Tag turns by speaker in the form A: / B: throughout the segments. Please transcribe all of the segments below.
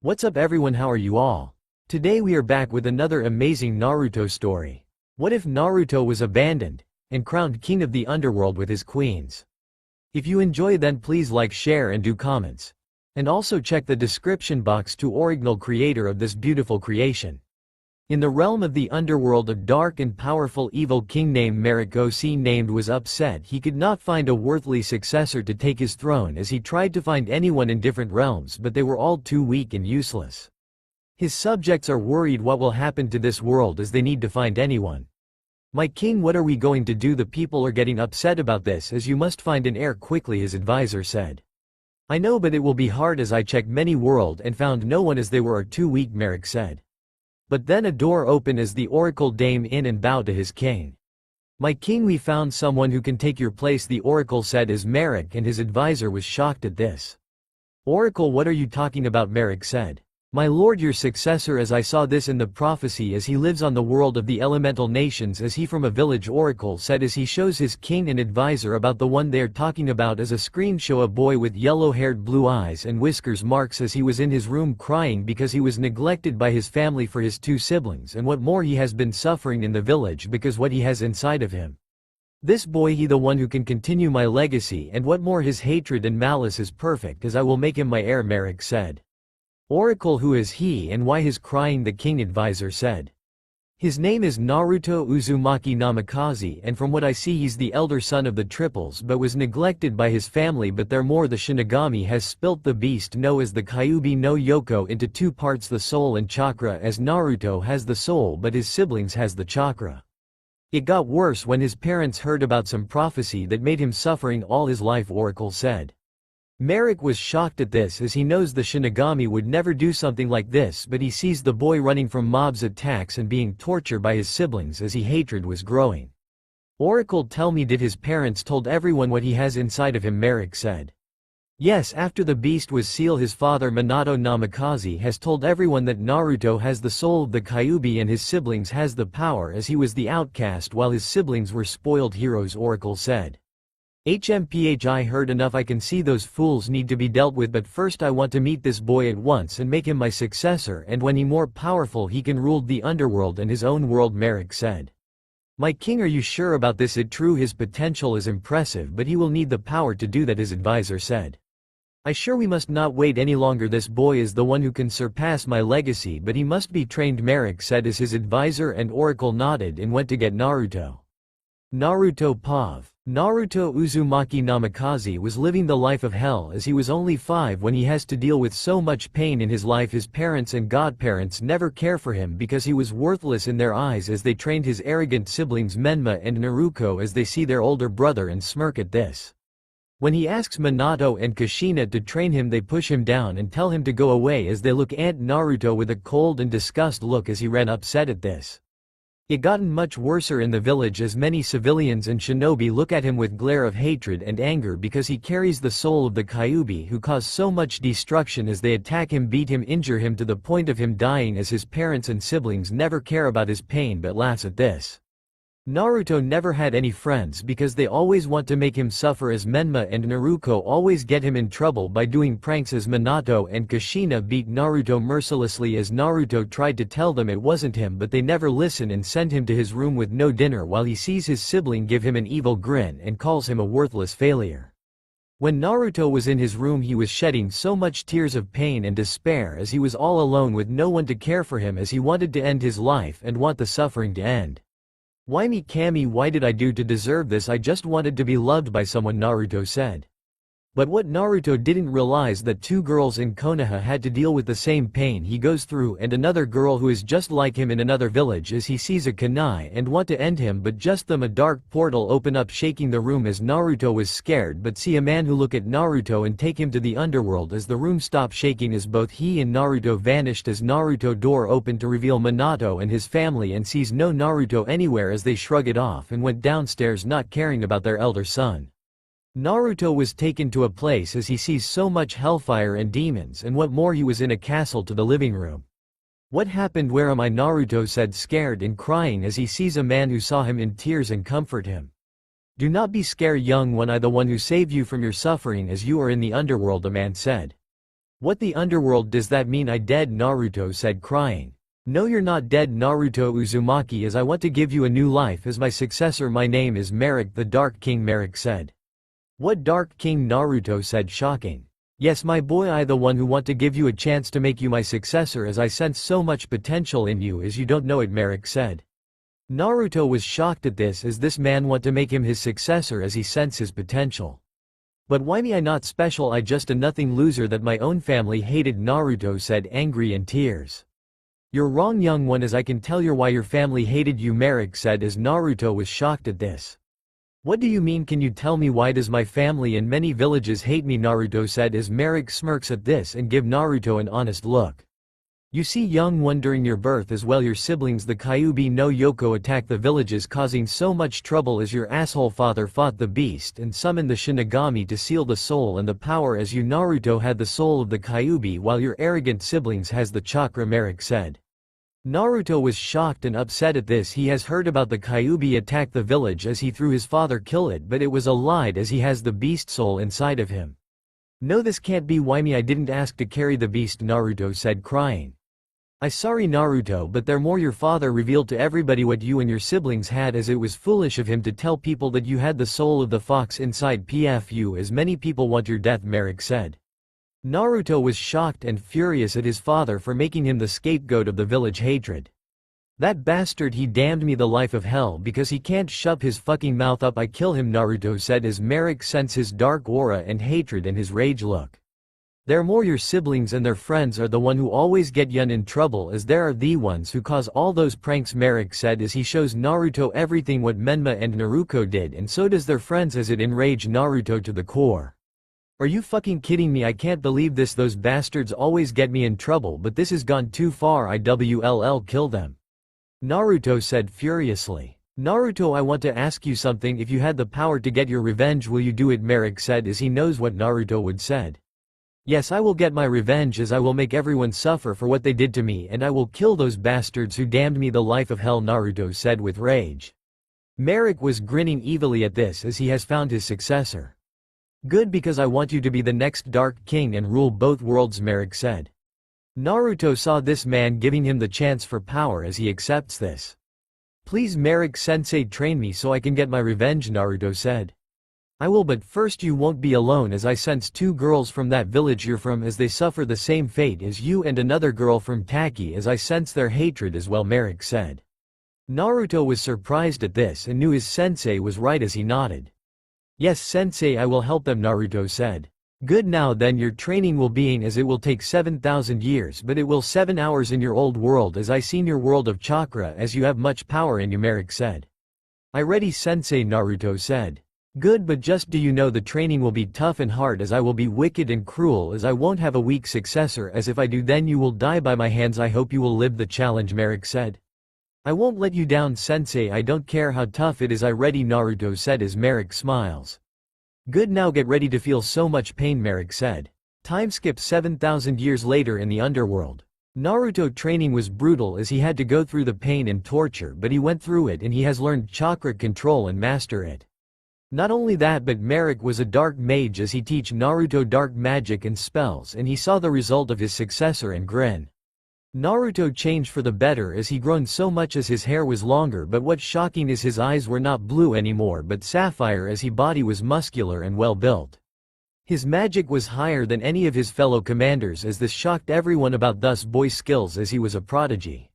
A: What's up everyone, how are you all? Today we are back with another amazing Naruto story. What if Naruto was abandoned and crowned king of the underworld with his queens? If you enjoy, then please like, share and do comments. And also check the description box to original creator of this beautiful creation. In the realm of the underworld, a dark and powerful evil king named Naruko was upset he could not find a worthy successor to take his throne, as he tried to find anyone in different realms, but they were all too weak and useless. His subjects are worried what will happen to this world, as they need to find anyone. "My king, what are we going to do? The people are getting upset about this, as you must find an heir quickly," his advisor said. "I know, but it will be hard, as I checked many worlds and found no one, as they were too weak," Naruko said. But then a door opened as the oracle came in and bowed to his king. "My king, we found someone who can take your place," the oracle said, as Naruko and his advisor was shocked at this. "Oracle, what are you talking about?" Naruko said. "My lord, your successor, as I saw this in the prophecy, as he lives on the world of the elemental nations, as he from a village," oracle said, as he shows his king and advisor about the one they are talking about. As a screen show a boy with yellow-haired, blue eyes and whiskers marks, as he was in his room crying because he was neglected by his family for his two siblings, and what more, he has been suffering in the village because what he has inside of him. This boy, he the one who can continue my legacy, and what more, his hatred and malice is perfect, as I will make him my heir," Naruko said. "Oracle, who is he and why his crying?" the king advisor said. "His name is Naruto Uzumaki Namikaze, and from what I see he's the elder son of the triples, but was neglected by his family. But there more, the Shinigami has spilt the beast known as the Kyuubi no Yoko into two parts, the soul and chakra, as Naruto has the soul but his siblings has the chakra. It got worse when his parents heard about some prophecy that made him suffering all his life," oracle said. Naruko was shocked at this, as he knows the Shinigami would never do something like this, but he sees the boy running from mobs' attacks and being tortured by his siblings, as his hatred was growing. "Oracle, tell me, did his parents told everyone what he has inside of him?" Naruko said. "Yes, after the beast was sealed, his father Minato Namikaze has told everyone that Naruto has the soul of the Kyuubi and his siblings has the power, as he was the outcast while his siblings were spoiled heroes," oracle said. "I heard enough. I can see those fools need to be dealt with, but first I want to meet this boy at once and make him my successor, and when he more powerful he can rule the underworld and his own world," Naruko said. "My king, are you sure about this? It true, his potential is impressive, but he will need the power to do that," his advisor said. "I sure we must not wait any longer. This boy is the one who can surpass my legacy, but he must be trained," Naruko said, as his advisor and oracle nodded and went to get Naruto. Naruto Pav. Naruto Uzumaki Namikaze was living the life of hell, as he was only 5 when he has to deal with so much pain in his life. His parents and godparents never care for him because he was worthless in their eyes, as they trained his arrogant siblings Menma and Naruko, as they see their older brother and smirk at this. When he asks Minato and Kushina to train him, they push him down and tell him to go away, as they look at Naruto with a cold and disgust look, as he ran upset at this. It gotten much worser in the village, as many civilians and shinobi look at him with glare of hatred and anger because he carries the soul of the Kyuubi, who cause so much destruction, as they attack him, beat him, injure him to the point of him dying, as his parents and siblings never care about his pain but laughs at this. Naruto never had any friends because they always want to make him suffer, as Menma and Naruko always get him in trouble by doing pranks, as Minato and Kushina beat Naruto mercilessly, as Naruto tried to tell them it wasn't him, but they never listen and send him to his room with no dinner, while he sees his sibling give him an evil grin and calls him a worthless failure. When Naruto was in his room, he was shedding so much tears of pain and despair, as he was all alone with no one to care for him, as he wanted to end his life and want the suffering to end. "Why me, Kami? Why did I do to deserve this? I just wanted to be loved by someone," Naruto said. But what Naruto didn't realize that 2 girls in Konoha had to deal with the same pain he goes through, and another girl who is just like him in another village, as he sees a kunai and want to end him, but just then a dark portal open up, shaking the room, as Naruto was scared but see a man who look at Naruto and take him to the underworld, as the room stopped shaking, as both he and Naruto vanished, as Naruto door opened to reveal Minato and his family, and sees no Naruto anywhere, as they shrug it off and went downstairs, not caring about their elder son. Naruto was taken to a place, as he sees so much hellfire and demons, and what more, he was in a castle, to the living room. "What happened? Where am I?" Naruto said, scared and crying, as he sees a man who saw him in tears and comfort him. "Do not be scared, young one, I the one who saved you from your suffering, as you are in the underworld," a man said. What the underworld does that mean? I dead, Naruto said, crying. No, you're not dead, Naruto Uzumaki, as I want to give you a new life as my successor. My name is Merrick the Dark King, Merrick said. What Dark King? Naruto said, shocking. Yes, my boy, I the one who want to give you a chance to make you my successor, as I sense so much potential in you as you don't know it, Merrick said. Naruto was shocked at this, as this man want to make him his successor as he sense his potential. But why me? I not special, I just a nothing loser that my own family hated, Naruto said, angry in tears. You're wrong, young one, as I can tell you why your family hated you, Merrick said, as Naruto was shocked at this. What do you mean? Can you tell me why does my family and many villages hate me? Naruto said, as Merrick smirks at this and give Naruto an honest look. You see, young one, during your birth as well, your siblings the Kyuubi no Yoko attacked the villages, causing so much trouble as your asshole father fought the beast and summoned the Shinigami to seal the soul and the power, as you Naruto had the soul of the Kyuubi while your arrogant siblings has the chakra, Merrick said. Naruto was shocked and upset at this. He has heard about the Kyuubi attack the village as he threw his father kill it, but it was a lie as he has the beast soul inside of him. No, this can't be. Why me? I didn't ask to carry the beast, Naruto said, crying. I sorry, Naruto, but there more your father revealed to everybody what you and your siblings had, as it was foolish of him to tell people that you had the soul of the fox inside PFU, as many people want your death, Merrick said. Naruto was shocked and furious at his father for making him the scapegoat of the village hatred. That bastard, he damned me the life of hell because he can't shut his fucking mouth up. I kill him, Naruto said, as Merrick sensed his dark aura and hatred in his rage look. There more your siblings and their friends are the one who always get yun in trouble, as there are the ones who cause all those pranks, Merrick said, as he shows Naruto everything what Menma and Naruko did, and so does their friends, as it enraged Naruto to the core. Are you fucking kidding me? I can't believe this. Those bastards always get me in trouble, but this has gone too far. IWLL kill them, Naruto said furiously. Naruto, I want to ask you something. If you had the power to get your revenge, will you do it? Merrick said, as he knows what Naruto would said. Yes, I will get my revenge, as I will make everyone suffer for what they did to me, and I will kill those bastards who damned me the life of hell, Naruto said with rage. Merrick was grinning evilly at this, as he has found his successor. Good, because I want you to be the next Dark King and rule both worlds, Merrick said. Naruto saw this man giving him the chance for power as he accepts this. Please, Merrick sensei, train me so I can get my revenge, Naruto said. I will, but first you won't be alone, as I sense two girls from that village you're from, as they suffer the same fate as you, and another girl from Taki, as I sense their hatred as well, Merrick said. Naruto was surprised at this and knew his sensei was right as he nodded. Yes, sensei, I will help them, Naruto said. Good, now then your training will be as it will take 7,000 years, but it will 7 hours in your old world, as I seen your world of chakra, as you have much power in you, Merrick said. I ready, sensei, Naruto said. Good, but just do you know the training will be tough and hard, as I will be wicked and cruel, as I won't have a weak successor, as if I do then you will die by my hands. I hope you will live the challenge, Merrick said. I won't let you down, sensei, I don't care how tough it is. I ready, Naruto said as Merrick smiles. Good, now get ready to feel so much pain, Merrick said. Time skip 7,000 years later in the underworld. Naruto training was brutal as he had to go through the pain and torture, but he went through it and he has learned chakra control and master it. Not only that, but Merrick was a dark mage as he teach Naruto dark magic and spells, and he saw the result of his successor and grin. Naruto changed for the better as he grown so much as his hair was longer, but what's shocking is his eyes were not blue anymore but sapphire, as his body was muscular and well built. His magic was higher than any of his fellow commanders, as this shocked everyone about thus boy's skills as he was a prodigy.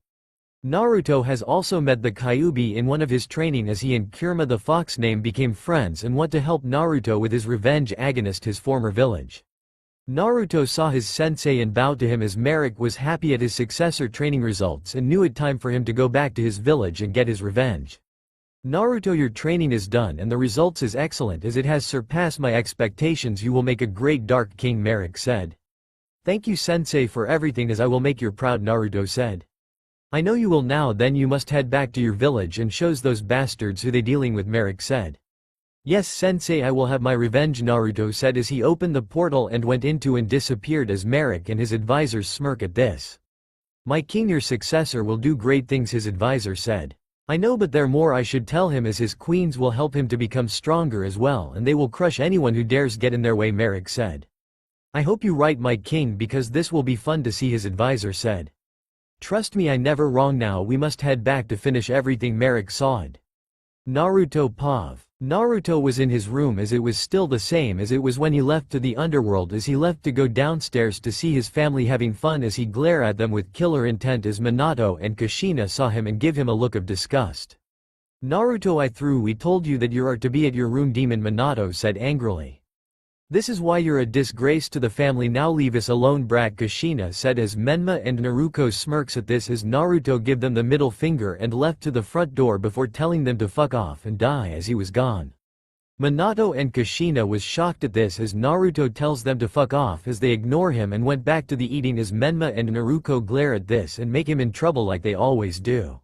A: Naruto has also met the Kyuubi in one of his training, as he and Kurama the fox name became friends and want to help Naruto with his revenge against his former village. Naruto saw his sensei and bowed to him, as Merrick was happy at his successor training results and knew it time for him to go back to his village and get his revenge. Naruto, your training is done and the results is excellent, as it has surpassed my expectations. You will make a great Dark King, Merrick said. Thank you, sensei, for everything, as I will make you proud, Naruto said. I know you will. Now then you must head back to your village and shows those bastards who they dealing with, Merrick said. Yes, sensei, I will have my revenge, Naruto said as he opened the portal and went into and disappeared, as Merrick and his advisors smirk at this. My king, your successor will do great things, his advisor said. I know, but there more I should tell him, as his queens will help him to become stronger as well, and they will crush anyone who dares get in their way, Merrick said. I hope you right, my king, because this will be fun to see, his advisor said. Trust me, I never wrong. Now we must head back to finish everything Merrick sawed. Naruto Pav. Naruto was in his room as it was still the same as it was when he left to the underworld, as he left to go downstairs to see his family having fun, as he glare at them with killer intent as Minato and Kushina saw him and give him a look of disgust. Naruto, we told you that you are to be at your room, demon, Minato said angrily. This is why you're a disgrace to the family, now leave us alone, brat, Kushina said as Menma and Naruko smirks at this as Naruto give them the middle finger and left to the front door before telling them to fuck off and die as he was gone. Minato and Kushina was shocked at this as Naruto tells them to fuck off as they ignore him and went back to the eating as Menma and Naruko glare at this and make him in trouble like they always do.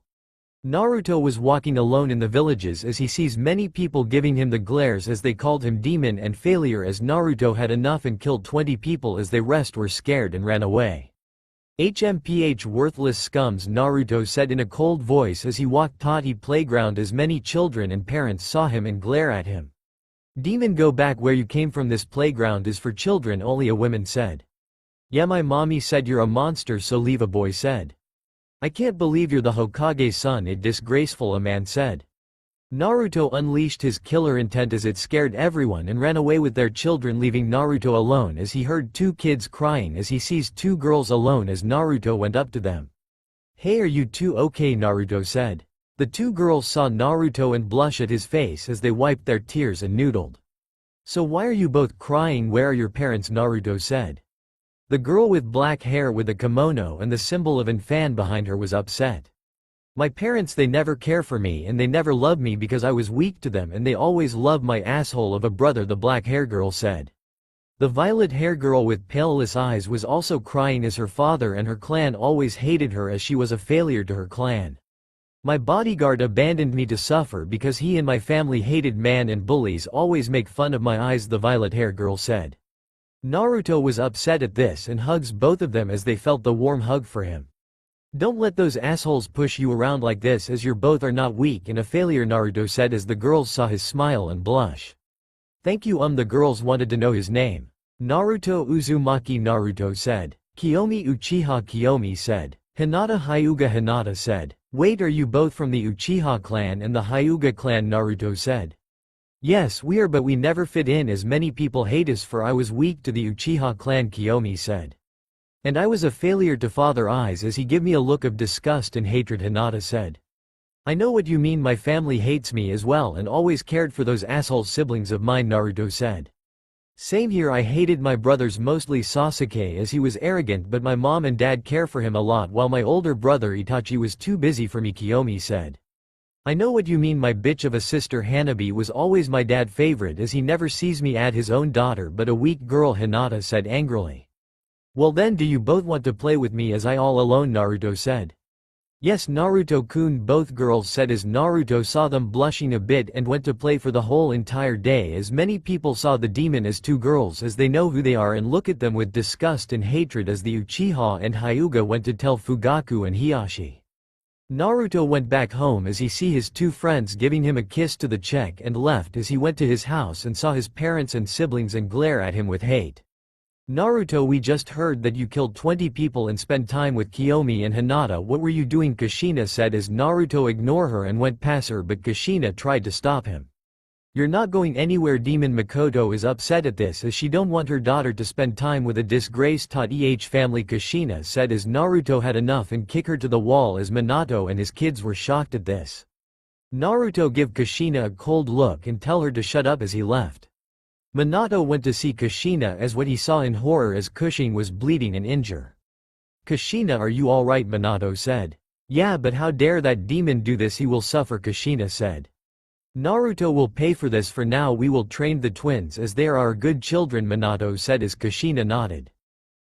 A: Naruto was walking alone in the villages as he sees many people giving him the glares as they called him demon and failure, as Naruto had enough and killed 20 people as the rest were scared and ran away. HMPH, worthless scums, Naruto said in a cold voice as he walked Tati playground as many children and parents saw him and glare at him. Demon, go back where you came from, this playground is for children only, a woman said. Yeah, my mommy said you're a monster, so leave, a boy said. I can't believe you're the Hokage's son, it disgraceful, a man said. Naruto unleashed his killer intent as it scared everyone and ran away with their children, leaving Naruto alone as he heard two kids crying as he sees two girls alone as Naruto went up to them. Hey, are you two okay? Naruto said. The two girls saw Naruto and blush at his face as they wiped their tears and noodled. So why are you both crying? Where are your parents? Naruto said. The girl with black hair with a kimono and the symbol of an fan behind her was upset. My parents, they never care for me and they never love me because I was weak to them and they always love my asshole of a brother, the black hair girl said. The violet hair girl with paleless eyes was also crying as her father and her clan always hated her as she was a failure to her clan. My bodyguard abandoned me to suffer because he and my family hated man and bullies always make fun of my eyes, the violet hair girl said. Naruto was upset at this and hugs both of them as they felt the warm hug for him. Don't let those assholes push you around like this as you both are not weak and a failure, Naruto said as the girls saw his smile and blush. Thank you, the girls wanted to know his name. Naruto Uzumaki, Naruto said. Kiyomi Uchiha, Kiyomi said. Hinata Hyuga, Hinata said. Wait, are you both from the Uchiha clan and the Hyuga clan? Naruto said. Yes, we are, but we never fit in as many people hate us for I was weak to the Uchiha clan, Kiyomi said. And I was a failure to Father Eyes as he gave me a look of disgust and hatred, Hinata said. I know what you mean, my family hates me as well and always cared for those asshole siblings of mine, Naruto said. Same here, I hated my brothers, mostly Sasuke as he was arrogant, but my mom and dad care for him a lot while my older brother Itachi was too busy for me, Kiyomi said. I know what you mean, my bitch of a sister Hanabi was always my dad favorite as he never sees me add his own daughter but a weak girl, Hinata said angrily. Well then, do you both want to play with me as I all alone? Naruto said. Yes, Naruto-kun, both girls said as Naruto saw them blushing a bit and went to play for the whole entire day as many people saw the demon as two girls as they know who they are and look at them with disgust and hatred as the Uchiha and Hyuga went to tell Fugaku and Hiashi. Naruto went back home as he see his two friends giving him a kiss to the cheek and left as he went to his house and saw his parents and siblings and glare at him with hate. Naruto, we just heard that you killed 20 people and spent time with Kiyomi and Hinata. What were you doing? Kushina said as Naruto ignored her and went past her, but Kushina tried to stop him. You're not going anywhere. Demon Makoto is upset at this as she don't want her daughter to spend time with a disgraced Tadeh family, Kushina said as Naruto had enough and kick her to the wall as Minato and his kids were shocked at this. Naruto give Kushina a cold look and tell her to shut up as he left. Minato went to see Kushina as what he saw in horror as Kushina was bleeding and injured. Kushina, are you alright? Minato said. Yeah, but how dare that demon do this, he will suffer, Kushina said. Naruto will pay for this. For now we will train the twins as they are our good children, Minato said as Kushina nodded.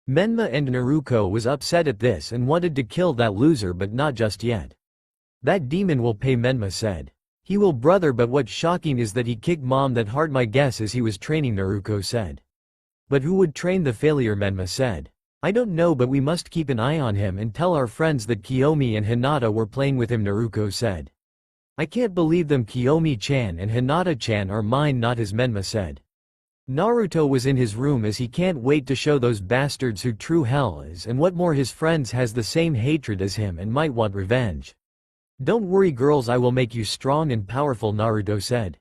A: Menma and Naruko was upset at this and wanted to kill that loser, but not just yet. That demon will pay, Menma said. He will, brother, but what's shocking is that he kicked mom that hard. My guess is he was training, Naruko said. But who would train the failure? Menma said. I don't know, but we must keep an eye on him and tell our friends that Kiyomi and Hinata were playing with him, Naruko said. I can't believe them, Kiyomi-chan and Hinata-chan are mine, not his, Menma said. Naruto was in his room as he can't wait to show those bastards who true hell is, and what more, his friends has the same hatred as him and might want revenge. Don't worry girls, I will make you strong and powerful, Naruto said.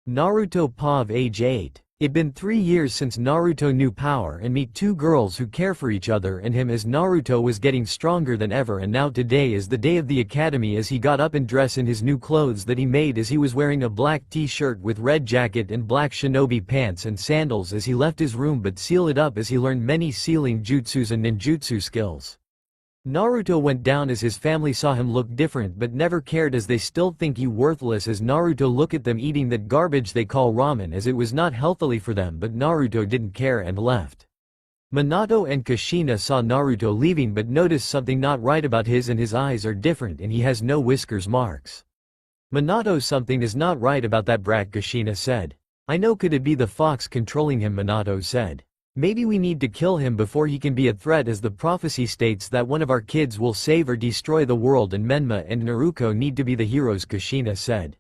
A: Naruto Pav age 8. It been 3 years since Naruto knew power and meet two girls who care for each other and him, as Naruto was getting stronger than ever, and now today is the day of the academy as he got up and dressed in his new clothes that he made, as he was wearing a black t-shirt with red jacket and black shinobi pants and sandals as he left his room, but seal it up as he learned many sealing jutsus and ninjutsu skills. Naruto went down as his family saw him look different but never cared, as they still think he worthless, as Naruto look at them eating that garbage they call ramen, as it was not healthily for them, but Naruto didn't care and left. Minato and Kushina saw Naruto leaving but noticed something not right about his, and his eyes are different and he has no whiskers marks. Minato, something is not right about that brat, Kushina said. I know, could it be the fox controlling him, Minato said. Maybe we need to kill him before he can be a threat, as the prophecy states that one of our kids will save or destroy the world, and Menma and Naruko need to be the heroes, Kushina said.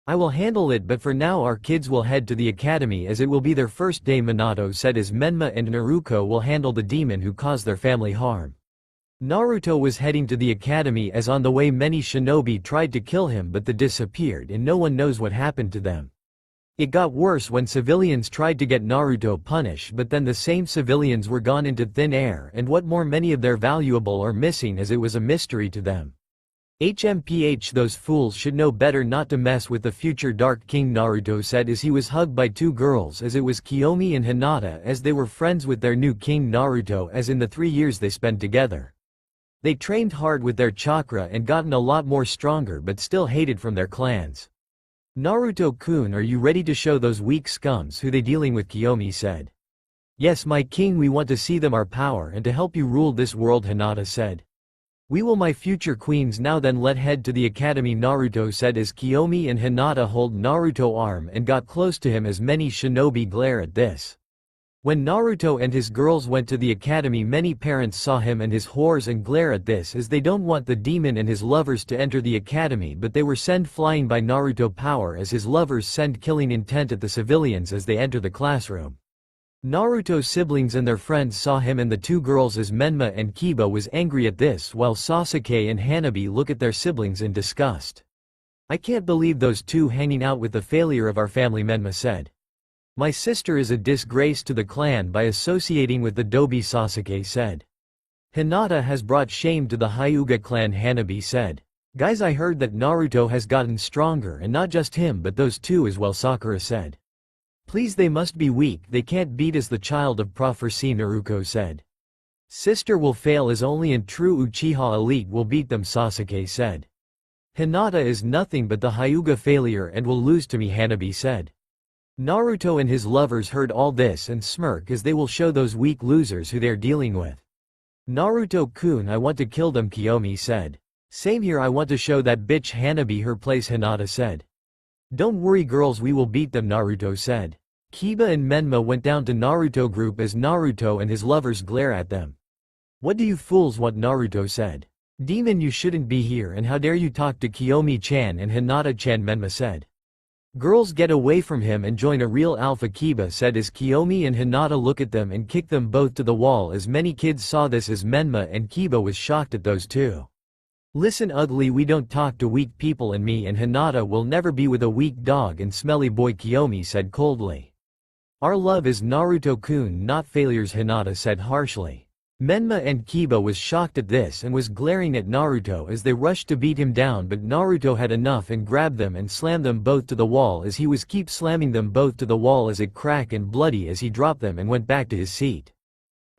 A: I will handle it, but for now our kids will head to the academy as it will be their first day, Minato said, as Menma and Naruko will handle the demon who caused their family harm. Naruto was heading to the academy as on the way many shinobi tried to kill him, but they disappeared and no one knows what happened to them. It got worse when civilians tried to get Naruto punished, but then the same civilians were gone into thin air, and what more, many of their valuable are missing, as it was a mystery to them. HMPH, those fools should know better not to mess with the future Dark King, Naruto said as he was hugged by two girls, as it was Kiyomi and Hinata, as they were friends with their new king Naruto as in the 3 years they spent together. They trained hard with their chakra and gotten a lot more stronger, but still hated from their clans. Naruto-kun, are you ready to show those weak scums who they dealing with, Kiyomi said. Yes my king, we want to see them our power and to help you rule this world, Hinata said. We will, my future queens. Now then, let head to the academy, Naruto said as Kiyomi and Hinata hold Naruto arm and got close to him as many shinobi glare at this. When Naruto and his girls went to the academy, many parents saw him and his whores and glare at this as they don't want the demon and his lovers to enter the academy, but they were sent flying by Naruto power as his lovers send killing intent at the civilians as they enter the classroom. Naruto's siblings and their friends saw him and the two girls as Menma and Kiba was angry at this, while Sasuke and Hanabi look at their siblings in disgust. I can't believe those two hanging out with the failure of our family, Menma said. My sister is a disgrace to the clan by associating with the Dobi, Sasuke said. Hinata has brought shame to the Hyuga clan, Hanabi said. Guys, I heard that Naruto has gotten stronger, and not just him but those two as well, Sakura said. Please, they must be weak, they can't beat us, the child of prophecy, Naruko said. Sister will fail as only a true Uchiha elite will beat them, Sasuke said. Hinata is nothing but the Hyuga failure and will lose to me, Hanabi said. Naruto and his lovers heard all this and smirk as they will show those weak losers who they're dealing with. Naruto-kun, I want to kill them, Kiyomi said. Same here, I want to show that bitch Hanabi her place, Hinata said. Don't worry girls, we will beat them, Naruto said. Kiba and Menma went down to Naruto group as Naruto and his lovers glare at them. What do you fools want, Naruto said. Demon, you shouldn't be here, and how dare you talk to Kiyomi-chan and Hinata-chan, Menma said. Girls, get away from him and join a real alpha, Kiba said as Kiyomi and Hinata look at them and kick them both to the wall as many kids saw this as Menma and Kiba was shocked at those two. Listen ugly, we don't talk to weak people, and me and Hinata will never be with a weak dog and smelly boy, Kiyomi said coldly. Our love is Naruto-kun, not failures, Hinata said harshly. Menma and Kiba was shocked at this and was glaring at Naruto as they rushed to beat him down, but Naruto had enough and grabbed them and slammed them both to the wall as he was keep slamming them both to the wall as it cracked and bloody as he dropped them and went back to his seat.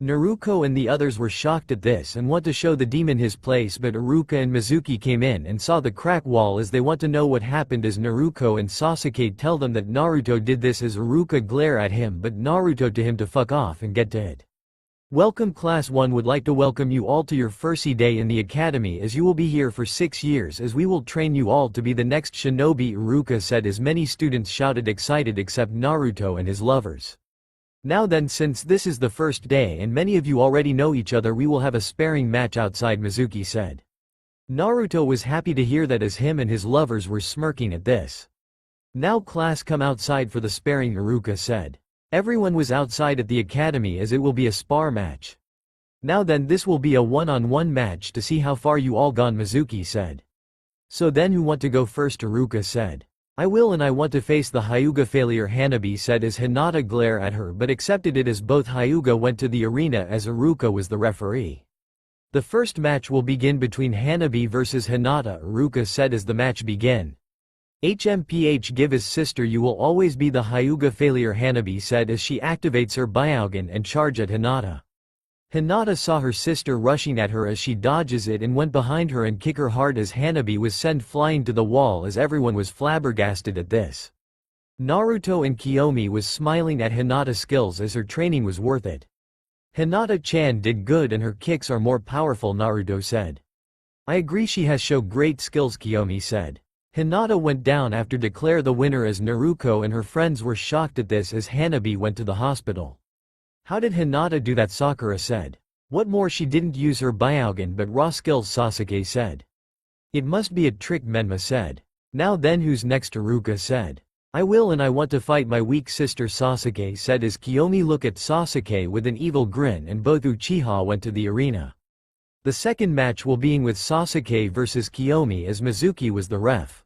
A: Naruko and the others were shocked at this and want to show the demon his place, but Iruka and Mizuki came in and saw the crack wall as they want to know what happened as Naruko and Sasuke tell them that Naruto did this as Iruka glare at him, but Naruto to him to fuck off and get to it. Welcome class 1, would like to welcome you all to your first day in the academy as you will be here for 6 years as we will train you all to be the next shinobi, Iruka said as many students shouted excited except Naruto and his lovers. Now then, since this is the first day and many of you already know each other, we will have a sparring match outside, Mizuki said. Naruto was happy to hear that as him and his lovers were smirking at this. Now class, come outside for the sparring, Iruka said. Everyone was outside at the academy as it will be a spar match. Now then, this will be a one-on-one match to see how far you all gone, Mizuki said. So then who want to go first? Iruka said. I will, and I want to face the Hyuga. Failure, Hanabi said as Hinata glared at her but accepted it as both Hyuga went to the arena as Iruka was the referee. The first match will begin between Hanabi versus Hinata, Iruka said as the match began. HMPH, give his sister, you will always be the Hyuga. Failure, Hanabi said as she activates her Byakugan and charge at Hinata. Hinata saw her sister rushing at her as she dodges it and went behind her and kick her hard as Hanabi was sent flying to the wall as everyone was flabbergasted at this. Naruto and Kiyomi was smiling at Hinata's skills as her training was worth it. Hinata-chan did good and her kicks are more powerful, Naruto said. I agree, she has shown great skills, Kiyomi said. Hinata went down after declare the winner as Naruko and her friends were shocked at this as Hanabi went to the hospital. How did Hinata do that? Sakura said. What more, she didn't use her Byakugan but raw skills, Sasuke said. It must be a trick, Menma said. Now then, who's next? Iruka said. I will, and I want to fight my weak sister, Sasuke said as Kiyomi looked at Sasuke with an evil grin and both Uchiha went to the arena. The second match will be with Sasuke versus Kiyomi as Mizuki was the ref.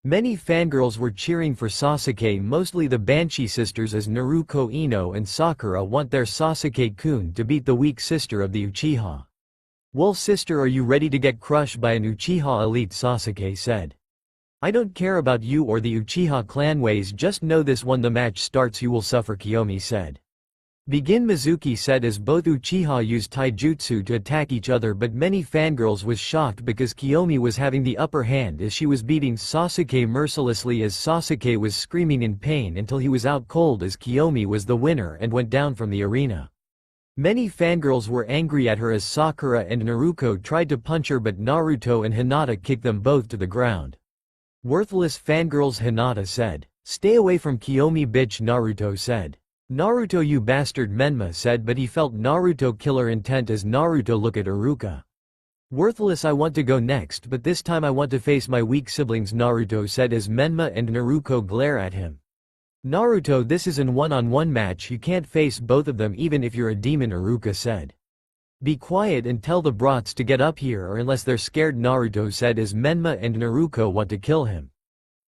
A: Many fangirls were cheering for Sasuke, mostly the Banshee sisters, as Naruko, Ino and Sakura want their Sasuke-kun to beat the weak sister of the Uchiha. Well sister, are you ready to get crushed by an Uchiha elite? Sasuke said. I don't care about you or the Uchiha clan ways, just know this: when the match starts you will suffer, Kiyomi said. Begin, Mizuki said as both Uchiha used taijutsu to attack each other, but many fangirls was shocked because Kiyomi was having the upper hand as she was beating Sasuke mercilessly as Sasuke was screaming in pain until he was out cold as Kiyomi was the winner and went down from the arena. Many fangirls were angry at her as Sakura and Naruko tried to punch her but Naruto and Hinata kicked them both to the ground. Worthless fangirls, Hinata said. Stay away from Kiyomi, bitch, Naruto said. Naruto, you bastard, Menma said, but he felt Naruto killer intent as Naruto looked at Iruka. Worthless, I want to go next, but this time I want to face my weak siblings, Naruto said as Menma and Naruko glare at him. Naruto, this is an one-on-one match, you can't face both of them even if you're a demon, Iruka said. Be quiet and tell the brats to get up here or unless they're scared, Naruto said as Menma and Naruko want to kill him.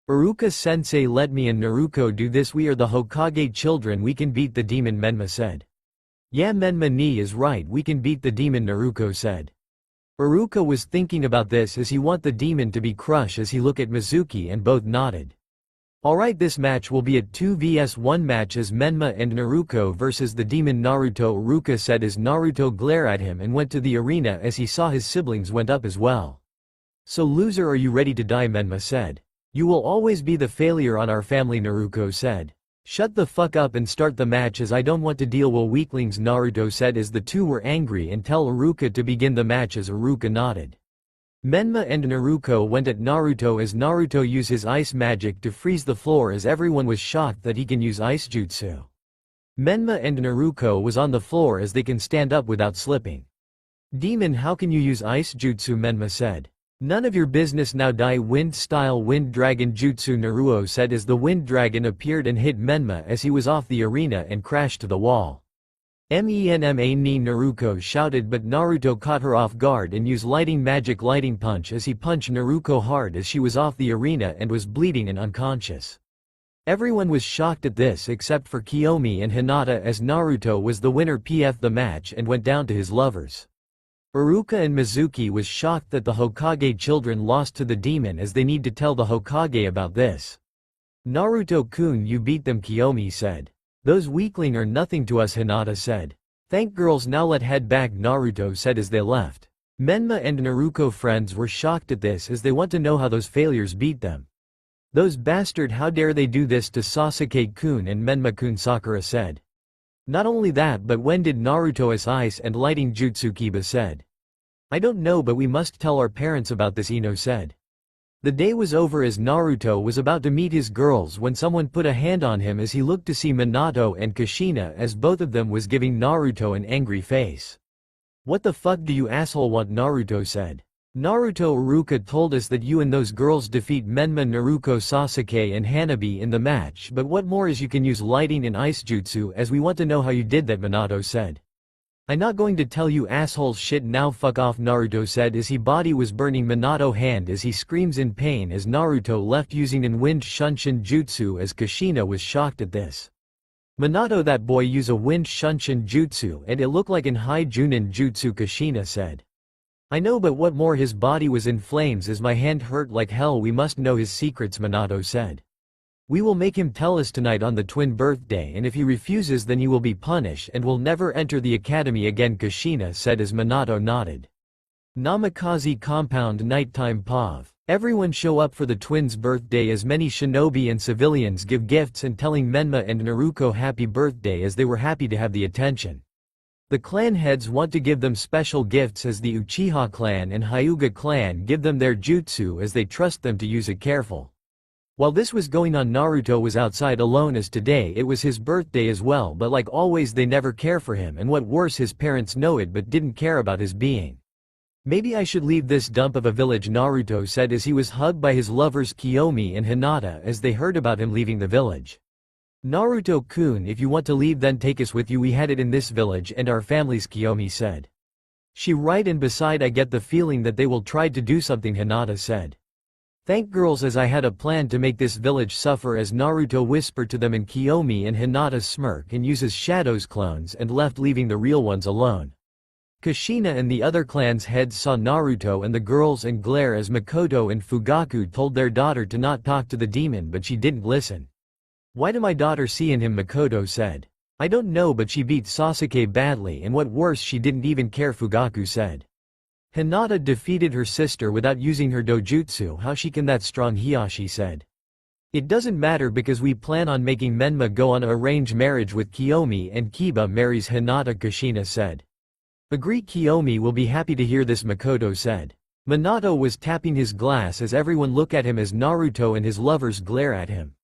A: Iruka-sensei, let me and Naruko do this, we are the Hokage children, we can beat the demon, Menma said. Yeah, Menma ni is right, we can beat the demon, Naruko said. Iruka was thinking about this as he want the demon to be crushed as he looked at Mizuki and both nodded. Alright, this match will be a 2 vs 1 match as Menma and Naruko versus the demon Naruto, Iruka said as Naruto glared at him and went to the arena as he saw his siblings went up as well. So loser, are you ready to die? Menma said. You will always be the failure on our family, Naruko said. Shut the fuck up and start the match as I don't want to deal with weaklings, Naruto said as the two were angry and tell Iruka to begin the match as Iruka nodded. Menma and Naruko went at Naruto as Naruto used his ice magic to freeze the floor as everyone was shocked that he can use ice jutsu. Menma and Naruko was on the floor as they can stand up without slipping. Demon, how can you use ice jutsu? Menma said. None of your business, now die. Wind style wind dragon jutsu, Naruto said as the wind dragon appeared and hit Menma as he was off the arena and crashed to the wall. Menma ni, Naruko shouted, but Naruto caught her off guard and used lighting magic lighting punch as he punched Naruko hard as she was off the arena and was bleeding and unconscious. Everyone was shocked at this except for Kiyomi and Hinata as Naruto was the winner pf the match and went down to his lovers. Iruka and Mizuki was shocked that the Hokage children lost to the demon as they need to tell the Hokage about this. Naruto-kun, you beat them, Kiyomi said. Those weakling are nothing to us, Hinata said. Thank girls, now let head back, Naruto said as they left. Menma and Naruko friends were shocked at this as they want to know how those failures beat them. Those bastard, how dare they do this to Sasuke-kun and Menma-kun, Sakura said. Not only that, but when did Naruto's ice and lighting jutsu, Kiba said. I don't know, but we must tell our parents about this, Ino said. The day was over as Naruto was about to meet his girls when someone put a hand on him as he looked to see Minato and Kushina as both of them was giving Naruto an angry face. What the fuck do you asshole want? Naruto said. Naruto Iruka told us that you and those girls defeat Menma Naruko Sasuke and Hanabi in the match, but what more is you can use lighting and ice jutsu as we want to know how you did that, Minato said. I'm not going to tell you assholes shit now, fuck off, Naruto said as his body was burning Minato hand as he screams in pain as Naruto left using an wind shunshin jutsu as Kushina was shocked at this. Minato, that boy use a wind shunshin jutsu and it looked like an high junin jutsu, Kushina said. I know, but what more, his body was in flames as my hand hurt like hell, we must know his secrets, Minato said. We will make him tell us tonight on the twin birthday, and if he refuses then he will be punished and will never enter the academy again, Kushina said as Minato nodded. Namikaze compound, nighttime POV. Everyone show up for the twins' birthday as many shinobi and civilians give gifts and telling Menma and Naruko happy birthday as they were happy to have the attention. The clan heads want to give them special gifts as the Uchiha clan and Hyuga clan give them their jutsu as they trust them to use it careful. While this was going on, Naruto was outside alone as today it was his birthday as well, but like always they never care for him, and what worse, his parents know it but didn't care about his being. Maybe I should leave this dump of a village, Naruto said as he was hugged by his lovers Kiyomi and Hinata as they heard about him leaving the village. Naruto-kun, if you want to leave then take us with you, we had it in this village and our families, Kiyomi said. She right, and beside I get the feeling that they will try to do something, Hinata said. Thank girls, as I had a plan to make this village suffer, as Naruto whispered to them, and Kiyomi and Hinata smirk and uses shadows clones and left, leaving the real ones alone. Kushina and the other clan's heads saw Naruto and the girls and glare as Makoto and Fugaku told their daughter to not talk to the demon, but she didn't listen. Why did my daughter see in him, Makoto said. I don't know, but she beat Sasuke badly, and what worse, she didn't even care, Fugaku said. Hinata defeated her sister without using her dojutsu, how she can that strong, Hiashi said. It doesn't matter because we plan on making Menma go on a arranged marriage with Kiyomi and Kiba marries Hinata, Kushina said. Agree, Kiyomi will be happy to hear this, Makoto said. Minato was tapping his glass as everyone look at him as Naruto and his lovers glare at him.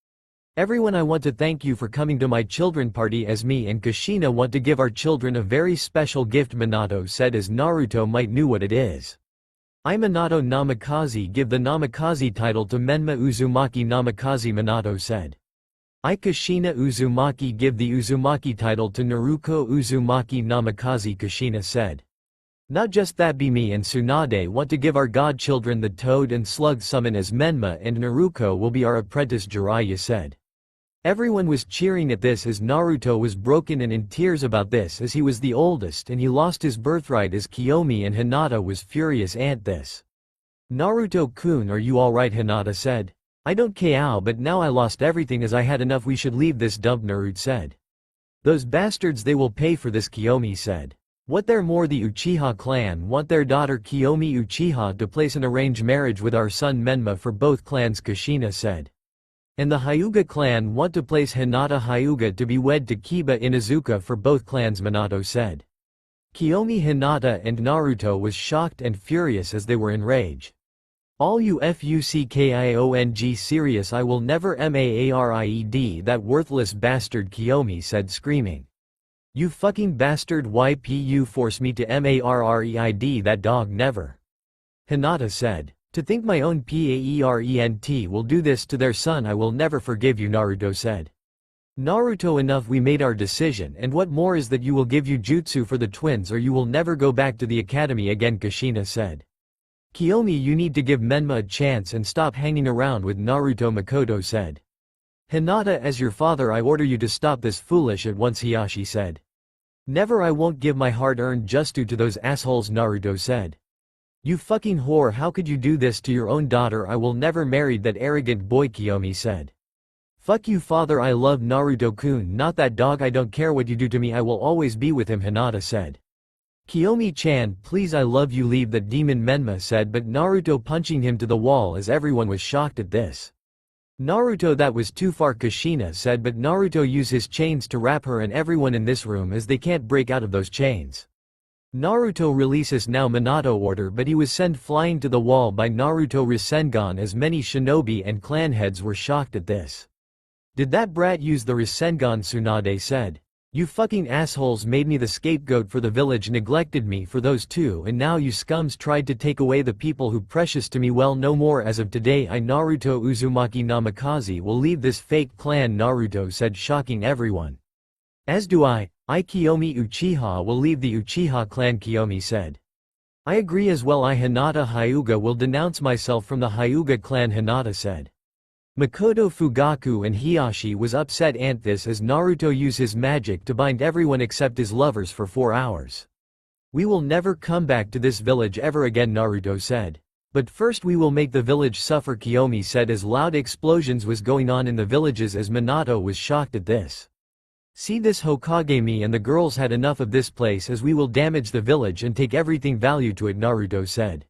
A: Everyone, I want to thank you for coming to my children party, as me and Kushina want to give our children a very special gift, Minato said as Naruto might knew what it is. I, Minato Namikaze, give the Namikaze title to Menma Uzumaki Namikaze, Minato said. I, Kushina Uzumaki, give the Uzumaki title to Naruko Uzumaki Namikaze, Kushina said. Not just that, be me and Tsunade want to give our godchildren the Toad and Slug summon as Menma and Naruko will be our apprentice, Jiraiya said. Everyone was cheering at this as Naruto was broken and in tears about this as he was the oldest and he lost his birthright, as Kiyomi and Hinata was furious at this. Naruto-kun, are you alright, Hinata said. I don't care, but now I lost everything as I had enough, we should leave this dump, Naruto said. Those bastards, they will pay for this, Kiyomi said. What there more, the Uchiha clan want their daughter Kiyomi Uchiha to place an arranged marriage with our son Menma for both clans, Kushina said. And the Hyuga clan want to place Hinata Hyuga to be wed to Kiba Inuzuka for both clans, Minato said. Kiyomi, Hinata and Naruto was shocked and furious as they were enraged. All you fucking serious, I will never married that worthless bastard, Kiyomi said, screaming. You fucking bastard, YPU force me to married that dog, never. Hinata said. To think my own parent will do this to their son, I will never forgive you, Naruto said. Naruto, enough, we made our decision, and what more is that you will give jutsu for the twins or you will never go back to the academy again, Kushina said. Kiyomi, you need to give Menma a chance and stop hanging around with Naruto, Makoto said. Hinata, as your father I order you to stop this foolish at once, Hiashi said. Never, I won't give my hard-earned jutsu to those assholes, Naruto said. You fucking whore, how could you do this to your own daughter? I will never marry that arrogant boy, Kiyomi said. Fuck you, father, I love Naruto-kun, not that dog, I don't care what you do to me, I will always be with him, Hinata said. Kiyomi-chan, please, I love you, leave that demon, Menma said, but Naruto punching him to the wall as everyone was shocked at this. Naruto, that was too far, Kushina said, but Naruto used his chains to wrap her and everyone in this room as they can't break out of those chains. Naruto releases now, Minato order, but he was sent flying to the wall by Naruto Rasengan as many shinobi and clan heads were shocked at this. Did that brat use the Rasengan? Tsunade said. You fucking assholes made me the scapegoat for the village, neglected me for those two, and now you scums tried to take away the people who precious to me. Well, no more as of today. I, Naruto Uzumaki Namikaze, will leave this fake clan, Naruto said, shocking everyone. As do I Kiyomi Uchiha will leave the Uchiha clan, Kiyomi said. I agree as well. I, Hinata Hyuga, will denounce myself from the Hyuga clan, Hinata said. Makoto Fugaku and Hiyashi was upset at this as Naruto used his magic to bind everyone except his lovers for 4 hours. We will never come back to this village ever again, Naruto said. But first we will make the village suffer, Kiyomi said as loud explosions was going on in the villages as Minato was shocked at this. See this, Hokage, and the girls had enough of this place as we will damage the village and take everything value to it, Naruto said.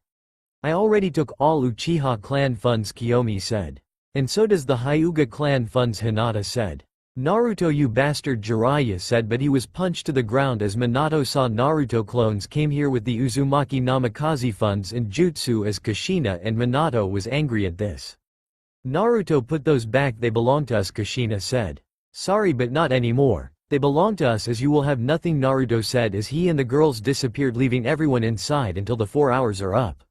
A: I already took all Uchiha clan funds, Kiyomi said. And so does the Hyuga clan funds, Hinata said. Naruto, you bastard, Jiraiya said, but he was punched to the ground as Minato saw Naruto clones came here with the Uzumaki Namikaze funds and jutsu as Kushina, and Minato was angry at this. Naruto, put those back, they belong to us, Kushina said. Sorry, but not anymore. They belong to us as you will have nothing, Naruto said as he and the girls disappeared, leaving everyone inside until the 4 hours are up.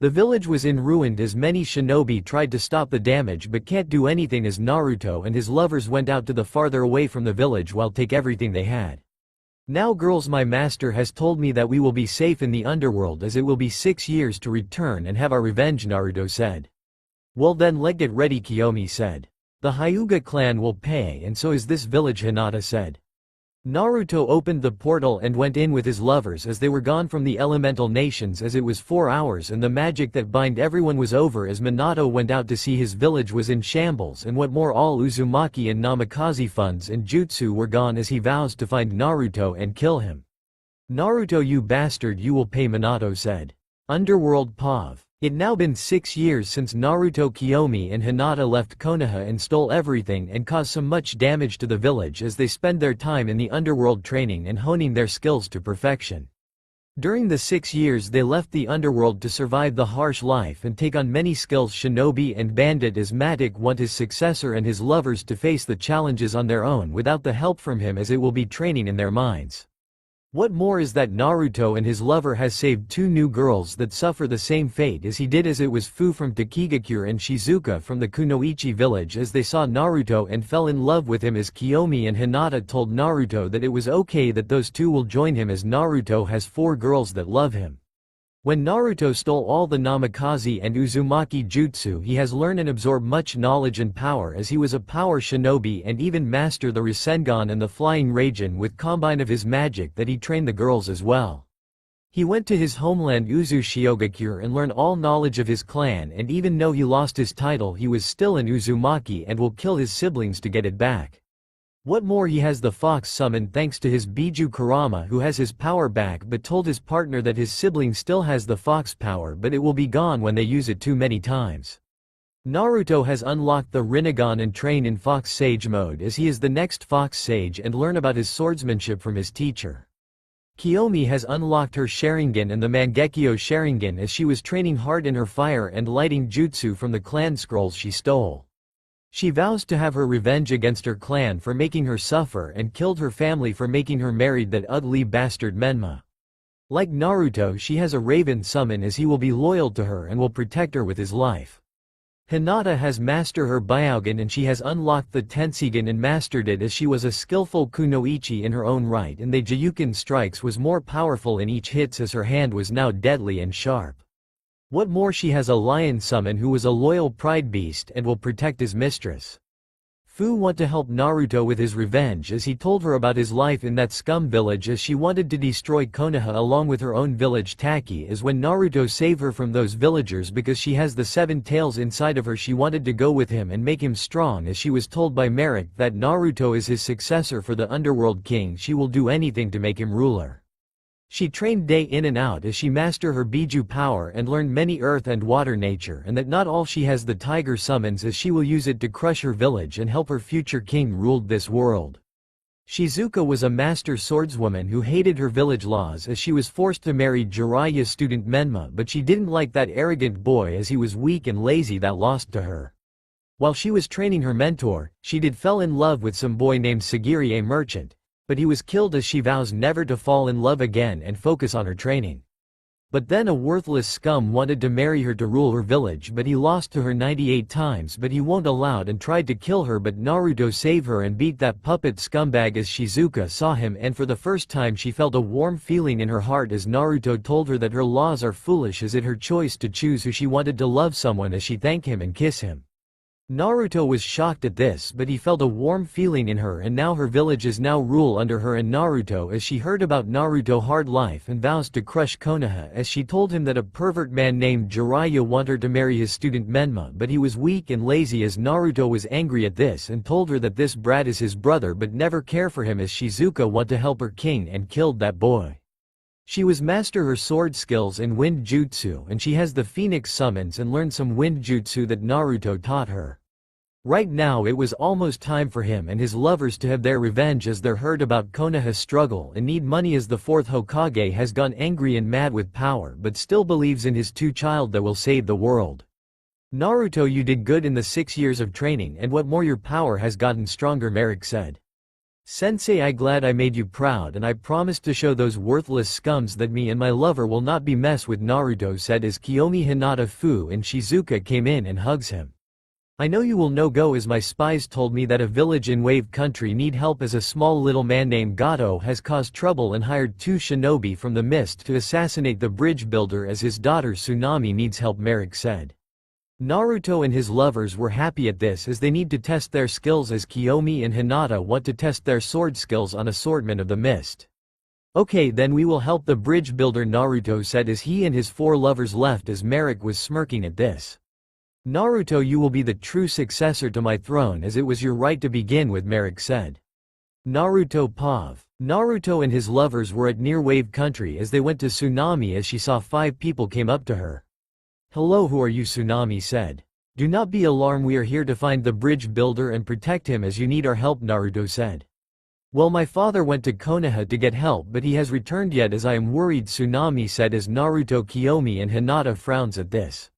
A: The village was in ruin as many shinobi tried to stop the damage but can't do anything as Naruto and his lovers went out to the farther away from the village while take everything they had. Now girls, my master has told me that we will be safe in the underworld as it will be 6 years to return and have our revenge, Naruto said. Well then, let get ready, Kiyomi said. The Hyuga clan will pay, and so is this village, Hinata said. Naruto opened the portal and went in with his lovers as they were gone from the elemental nations as it was 4 hours and the magic that bind everyone was over as Minato went out to see his village was in shambles and what more all Uzumaki and Namikaze funds and jutsu were gone as he vows to find Naruto and kill him. Naruto, you bastard, you will pay, Minato said. Underworld POV. It now been 6 years since Naruto, Kiyomi and Hinata left Konoha and stole everything and caused so much damage to the village as they spend their time in the underworld training and honing their skills to perfection. During the 6 years they left the underworld to survive the harsh life and take on many skills, shinobi and bandit, as Matic want his successor and his lovers to face the challenges on their own without the help from him as it will be training in their minds. What more is that Naruto and his lover has saved 2 new girls that suffer the same fate as he did, as it was Fu from Takigakure and Shizuka from the Kunoichi village, as they saw Naruto and fell in love with him as Kiyomi and Hinata told Naruto that it was okay that those 2 will join him as Naruto has 4 girls that love him. When Naruto stole all the Namikaze and Uzumaki jutsu, he has learned and absorbed much knowledge and power as he was a power shinobi and even master the Rasengan and the Flying Raijin with combine of his magic that he trained the girls as well. He went to his homeland Uzushiogakure and learned all knowledge of his clan, and even though he lost his title he was still an Uzumaki and will kill his siblings to get it back. What more, he has the fox summoned thanks to his Biju Kurama, who has his power back but told his partner that his sibling still has the fox power but it will be gone when they use it too many times. Naruto has unlocked the Rinnegan and train in Fox Sage mode as he is the next Fox Sage and learn about his swordsmanship from his teacher. Kiyomi has unlocked her Sharingan and the Mangekyo Sharingan as she was training hard in her fire and lighting jutsu from the clan scrolls she stole. She vows to have her revenge against her clan for making her suffer and killed her family for making her married that ugly bastard Menma. Like Naruto, she has a raven summon as he will be loyal to her and will protect her with his life. Hinata has mastered her Byakugan and she has unlocked the Tensegan and mastered it as she was a skillful kunoichi in her own right, and the Jiyuken strikes was more powerful in each hits as her hand was now deadly and sharp. What more, she has a lion summon who was a loyal pride beast and will protect his mistress. Fu want to help Naruto with his revenge as he told her about his life in that scum village as she wanted to destroy Konoha along with her own village Taki, as when Naruto saved her from those villagers because she has the 7 tails inside of her she wanted to go with him and make him strong, as she was told by Merrick that Naruto is his successor for the Underworld King. She will do anything to make him ruler. She trained day in and out as she mastered her Biju power and learned many earth and water nature, and that not all she has the tiger summons as she will use it to crush her village and help her future king ruled this world. Shizuka was a master swordswoman who hated her village laws as she was forced to marry Jiraiya student Menma, but she didn't like that arrogant boy as he was weak and lazy that lost to her. While she was training her mentor, she did fell in love with some boy named Sagiri, a merchant. But he was killed as she vows never to fall in love again and focus on her training. But then a worthless scum wanted to marry her to rule her village, but he lost to her 98 times, but he won't allowed and tried to kill her, but Naruto saved her and beat that puppet scumbag as Shizuka saw him, and for the first time she felt a warm feeling in her heart as Naruto told her that her laws are foolish, as it her choice to choose who she wanted to love someone as she thanked him and kiss him. Naruto was shocked at this, but he felt a warm feeling in her, and now her village is now rule under her and Naruto, as she heard about Naruto hard life and vows to crush Konoha, as she told him that a pervert man named Jiraiya wanted her to marry his student Menma, but he was weak and lazy, as Naruto was angry at this and told her that this brat is his brother but never care for him, as Shizuka want to help her king and killed that boy. She was master her sword skills and wind jutsu, and she has the phoenix summons and learned some wind jutsu that Naruto taught her. Right now it was almost time for him and his lovers to have their revenge, as they're heard about Konoha's struggle and need money, as the fourth Hokage has gone angry and mad with power but still believes in his child that will save the world. Naruto, you did good in the 6 years of training, and what more, your power has gotten stronger, Merrick said. Sensei, I glad I made you proud, and I promise to show those worthless scums that me and my lover will not be mess with, Naruto said as Kiyomi, Hinata, Fu and Shizuka came in and hugs him. I know you will no go, as my spies told me that a village in Wave Country need help, as a small little man named Gato has caused trouble and hired 2 shinobi from the mist to assassinate the bridge builder, as his daughter Tsunami needs help, Merrick said. Naruto and his lovers were happy at this, as they need to test their skills, as Kiyomi and Hinata want to test their sword skills on a swordman of the mist. Okay, then we will help the bridge builder, Naruto said as he and his 4 lovers left, as Merrick was smirking at this. Naruto, you will be the true successor to my throne, as it was your right to begin with, Merrick said. Naruto Pav. Naruto and his lovers were at near Wave Country as they went to Tsunami, as she saw 5 people came up to her. Hello, who are you? Tsunami said. Do not be alarmed, we are here to find the bridge builder and protect him, as you need our help, Naruto said. Well, my father went to Konoha to get help, but he has returned yet, as I am worried, Tsunami said as Naruto, Kiyomi and Hinata frowns at this.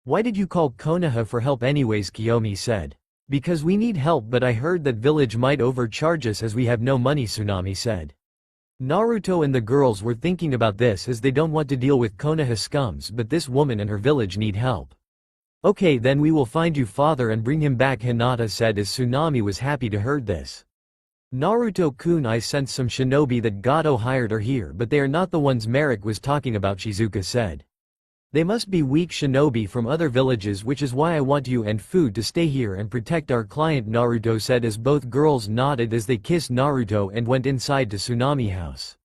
A: Why did you call Konoha for help anyways? Kiyomi said. Because we need help, but I heard that village might overcharge us as we have no money, Tsunami said. Naruto and the girls were thinking about this, as they don't want to deal with Konoha scums, but this woman and her village need help. Okay, then we will find you father and bring him back, Hinata said as Tsunami was happy to hear this. Naruto-kun, I sent some shinobi that Gato hired are here, but they are not the ones Merrick was talking about, Shizuka said. They must be weak shinobi from other villages, which is why I want you and Fu to stay here and protect our client, Naruto said as both girls nodded as they kissed Naruto and went inside to Tsunami house.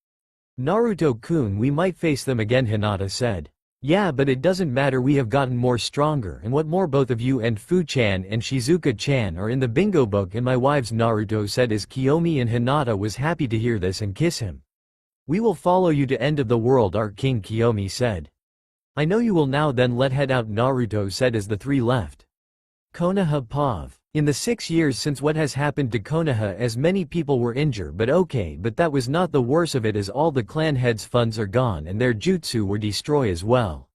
A: Naruto-kun, we might face them again, Hinata said. Yeah, but it doesn't matter, we have gotten more stronger, and what more, both of you and Fu-chan and Shizuka-chan are in the bingo book and my wives, Naruto said as Kiyomi and Hinata was happy to hear this and kiss him. We will follow you to end of the world, our king, Kiyomi said. I know you will now, then let head out, Naruto said as the 3 left. Konoha Pav. In the 6 years since what has happened to Konoha, as many people were injured, but okay, but that was not the worst of it, as all the clan heads' funds are gone and their jutsu were destroyed as well.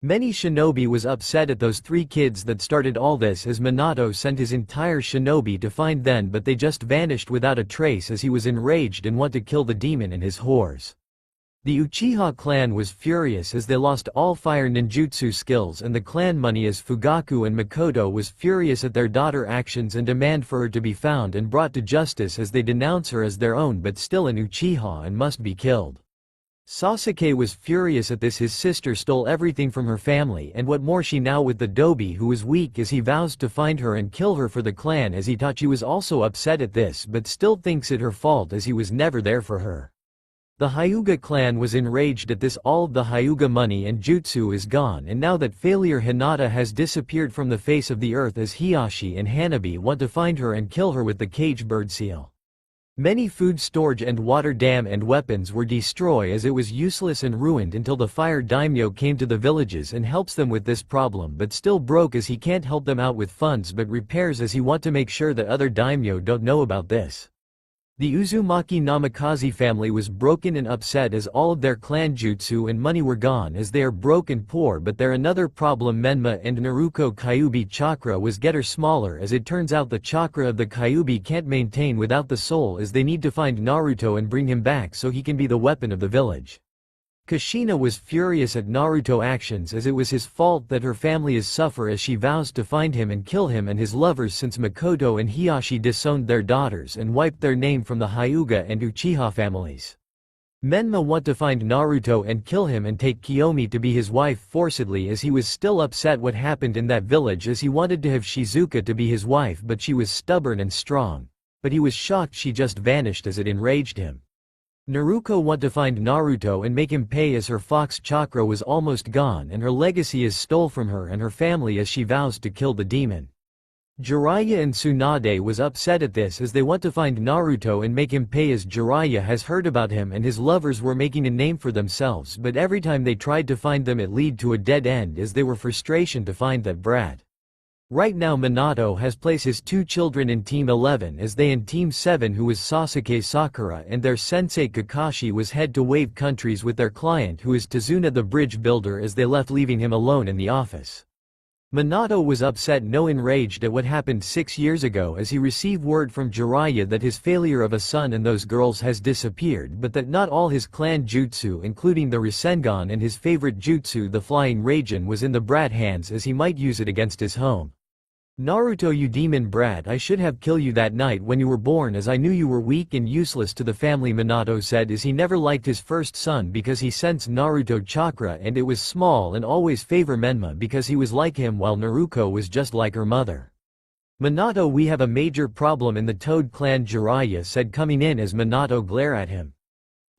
A: Many shinobi was upset at those 3 kids that started all this, as Minato sent his entire shinobi to find them, but they just vanished without a trace, as he was enraged and want to kill the demon and his whores. The Uchiha clan was furious as they lost all fire ninjutsu skills, and the clan money, as Fugaku and Makoto was furious at their daughter actions and demand for her to be found and brought to justice, as they denounce her as their own but still an Uchiha and must be killed. Sasuke was furious at this, his sister stole everything from her family, and what more, she now with the Dobi who was weak, as he vows to find her and kill her for the clan, as he thought she was also upset at this but still thinks it her fault as he was never there for her. The Hyuga clan was enraged at this, all of the Hyuga money and jutsu is gone, and now that failure Hinata has disappeared from the face of the earth, as Hiyashi and Hanabi want to find her and kill her with the cage bird seal. Many food storage and water dam and weapons were destroyed, as it was useless and ruined until the fire daimyo came to the villages and helps them with this problem, but still broke as he can't help them out with funds but repairs, as he want to make sure that other daimyo don't know about this. The Uzumaki Namikaze family was broken and upset as all of their clan jutsu and money were gone as they are broke and poor, but there another problem. Menma and Naruko Kyuubi chakra was getter smaller as it turns out the chakra of the Kyuubi can't maintain without the soul as they need to find Naruto and bring him back so he can be the weapon of the village. Kushina was furious at Naruto's actions as it was his fault that her family is suffer as she vows to find him and kill him and his lovers since Makoto and Hiashi disowned their daughters and wiped their name from the Hyuga and Uchiha families. Menma want to find Naruto and kill him and take Kiyomi to be his wife forcibly as he was still upset what happened in that village as he wanted to have Shizuka to be his wife but she was stubborn and strong. But he was shocked she just vanished as it enraged him. Naruko want to find Naruto and make him pay as her fox chakra was almost gone and her legacy is stole from her and her family as she vows to kill the demon. Jiraiya and Tsunade was upset at this as they want to find Naruto and make him pay as Jiraiya has heard about him and his lovers were making a name for themselves but every time they tried to find them it lead to a dead end as they were frustration to find that brat. Right now Minato has placed his two children in Team 11 as they in Team 7 who is Sasuke Sakura and their sensei Kakashi was head to wave countries with their client who is Tazuna the bridge builder as they left leaving him alone in the office. Minato was upset no enraged at what happened 6 years ago as he received word from Jiraiya that his failure of a son and those girls has disappeared but that not all his clan jutsu including the Rasengan and his favorite jutsu the flying Raijin was in the brat hands as he might use it against his home. Naruto, you demon brat, I should have killed you that night when you were born as I knew you were weak and useless to the family, Minato said as he never liked his first son because he sensed Naruto chakra and it was small and always favor Menma because he was like him while Naruko was just like her mother. Minato, we have a major problem in the Toad clan, Jiraiya said coming in as Minato glared at him.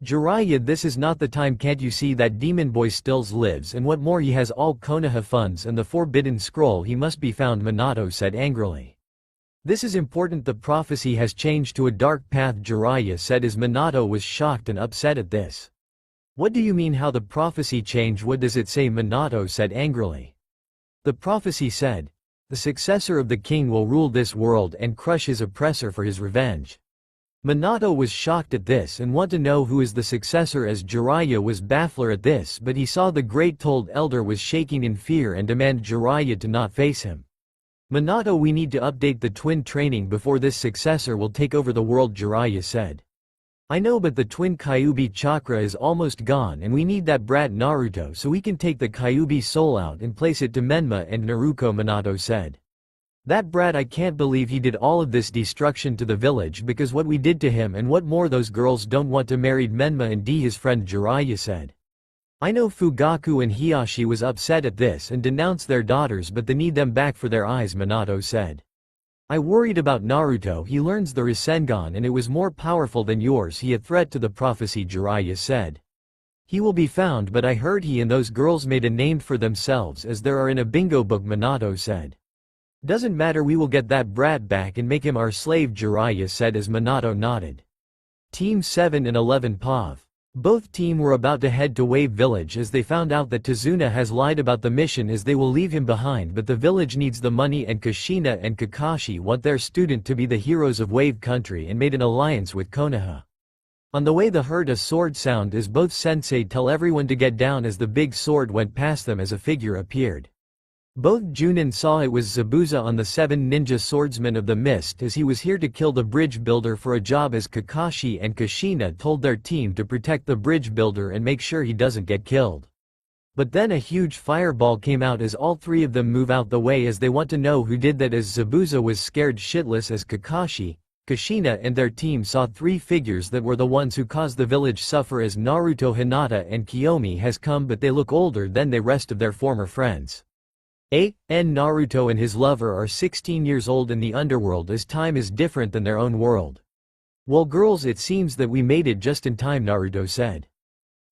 A: Jiraiya, this is not the time, can't you see that demon boy still lives and what more he has all Konoha funds and the forbidden scroll, he must be found, Minato said angrily. This is important, the prophecy has changed to a dark path, Jiraiya said as Minato was shocked and upset at this. What do you mean how the prophecy changed, what does it say, Minato said angrily. The prophecy said, the successor of the king will rule this world and crush his oppressor for his revenge. Minato was shocked at this and want to know who is the successor as Jiraiya was baffled at this but he saw the great told elder was shaking in fear and demanded Jiraiya to not face him. Minato, we need to update the twin training before this successor will take over the world, Jiraiya said. I know, but the twin Kyuubi chakra is almost gone and we need that brat Naruto so we can take the Kyuubi soul out and place it to Menma and Naruko, Minato said. That brat, I can't believe he did all of this destruction to the village because what we did to him and what more those girls don't want to marry Menma and his friend, Jiraiya said. I know Fugaku and Hiashi was upset at this and denounced their daughters but they need them back for their eyes, Minato said. I worried about Naruto, he learns the Rasengan and it was more powerful than yours, he a threat to the prophecy, Jiraiya said. He will be found but I heard he and those girls made a name for themselves as there are in a bingo book, Minato said. Doesn't matter, we will get that brat back and make him our slave, Jiraiya said as Minato nodded. Team 7 and 11 POV. Both team were about to head to Wave Village as they found out that Tazuna has lied about the mission as they will leave him behind but the village needs the money and Kushina and Kakashi want their student to be the heroes of Wave Country and made an alliance with Konoha. On the way they heard a sword sound as both sensei tell everyone to get down as the big sword went past them as a figure appeared. Both Chunin saw it was Zabuza on the 7 ninja swordsmen of the mist as he was here to kill the bridge builder for a job as Kakashi and Kushina told their team to protect the bridge builder and make sure he doesn't get killed. But then a huge fireball came out as all three of them move out the way as they want to know who did that as Zabuza was scared shitless as Kakashi, Kushina and their team saw 3 figures that were the ones who caused the village suffer as Naruto, Hinata and Kiyomi has come but they look older than the rest of their former friends. Naruto and his lover are 16 years old in the underworld as time is different than their own world. Well girls, it seems that we made it just in time, Naruto said.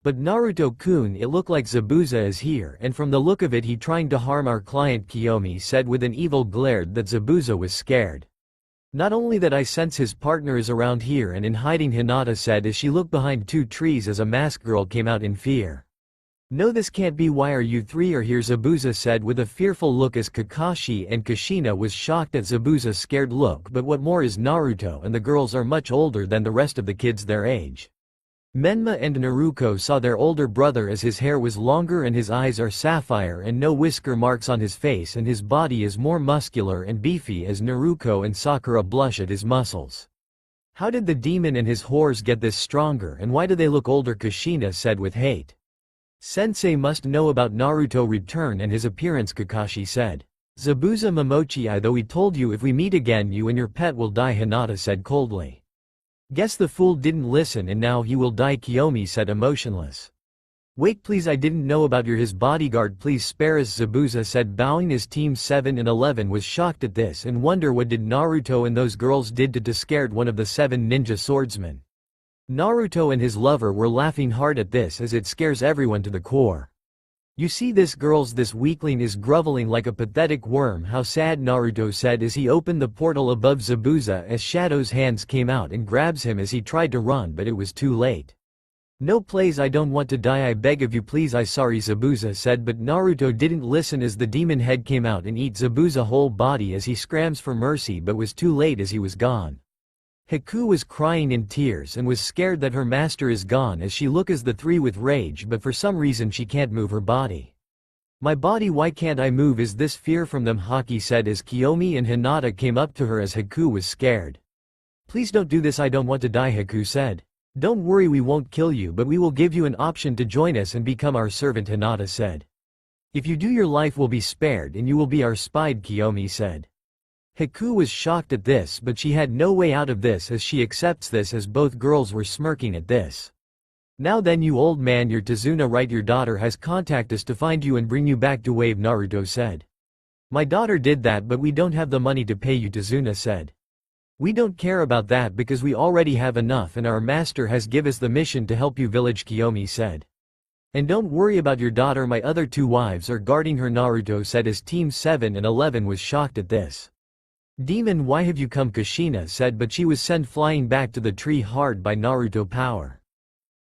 A: But Naruto-kun, it look like Zabuza is here and from the look of it he trying to harm our client, Kiyomi said with an evil glare that Zabuza was scared. Not only that, I sense his partner is around here and in hiding, Hinata said as she looked behind 2 trees as a masked girl came out in fear. No, this can't be. Why are you three are here? Zabuza said with a fearful look as Kakashi and Kushina was shocked at Zabuza's scared look. But what more is Naruto and the girls are much older than the rest of the kids their age. Menma and Naruko saw their older brother as his hair was longer and his eyes are sapphire and no whisker marks on his face and his body is more muscular and beefy as Naruko and Sakura blush at his muscles. How did the demon and his whores get this stronger and why do they look older? Kushina said with hate. Sensei must know about Naruto return and his appearance, Kakashi said. Zabuza Momochi, though we told you if we meet again you and your pet will die, Hinata said coldly. Guess the fool didn't listen and now he will die, Kiyomi said emotionless. Wait please, I didn't know about his bodyguard, please spare us, Zabuza said bowing as Team 7 and 11 was shocked at this and wonder what did Naruto and those girls did to scared one of the 7 ninja swordsmen. Naruto and his lover were laughing hard at this as it scares everyone to the core. You see this weakling is groveling like a pathetic worm, how sad, Naruto said as he opened the portal above Zabuza as Shadow's hands came out and grabs him as he tried to run but it was too late. No please, I don't want to die, I beg of you please, I sorry, Zabuza said, but Naruto didn't listen as the demon head came out and eat Zabuza's whole body as he scrams for mercy but was too late as he was gone. Haku was crying in tears and was scared that her master is gone as she look as the three with rage but for some reason she can't move her body. My body, why can't I move? Is this fear from them? Haki said as Kiyomi and Hinata came up to her as Haku was scared. Please don't do this, I don't want to die, Haku said. Don't worry, we won't kill you but we will give you an option to join us and become our servant, Hinata said. If you do your life will be spared and you will be our spy, Kiyomi said. Haku was shocked at this but she had no way out of this as she accepts this as both girls were smirking at this. Now then, you old man, your Tazuna right, your daughter has contacted us to find you and bring you back to Wave, Naruto said. My daughter did that but we don't have the money to pay you, Tazuna said. We don't care about that because we already have enough and our master has give us the mission to help you, village, Kiyomi said. And don't worry about your daughter, my other 2 wives are guarding her, Naruto said as Team 7 and 11 was shocked at this. Demon, why have you come? Kushina said but she was sent flying back to the tree hard by Naruto power.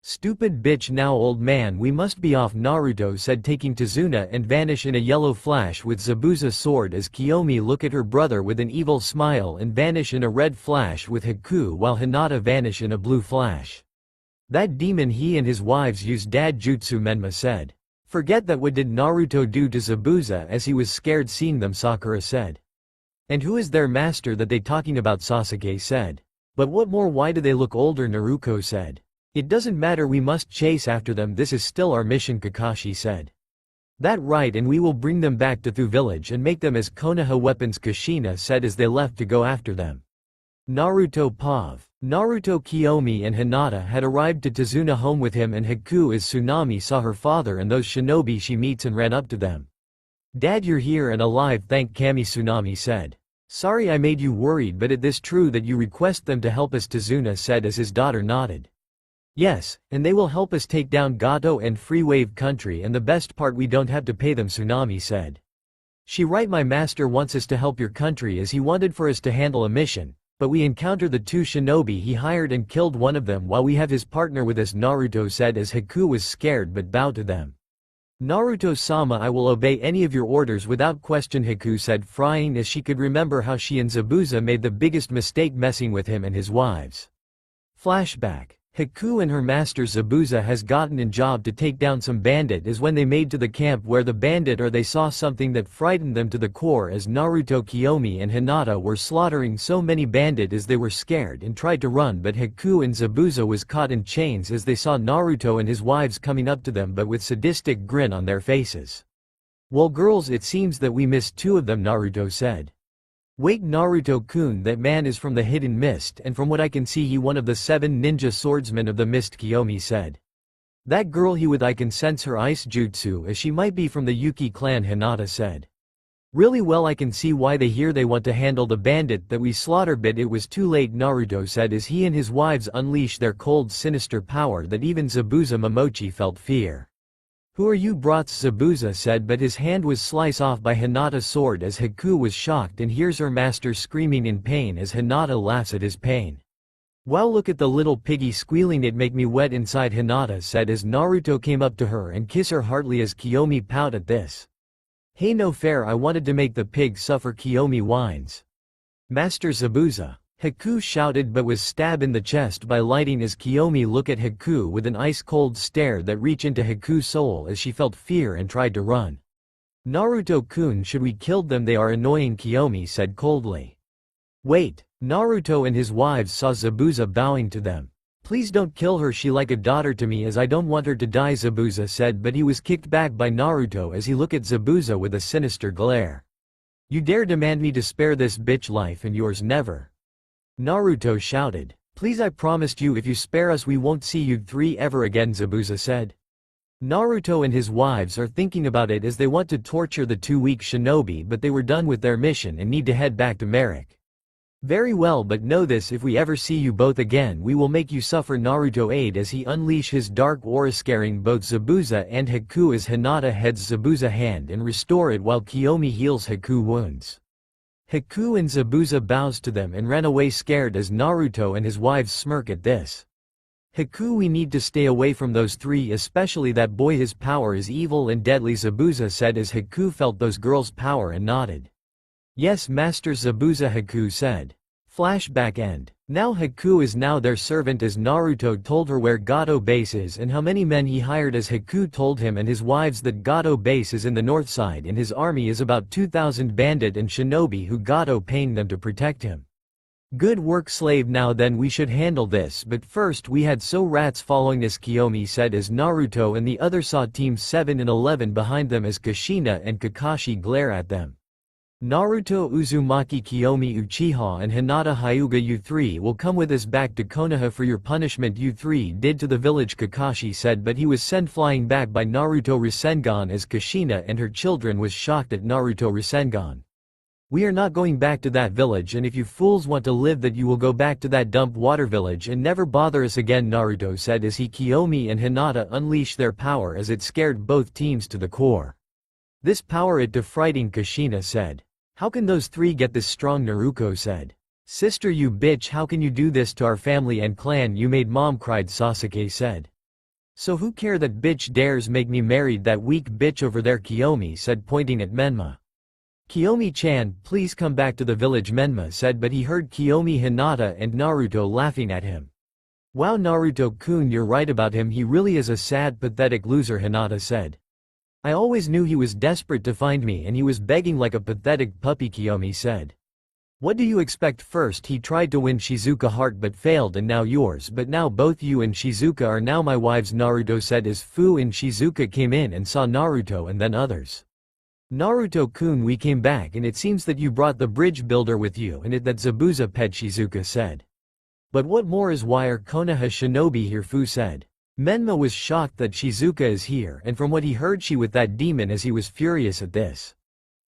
A: Stupid bitch, now old man, we must be off, Naruto said taking Tazuna and vanish in a yellow flash with Zabuza's sword as Kiyomi look at her brother with an evil smile and vanish in a red flash with Haku while Hinata vanish in a blue flash. That demon, he and his wives used dad jutsu, Menma said. Forget that, what did Naruto do to Zabuza as he was scared seeing them, Sakura said. And who is their master that they talking about, Sasuke said. But what more, why do they look older, Naruko said. It doesn't matter, we must chase after them, this is still our mission, Kakashi said. That right, and we will bring them back to Thu village and make them as Konoha weapons, Kushina said as they left to go after them. Naruto Kiyomi and Hinata had arrived to Tazuna home with him and Haku as Tsunami saw her father and those shinobi she meets and ran up to them. Dad, you're here and alive, thank Kami, Tsunami said. Sorry I made you worried, but it is true that you request them to help us, Tazuna said as his daughter nodded. Yes, and they will help us take down Gato and Free Wave Country, and the best part, we don't have to pay them, Tsunami said. She right, my master wants us to help your country as he wanted for us to handle a mission, but we encounter the 2 shinobi he hired and killed one of them while we have his partner with us, Naruto said as Haku was scared but bowed to them. Naruto-sama, I will obey any of your orders without question, Haku said, frying as she could remember how she and Zabuza made the biggest mistake messing with him and his wives. Flashback. Haku and her master Zabuza has gotten in job to take down some bandit as when they made to the camp where the bandit are they saw something that frightened them to the core as Naruto, Kiyomi and Hinata were slaughtering so many bandit as they were scared and tried to run, but Haku and Zabuza was caught in chains as they saw Naruto and his wives coming up to them but with sadistic grin on their faces. Well girls, it seems that we missed 2 of them, Naruto said. Wait, Naruto-kun, that man is from the hidden mist and from what I can see he one of the 7 ninja swordsmen of the mist, Kiyomi said. That girl he with, I can sense her ice jutsu as she might be from the Yuki clan, Hinata said. Really well, I can see why they want to handle the bandit that we slaughter, but it was too late, Naruto said as he and his wives unleashed their cold sinister power that even Zabuza Momochi felt fear. Who are you brats, Zabuza said, but his hand was sliced off by Hinata's sword as Haku was shocked and hears her master screaming in pain as Hinata laughs at his pain. Wow, look at the little piggy squealing, it make me wet inside, Hinata said as Naruto came up to her and kiss her heartily as Kiyomi pout at this. Hey, no fair, I wanted to make the pig suffer, Kiyomi whines. Master Zabuza. Haku shouted but was stabbed in the chest by lightning as Kiyomi looked at Haku with an ice-cold stare that reached into Haku's soul as she felt fear and tried to run. Naruto-kun, should we kill them? They are annoying, Kiyomi said coldly. Wait. Naruto and his wives saw Zabuza bowing to them. Please don't kill her, she like a daughter to me as I don't want her to die, Zabuza said, but he was kicked back by Naruto as he looked at Zabuza with a sinister glare. You dare demand me to spare this bitch life and yours never. Naruto shouted. Please, I promised you if you spare us we won't see you three ever again, Zabuza said. Naruto and his wives are thinking about it as they want to torture the 2 weak shinobi, but they were done with their mission and need to head back to Merrick. Very well, but know this, if we ever see you both again we will make you suffer, Naruto aid as he unleashed his dark aura scaring both Zabuza and Haku as Hinata heads Zabuza hand and restore it while Kiyomi heals Haku wounds. Haku and Zabuza bows to them and ran away scared as Naruto and his wives smirk at this. Haku, we need to stay away from those three, especially that boy, his power is evil and deadly, Zabuza said as Haku felt those girls' power and nodded. Yes, Master Zabuza, Haku said. Flashback end. Now Haku is now their servant as Naruto told her where Gato base is and how many men he hired as Haku told him and his wives that Gato base is in the north side and his army is about 2,000 bandit and shinobi who Gato paying them to protect him. Good work, slave, now then we should handle this, but first we had so rats following us, Kiyomi said as Naruto and the others saw teams 7 and 11 behind them as Kushina and Kakashi glare at them. Naruto, Uzumaki, Kiyomi, Uchiha and Hinata, Hyuga, you three will come with us back to Konoha for your punishment you three did to the village, Kakashi said, but he was sent flying back by Naruto Rasengan as Kushina and her children was shocked at Naruto Rasengan. We are not going back to that village, and if you fools want to live that you will go back to that dump water village and never bother us again, Naruto said as he, Kiyomi and Hinata unleashed their power as it scared both teams to the core. This power it to frighten, Kushina said. How can those three get this strong, Naruko said. Sister, you bitch, how can you do this to our family and clan, you made mom cried, Sasuke said. So who care, that bitch dares make me married, that weak bitch over there, Kiyomi said pointing at Menma. Kiyomi-chan, please come back to the village, Menma said, but he heard Kiyomi, Hinata and Naruto laughing at him. Wow, Naruto-kun, you're right about him, he really is a sad pathetic loser, Hinata said. I always knew he was desperate to find me and he was begging like a pathetic puppy, Kiyomi said. What do you expect? First he tried to win Shizuka heart but failed, and now yours, but now both you and Shizuka are now my wives, Naruto said as Fu and Shizuka came in and saw Naruto and then others. Naruto-kun, we came back and it seems that you brought the bridge builder with you and it that Zabuza pet, Shizuka said. But what more is, why are Konoha shinobi here, Fu said. Menma was shocked that Shizuka is here and from what he heard she with that demon as he was furious at this.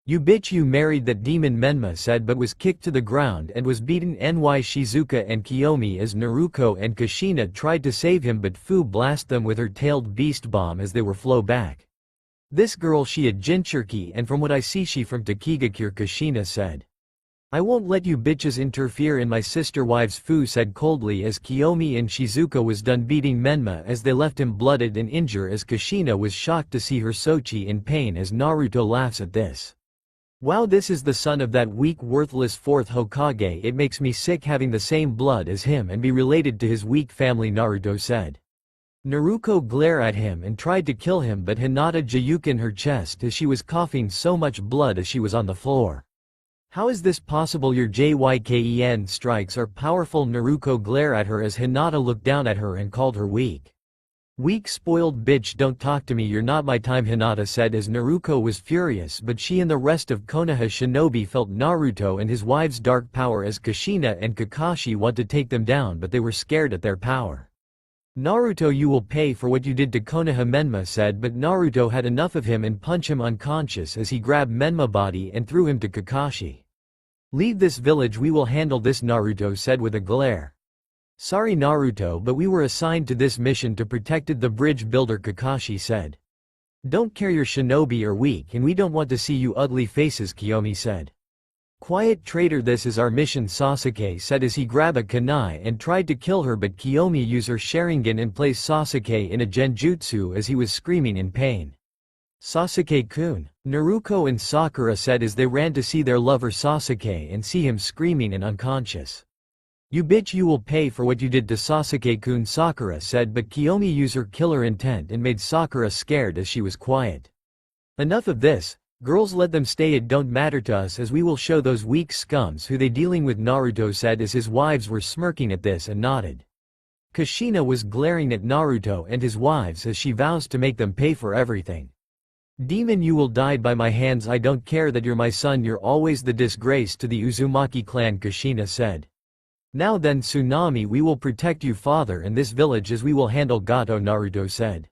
A: You bitch, you married that demon, Menma said, but was kicked to the ground and was beaten. Ny Shizuka and Kiyomi as Naruko and Kushina tried to save him, but Fu blast them with her tailed beast bomb as they were flow back. This girl, she a Jinchuriki, and from what I see she from Takigakure, Kushina said. I won't let you bitches interfere in my sister wives, Fu said coldly as Kiyomi and Shizuka was done beating Menma as they left him blooded and injured as Kushina was shocked to see her Sochi in pain as Naruto laughs at this. Wow, this is the son of that weak worthless fourth Hokage, it makes me sick having the same blood as him and be related to his weak family, Naruto said. Naruko glared at him and tried to kill him, but Hinata juked in her chest as she was coughing so much blood as she was on the floor. How is this possible? Your JYKEN strikes are powerful, Naruko glared at her as Hinata looked down at her and called her weak. Weak spoiled bitch, don't talk to me, you're not my time, Hinata said as Naruko was furious, but she and the rest of Konoha shinobi felt Naruto and his wife's dark power as Kushina and Kakashi want to take them down, but they were scared at their power. Naruto, you will pay for what you did to Konoha, Menma said, but Naruto had enough of him and punched him unconscious as he grabbed Menma body and threw him to Kakashi. Leave this village, we will handle this, Naruto said with a glare. Sorry Naruto, but we were assigned to this mission to protect the bridge builder, Kakashi said. Don't care, your shinobi are weak and we don't want to see you ugly faces, Kiyomi said. Quiet traitor, this is our mission, Sasuke said as he grabbed a kunai and tried to kill her, but Kiyomi used her Sharingan and placed Sasuke in a genjutsu as he was screaming in pain. Sasuke-kun, Naruko and Sakura said as they ran to see their lover Sasuke and see him screaming and unconscious. You bitch, you will pay for what you did to Sasuke-kun, Sakura said, but Kiyomi used her killer intent and made Sakura scared as she was quiet. Enough of this, girls, let them stay, it don't matter to us as we will show those weak scums who they dealing with, Naruto said as his wives were smirking at this and nodded. Kushina was glaring at Naruto and his wives as she vows to make them pay for everything. Demon, you will die by my hands, I don't care that you're my son, you're always the disgrace to the Uzumaki clan, Kushina said. Now then, Tsunami, we will protect you, father, and this village as we will handle Gato, Naruto said.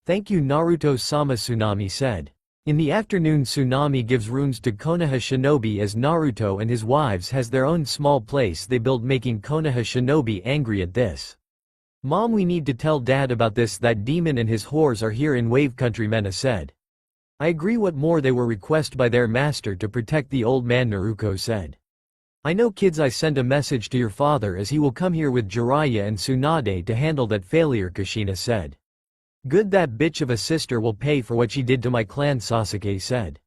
A: Thank you, Naruto-sama, Tsunami said. In the afternoon, Tsunami gives runes to Konoha shinobi as Naruto and his wives has their own small place they build, making Konoha shinobi angry at this. Mom, we need to tell dad about this, that demon and his whores are here in Wave Country, Mena said. I agree, what more, they were requested by their master to protect the old man, Naruko said. I know, kids, I send a message to your father as he will come here with Jiraiya and Tsunade to handle that failure, Kushina said. Good, that bitch of a sister will pay for what she did to my clan, Sasuke said.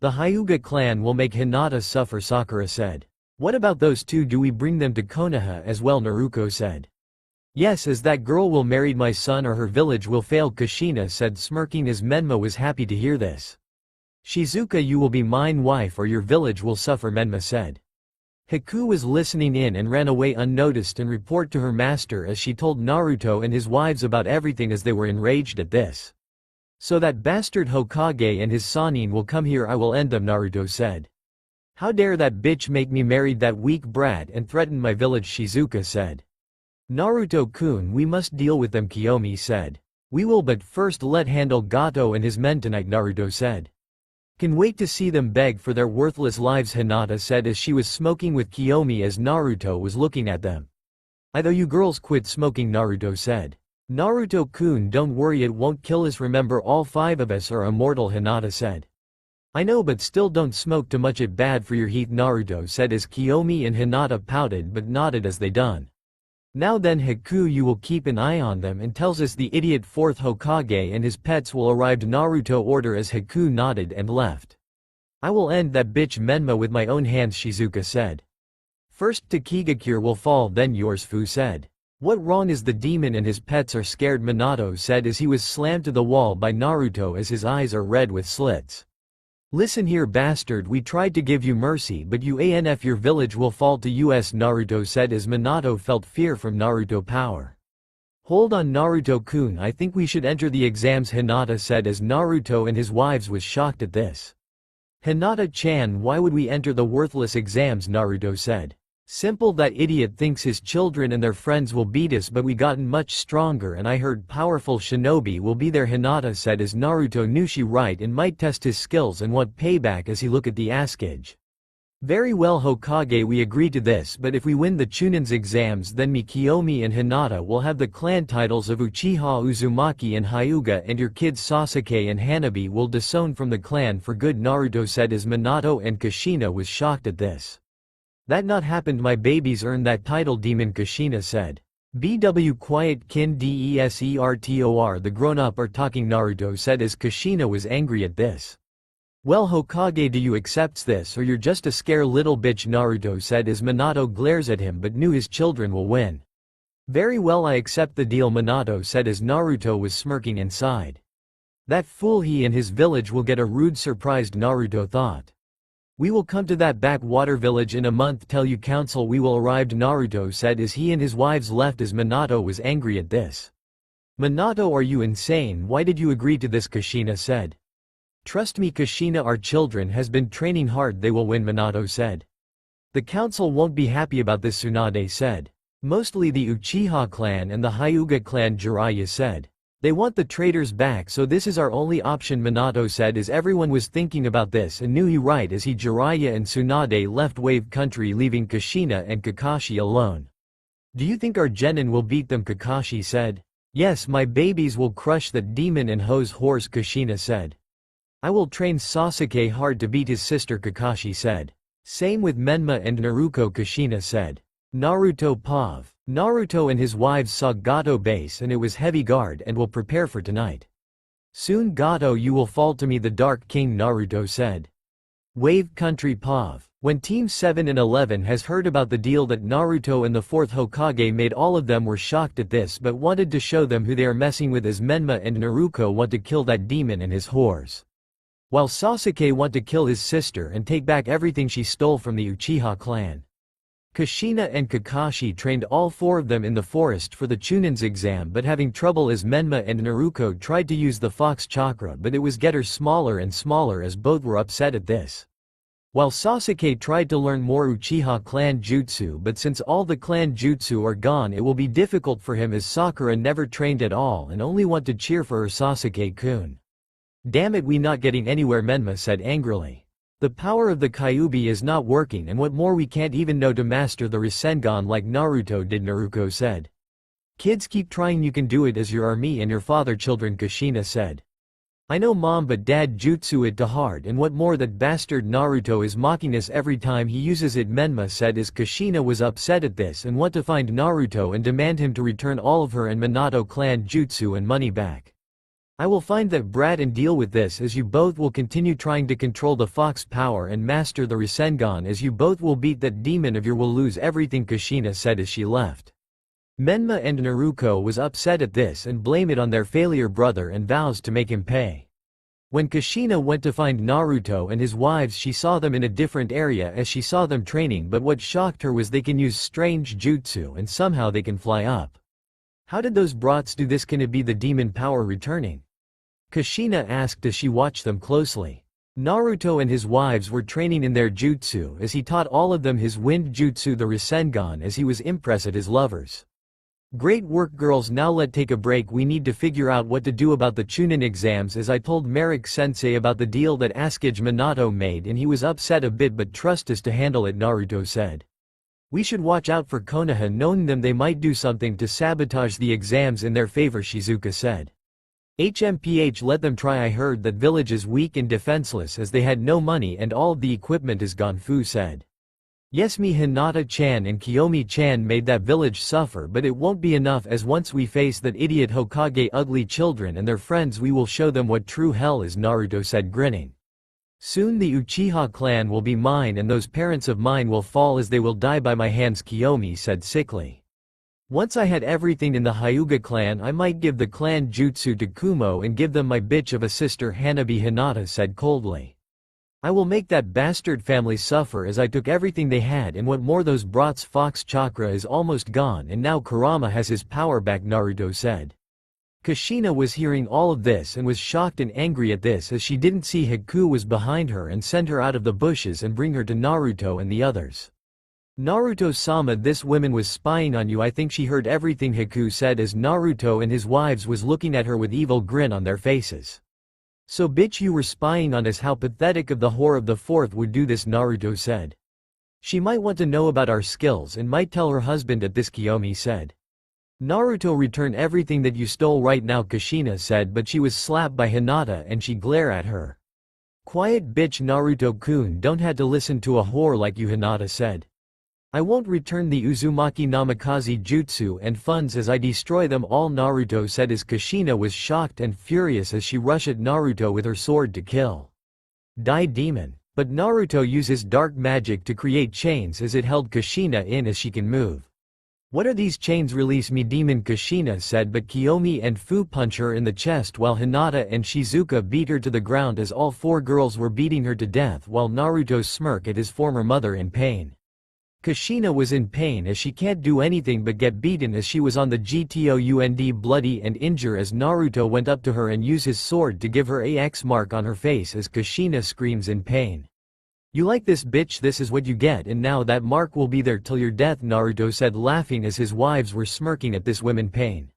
A: The Hyuga clan will make Hinata suffer, Sakura said. What about those two, do we bring them to Konoha as well, Naruko said. Yes, as that girl will marry my son or her village will fail, Kushina said, smirking as Menma was happy to hear this. Shizuka, you will be mine wife or your village will suffer, Menma said. Haku was listening in and ran away unnoticed and report to her master as she told Naruto and his wives about everything as they were enraged at this. So that bastard Hokage and his Sannin will come here, I will end them, Naruto said. How dare that bitch make me marry that weak brat and threaten my village, Shizuka said. Naruto-kun, we must deal with them, Kiyomi said. We will, but first let handle Gato and his men tonight, Naruto said. Can wait to see them beg for their worthless lives, Hinata said as she was smoking with Kiyomi as Naruto was looking at them. I thought you girls quit smoking, Naruto said. Naruto-kun, don't worry, it won't kill us, remember all 5 of us are immortal, Hinata said. I know, but still don't smoke too much, it bad for your heat, Naruto said as Kiyomi and Hinata pouted but nodded as they done. Now then, Haku, you will keep an eye on them and tells us the idiot 4th Hokage and his pets will arrive, Naruto order as Haku nodded and left. I will end that bitch Menma with my own hands, Shizuka said. First Takigakure will fall, then yours, Fu said. What wrong is the demon and his pets are scared, Minato said as he was slammed to the wall by Naruto as his eyes are red with slits. Listen here, bastard, we tried to give you mercy but you ANF, your village will fall to us, Naruto said as Minato felt fear from Naruto power. Hold on, Naruto-kun, I think we should enter the exams, Hinata said as Naruto and his wives was shocked at this. Hinata-chan, why would we enter the worthless exams, Naruto said. Simple, that idiot thinks his children and their friends will beat us, but we gotten much stronger and I heard powerful shinobi will be there, Hinata said as Naruto knew she right and might test his skills and want payback as he looked at the Askage. Very well, Hokage, we agree to this, but if we win the Chunin's exams then me, Kiyomi and Hinata will have the clan titles of Uchiha, Uzumaki and Hyuga, and your kids Sasuke and Hanabi will disown from the clan for good, Naruto said as Minato and Kushina was shocked at this. That not happened, my babies earned that title, demon, Kushina said. BW quiet, kin, desertor, the grown-up are talking, Naruto said as Kushina was angry at this. Well, Hokage, do you accept this or you're just a scare little bitch, Naruto said as Minato glares at him but knew his children will win. Very well, I accept the deal, Minato said as Naruto was smirking inside. That fool, he and his village will get a rude surprise, Naruto thought. We will come to that backwater village in a month, tell you council we will arrive, Naruto said as he and his wives left as Minato was angry at this. Minato, are you insane? Why did you agree to this? Kushina said. Trust me, Kushina, our children has been training hard, they will win, Minato said. The council won't be happy about this, Tsunade said. Mostly the Uchiha clan and the Hyuga clan, Jiraiya said. They want the traitors back, so this is our only option, Minato said as everyone was thinking about this and knew he right as he, Jiraiya and Tsunade left Wave Country leaving Kushina and Kakashi alone. Do you think our genin will beat them? Kakashi said. Yes, my babies will crush that demon and hose horse, Kushina said. I will train Sasuke hard to beat his sister, Kakashi said. Same with Menma and Naruko, Kushina said. Naruto Pav. Naruto and his wives saw Gato base and it was heavy guard and will prepare for tonight. Soon Gato you will fall to me, the Dark King, Naruto said. Wave Country Pav. When Team 7 and 11 has heard about the deal that Naruto and the 4th Hokage made, all of them were shocked at this but wanted to show them who they are messing with, as Menma and Naruko want to kill that demon and his whores. While Sasuke want to kill his sister and take back everything she stole from the Uchiha clan. Kushina and Kakashi trained all 4 of them in the forest for the Chunin's exam, but having trouble as Menma and Naruko tried to use the Fox Chakra, but it was getting smaller and smaller as both were upset at this. While Sasuke tried to learn more Uchiha clan jutsu, but since all the clan jutsu are gone it will be difficult for him, as Sakura never trained at all and only want to cheer for her Sasuke-kun. Damn it, we not getting anywhere, Menma said angrily. The power of the Kyuubi is not working, and what more we can't even know to master the Rasengan like Naruto did, Naruko said. Kids, keep trying, you can do it, as your are me and your father children, Kushina said. I know mom, but dad jutsu it to hard, and what more that bastard Naruto is mocking us every time he uses it, Menma said, as Kushina was upset at this and want to find Naruto and demand him to return all of her and Minato clan jutsu and money back. I will find that brat and deal with this, as you both will continue trying to control the Fox power and master the Rasengan, as you both will beat that demon of your will lose everything, Kushina said as she left. Menma and Naruko was upset at this and blame it on their failure brother and vows to make him pay. When Kushina went to find Naruto and his wives, she saw them in a different area as she saw them training, but what shocked her was they can use strange jutsu and somehow they can fly up. How did those brats do this? Can it be the demon power returning? Kushina asked as she watched them closely. Naruto and his wives were training in their jutsu as he taught all of them his wind jutsu, the Rasengan, as he was impressed at his lovers. Great work girls, now let's take a break, we need to figure out what to do about the Chunin exams, as I told Merrick sensei about the deal that Asukage Minato made and he was upset a bit, but trust us to handle it, Naruto said. We should watch out for Konoha, knowing them they might do something to sabotage the exams in their favor, Shizuka said. HMPH, let them try, I heard that village is weak and defenseless as they had no money and all of the equipment is gone, Fu said. Yes, me, Hinata-chan and Kiyomi-chan made that village suffer, but it won't be enough, as once we face that idiot Hokage ugly children and their friends we will show them what true hell is, Naruto said grinning. Soon the Uchiha clan will be mine and those parents of mine will fall as they will die by my hands, Kiyomi said sickly. Once I had everything in the Hyuga clan I might give the clan jutsu to Kumo and give them my bitch of a sister, Hanabi, Hinata said coldly. I will make that bastard family suffer as I took everything they had, and what more, those brats' Fox Chakra is almost gone and now Kurama has his power back, Naruto said. Kushina was hearing all of this and was shocked and angry at this as she didn't see Haku was behind her and send her out of the bushes and bring her to Naruto and the others. Naruto-sama, this woman was spying on you, I think she heard everything, Haku said as Naruto and his wives was looking at her with evil grin on their faces. So bitch, you were spying on us, how pathetic of the whore of the 4th would do this, Naruto said. She might want to know about our skills and might tell her husband at this, Kiyomi said. Naruto, return everything that you stole right now, Kushina said, but she was slapped by Hinata and she glared at her. Quiet bitch, Naruto-kun, don't had to listen to a whore like you, Hinata said. I won't return the Uzumaki Namikaze jutsu and funds as I destroy them all, Naruto said as Kushina was shocked and furious as she rushed at Naruto with her sword to kill. Die demon. But Naruto uses dark magic to create chains as it held Kushina in as she can move. What are these chains? Release me, demon, Kushina said, but Kiyomi and Fu punch her in the chest while Hinata and Shizuka beat her to the ground as all 4 girls were beating her to death while Naruto smirked at his former mother in pain. Kushina was in pain as she can't do anything but get beaten as she was on the ground bloody and injured as Naruto went up to her and used his sword to give her a X mark on her face as Kushina screams in pain. You like this, bitch, this is what you get, and now that mark will be there till your death, Naruto said laughing as his wives were smirking at this woman pain.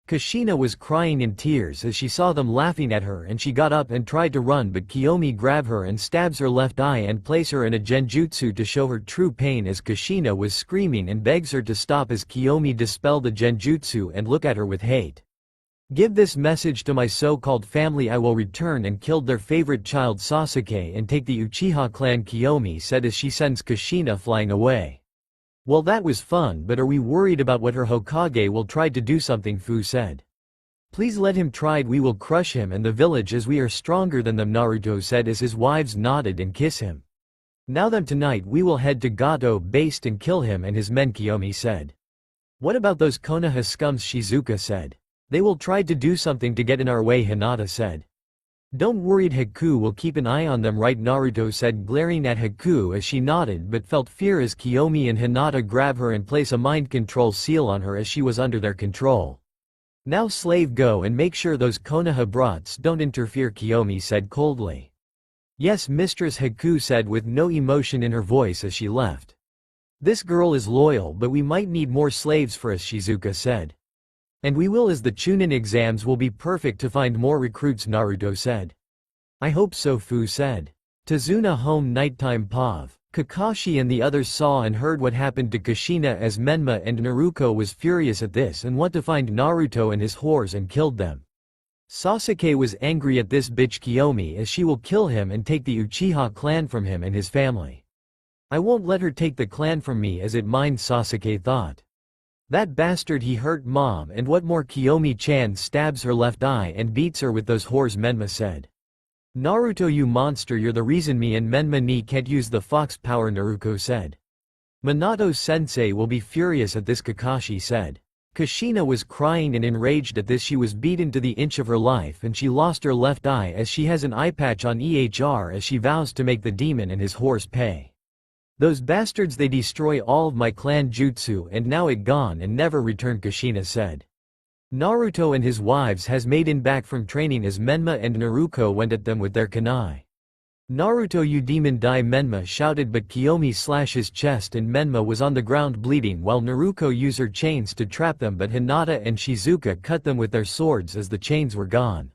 A: Kushina was crying in tears as she saw them laughing at her and she got up and tried to run, but Kiyomi grabbed her and stabs her left eye and place her in a genjutsu to show her true pain as Kushina was screaming and begs her to stop as Kiyomi dispelled the genjutsu and look at her with hate. Give this message to my so-called family. I will return and killed their favorite child Sasuke and take the Uchiha clan, Kiyomi said as she sends Kushina flying away. Well, that was fun, but are we worried about what her Hokage will try to do something, Fu said. Please let him try, we will crush him and the village as we are stronger than them, Naruto said as his wives nodded and kiss him. Now then, tonight we will head to Gato based and kill him and his men, Kiyomi said. What about those Konoha scums, Shizuka said. They will try to do something to get in our way, Hinata said. Don't worry, Haku will keep an eye on them, right, Naruto said, glaring at Haku as she nodded but felt fear as Kiyomi and Hinata grab her and place a mind control seal on her as she was under their control. Now slave, go and make sure those Konoha brats don't interfere, Kiyomi said coldly. Yes, mistress, Haku said with no emotion in her voice as she left. This girl is loyal, but we might need more slaves for us, Shizuka said. And we will, as the Chunin exams will be perfect to find more recruits, Naruto said. I hope so, Fu said. Tazuna home, nighttime, Pav. Kakashi and the others saw and heard what happened to Kushina as Menma and Naruko was furious at this and want to find Naruto and his whores and killed them. Sasuke was angry at this bitch Kiyomi as she will kill him and take the Uchiha clan from him and his family. I won't let her take the clan from me as it mine, Sasuke thought. That bastard, he hurt mom, and what more, Kiyomi-chan stabs her left eye and beats her with those whores, Menma said. Naruto, you monster, you're the reason me and Menma ni can't use the fox power, Naruko said. Minato-sensei will be furious at this, Kakashi said. Kushina was crying and enraged at this. She was beaten to the inch of her life and she lost her left eye as she has an eye patch on EHR as she vows to make the demon and his horse pay. Those bastards, they destroy all of my clan jutsu and now it gone and never return, Kushina said. Naruto and his wives has made in back from training as Menma and Naruko went at them with their kunai. Naruto, you demon, die, Menma shouted, but Kiyomi slashed his chest and Menma was on the ground bleeding while Naruko used her chains to trap them, but Hinata and Shizuka cut them with their swords as the chains were gone.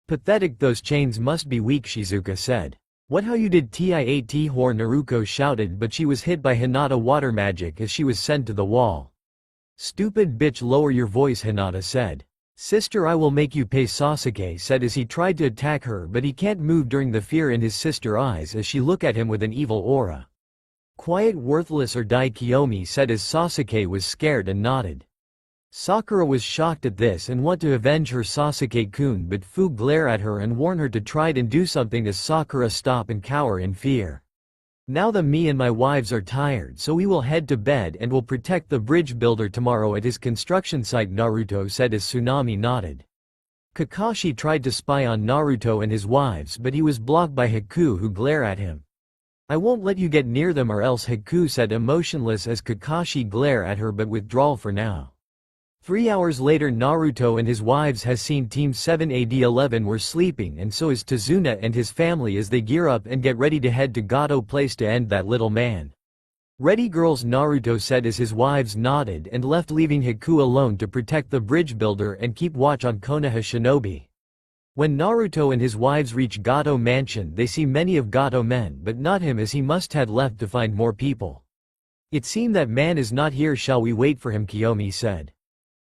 A: Pathetic, those chains must be weak, Shizuka said. What, how you did TIAT whore, Naruko shouted, but she was hit by Hinata water magic as she was sent to the wall. Stupid bitch, lower your voice, Hinata said. Sister, I will make you pay, Sasuke said as he tried to attack her, but he can't move during the fear in his sister's eyes as she looked at him with an evil aura. Quiet, worthless, or die, Kiyomi said as Sasuke was scared and nodded. Sakura was shocked at this and want to avenge her Sasuke-kun, but Fu glare at her and warn her to try and do something as Sakura stop and cower in fear. Now me and my wives are tired, so we will head to bed and will protect the bridge builder tomorrow at his construction site, Naruto said as Tsunami nodded. Kakashi tried to spy on Naruto and his wives, but he was blocked by Haku, who glare at him. I won't let you get near them or else, Haku said emotionless as Kakashi glare at her, but withdrawal for now. 3 hours later, Naruto and his wives has seen Team 7AD11 were sleeping, and so is Tazuna and his family as they gear up and get ready to head to Gato place to end that little man. Ready, girls, Naruto said as his wives nodded and left, leaving Haku alone to protect the bridge builder and keep watch on Konoha shinobi. When Naruto and his wives reach Gato mansion, they see many of Gato men, but not him as he must had left to find more people. It seemed that man is not here, shall we wait for him, Kiyomi said.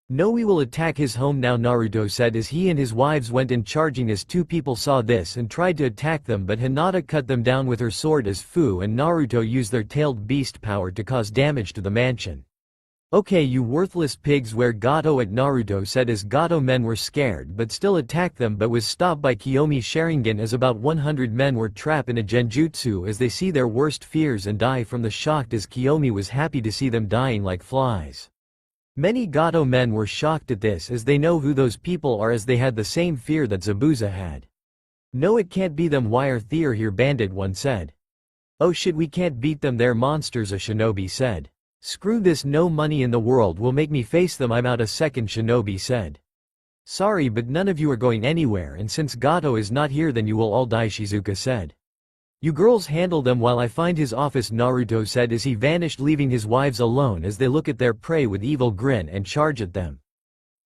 A: No, we will attack his home now, Naruto said as he and his wives went in charging as two people saw this and tried to attack them, but Hinata cut them down with her sword as Fu and Naruto used their tailed beast power to cause damage to the mansion. Okay, you worthless pigs, where Gato at, Naruto said as Gato men were scared but still attacked them, but was stopped by Kiyomi Sharingan as about 100 men were trapped in a genjutsu as they see their worst fears and die from the shock as Kiyomi was happy to see them dying like flies. Many Gato men were shocked at this as they know who those people are as they had the same fear that Zabuza had. No, it can't be them, why are Thier here, Bandit one said. Oh shit, we can't beat them, they're monsters, a shinobi said. Screw this, no money in the world will make me face them, I'm out, a second shinobi said. Sorry, but none of you are going anywhere, and since Gato is not here then you will all die, Shizuka said. You girls handle them while I find his office, Naruto said as he vanished, leaving his wives alone as they look at their prey with evil grin and charge at them.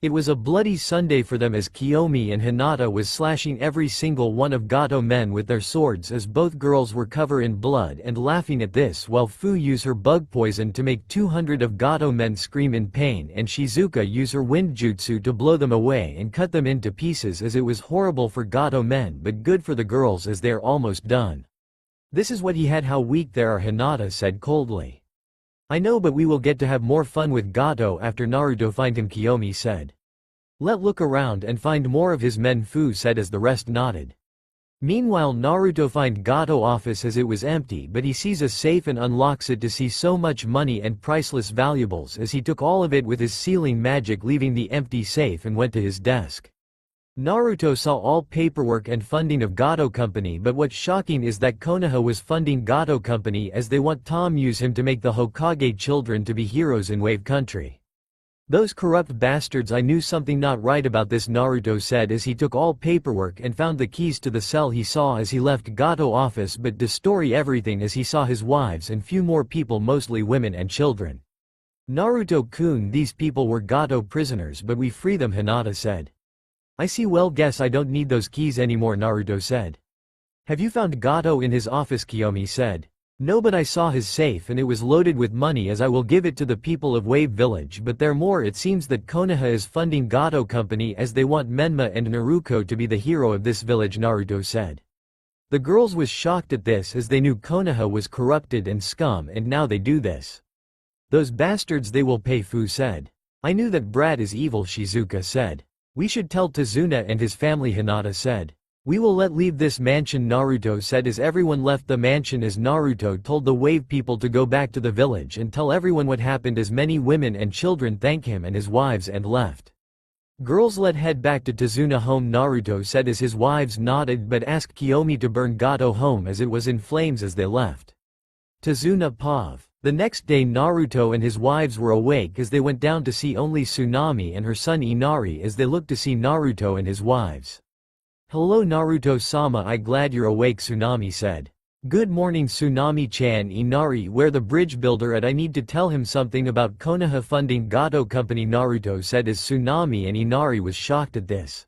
A: It was a bloody Sunday for them as Kiyomi and Hinata was slashing every single one of Gato men with their swords as both girls were covered in blood and laughing at this while Fu used her bug poison to make 200 of Gato men scream in pain and Shizuka used her wind jutsu to blow them away and cut them into pieces as it was horrible for Gato men but good for the girls as they are almost done. This is what he had how weak they are, Hinata said coldly. I know, but we will get to have more fun with Gato after Naruto find him, Kiyomi said. Let look around and find more of his men, Fu said as the rest nodded. Meanwhile Naruto find Gato office as it was empty but he sees a safe and unlocks it to see so much money and priceless valuables as he took all of it with his sealing magic leaving the empty safe and went to his desk. Naruto saw all paperwork and funding of Gato Company but what's shocking is that Konoha was funding Gato Company as they want Tom use him to make the Hokage children to be heroes in Wave Country. Those corrupt bastards, I knew something not right about this, Naruto said as he took all paperwork and found the keys to the cell he saw as he left Gato office but destroy everything as he saw his wives and few more people, mostly women and children. Naruto-kun, these people were Gato prisoners but we free them, Hinata said. I see, well guess I don't need those keys anymore, Naruto said. Have you found Gato in his office, Kiyomi said. No, but I saw his safe and it was loaded with money as I will give it to the people of Wave Village but there more. It seems that Konoha is funding Gato Company as they want Menma and Naruko to be the hero of this village, Naruto said. The girls was shocked at this as they knew Konoha was corrupted and scum and now they do this. Those bastards, they will pay, Fu said. I knew that brat is evil, Shizuka said. We should tell Tazuna and his family, Hinata said. We will let leave this mansion, Naruto said as everyone left the mansion as Naruto told the wave people to go back to the village and tell everyone what happened as many women and children thank him and his wives and left. Girls, let head back to Tazuna home, Naruto said as his wives nodded but asked Kiyomi to burn Gato home as it was in flames as they left. Tazuna Pav. The next day Naruto and his wives were awake as they went down to see only Tsunami and her son Inari as they looked to see Naruto and his wives. Hello Naruto-sama, I glad you're awake, Tsunami said. Good morning Tsunami-chan. Inari, where the bridge builder at? I need to tell him something about Konoha funding Gato Company, Naruto said as Tsunami and Inari was shocked at this.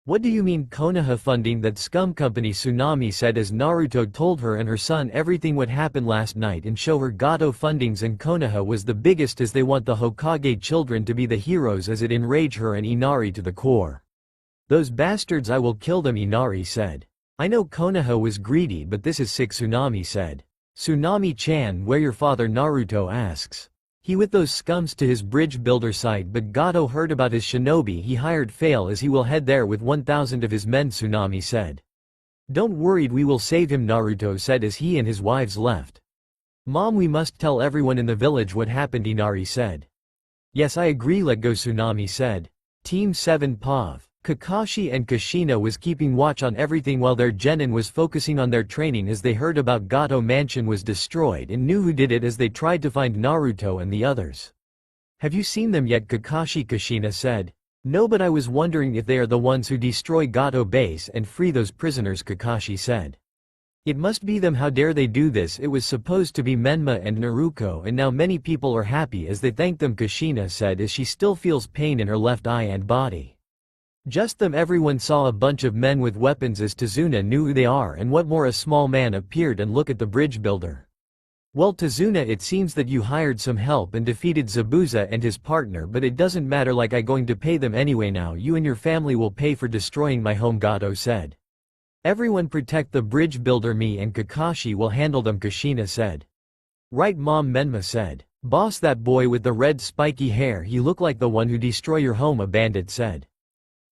A: What do you mean Konoha funding that scum company? Tsunami said as Naruto told her and her son everything what happened last night and show her Gato fundings and Konoha was the biggest as they want the Hokage children to be the heroes as it enraged her and Inari to the core. Those bastards, I will kill them, Inari said. I know Konoha was greedy but this is sick, Tsunami said. Tsunami-chan, where your father? Naruto asks. He with those scums to his bridge builder site but Gato heard about his shinobi he hired fail as he will head there with 1,000 of his men, Tsunami said. Don't worried, we will save him, Naruto said as he and his wives left. Mom, we must tell everyone in the village what happened, Inari said. Yes, I agree, let go, Tsunami said. Team 7 Pav. Kakashi and Kushina was keeping watch on everything while their genin was focusing on their training as they heard about Gato Mansion was destroyed and knew who did it as they tried to find Naruto and the others. Have you seen them yet, Kakashi? Kushina said. No, but I was wondering if they are the ones who destroy Gato base and free those prisoners, Kakashi said. It must be them, how dare they do this? It was supposed to be Menma and Naruko and now many people are happy as they thank them, Kushina said as she still feels pain in her left eye and body. Just them, everyone saw a bunch of men with weapons as Tazuna knew who they are and what more, a small man appeared and look at the bridge builder. Well Tazuna, it seems that you hired some help and defeated Zabuza and his partner but it doesn't matter, like I going to pay them anyway. Now you and your family will pay for destroying my home, Gato said. Everyone protect the bridge builder, me and Kakashi will handle them, Kushina said. Right Mom, Menma said. Boss, that boy with the red spiky hair, he look like the one who destroy your home, a bandit said.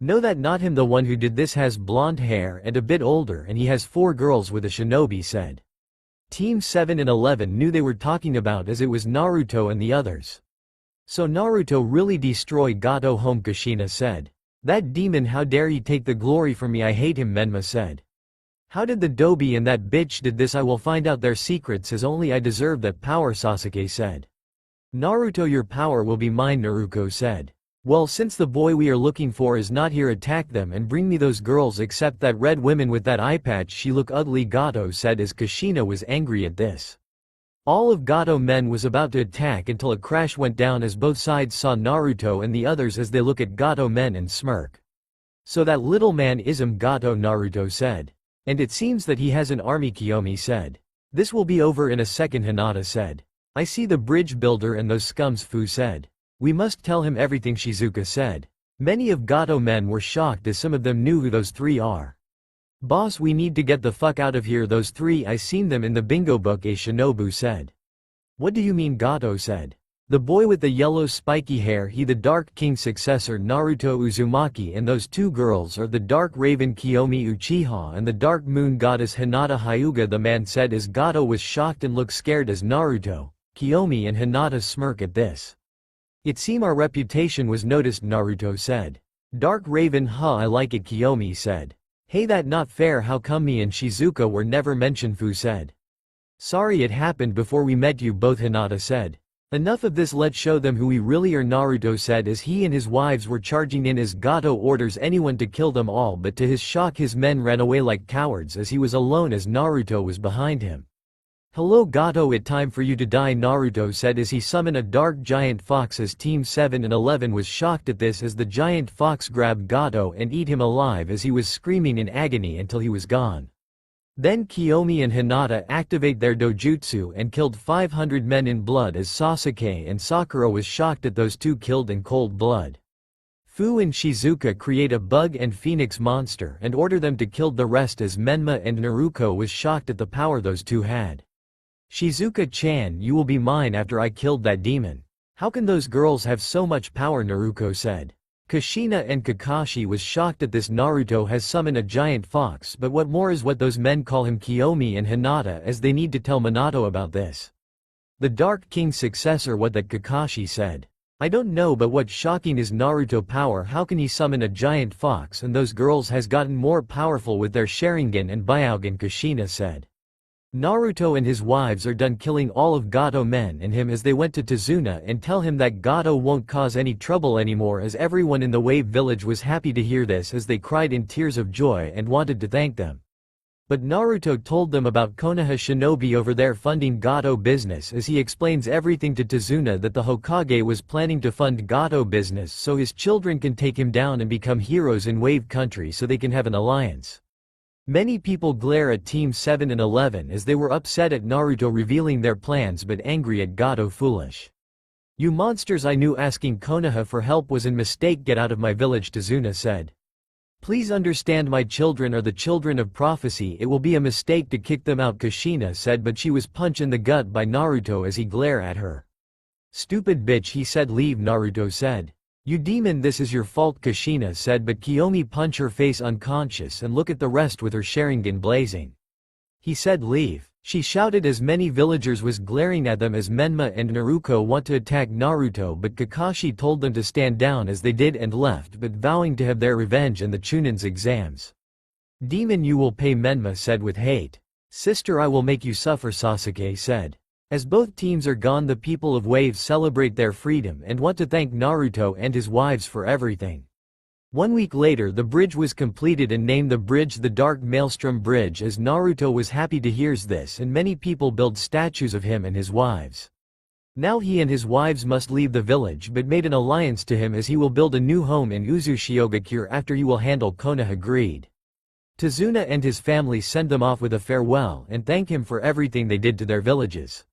A: No, that not him, the one who did this has blonde hair and a bit older and he has 4 girls with a shinobi said. Team 7 and 11 knew they were talking about as it was Naruto and the others. So Naruto really destroy Gato home, Kushina said. That demon, how dare he take the glory from me, I hate him, Menma said. How did the Dobi and that bitch did this? I will find out their secrets as only I deserve that power, Sasuke said. Naruto, your power will be mine, Naruko said. Well, since the boy we are looking for is not here, attack them and bring me those girls except that red woman with that eye patch, she look ugly, Gato said as Kushina was angry at this. All of Gato men was about to attack until a crash went down as both sides saw Naruto and the others as they look at Gato men and smirk. So that little man ism Gato, Naruto said. And it seems that he has an army, Kiyomi said. This will be over in a second, Hinata said. I see the bridge builder and those scums, Fu said. We must tell him everything, Shizuka said. Many of Gato men were shocked as some of them knew who those three are. Boss, we need to get the fuck out of here, those three, I seen them in the bingo book, a shinobu said. What do you mean, Gato said. The boy with the yellow spiky hair, he the Dark King's successor Naruto Uzumaki, and those two girls are the Dark Raven Kiyomi Uchiha and the Dark Moon Goddess Hinata Hyuga, the man said as Gato was shocked and looked scared as Naruto, Kiyomi and Hinata smirk at this. It seem our reputation was noticed, Naruto said. Dark Raven, huh, I like it, Kiyomi said. Hey, that not fair, how come me and Shizuka were never mentioned, Fu said. Sorry, it happened before we met you both, Hinata said. Enough of this, let's show them who we really are, Naruto said as he and his wives were charging in as Gato orders anyone to kill them all, but to his shock his men ran away like cowards as he was alone as Naruto was behind him. Hello Gato, it time for you to die, Naruto said as he summoned a dark giant fox as Team 7 and 11 was shocked at this as the giant fox grabbed Gato and eat him alive as he was screaming in agony until he was gone. Then Kiyomi and Hinata activate their dojutsu and killed 500 men in blood as Sasuke and Sakura was shocked at those two killed in cold blood. Fu and Shizuka create a bug and phoenix monster and order them to kill the rest as Menma and Naruko was shocked at the power those two had. Shizuka-chan, you will be mine after I killed that demon. How can those girls have so much power, Naruko said. Kushina and Kakashi was shocked at this. Naruto has summoned a giant fox, but what more is what those men call him, Kiyomi and Hinata, as they need to tell Minato about this. The Dark King's successor, what that, Kakashi said. I don't know, but what's shocking is Naruto power. How can he summon a giant fox and those girls has gotten more powerful with their Sharingan and Byakugan, Kushina said. Naruto and his wives are done killing all of Gato men and him as they went to Tazuna and tell him that Gato won't cause any trouble anymore, as everyone in the Wave Village was happy to hear this as they cried in tears of joy and wanted to thank them. But Naruto told them about Konoha shinobi over there funding Gato business as he explains everything to Tazuna that the Hokage was planning to fund Gato business so his children can take him down and become heroes in Wave Country so they can have an alliance. Many people glare at Team 7 and 11 as they were upset at Naruto revealing their plans but angry at Gato foolish. You monsters, I knew asking Konoha for help was a mistake, get out of my village, Tazuna said. Please understand, my children are the children of prophecy, it will be a mistake to kick them out, Kushina said, but she was punched in the gut by Naruto as he glared at her. Stupid bitch, he said. Leave, Naruto said. You demon, this is your fault, Kushina said, but Kiyomi punched her face unconscious and look at the rest with her Sharingan blazing. He said leave. She shouted as many villagers was glaring at them as Menma and Naruko want to attack Naruto, but Kakashi told them to stand down as they did and left, but vowing to have their revenge in the Chunin's exams. Demon, you will pay, Menma said with hate. Sister, I will make you suffer, Sasuke said. As both teams are gone, the people of Wave celebrate their freedom and want to thank Naruto and his wives for everything. 1 week later, the bridge was completed and named the bridge the Dark Maelstrom Bridge as Naruto was happy to hear this, and many people build statues of him and his wives. Now he and his wives must leave the village but made an alliance to him as he will build a new home in Uzushiogakure after he will handle Konoha greed. Tazuna and his family send them off with a farewell and thank him for everything they did to their villages.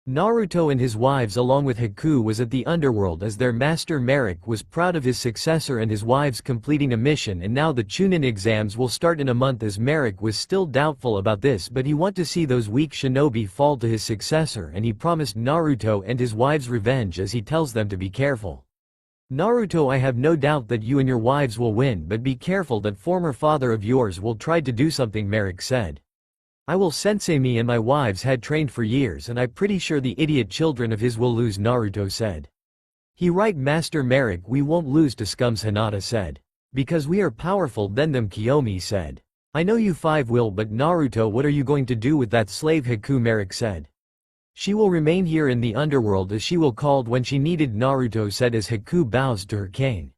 A: Naruto and his wives along with Haku was at the Underworld as their master Merrick was proud of his successor and his wives completing a mission, and now the Chunin exams will start in a month as Merrick was still doubtful about this, but he want to see those weak shinobi fall to his successor, and he promised Naruto and his wives revenge as he tells them to be careful. Naruto, I have no doubt that you and your wives will win, but be careful that former father of yours will try to do something, Merrick said. I will sensei, me and my wives had trained for years and I'm pretty sure the idiot children of his will lose, Naruto said. He right, Master Merrick, we won't lose to scums, Hinata said. Because we are powerful than them, Kiyomi said. I know you five will, but Naruto, what are you going to do with that slave, Haku, Merrick said. She will remain here in the underworld as she will called when she needed, Naruto said as Haku bows to her cane.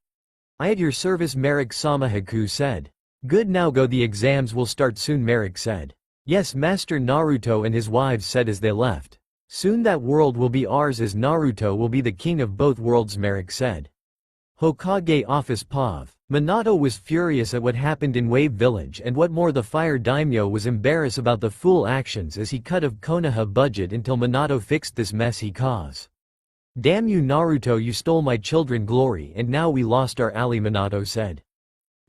A: I at your service, Merrick-sama, Haku said. Good, now go, the exams will start soon, Merrick said. Yes, Master, Naruto and his wives said as they left. Soon that world will be ours as Naruto will be the king of both worlds, Merrick said. Hokage Office POV. Minato was furious at what happened in Wave Village, and what more the fire daimyo was embarrassed about the fool actions as he cut of Konoha budget until Minato fixed this mess he caused. Damn you Naruto, you stole my children glory and now we lost our ally, Minato said.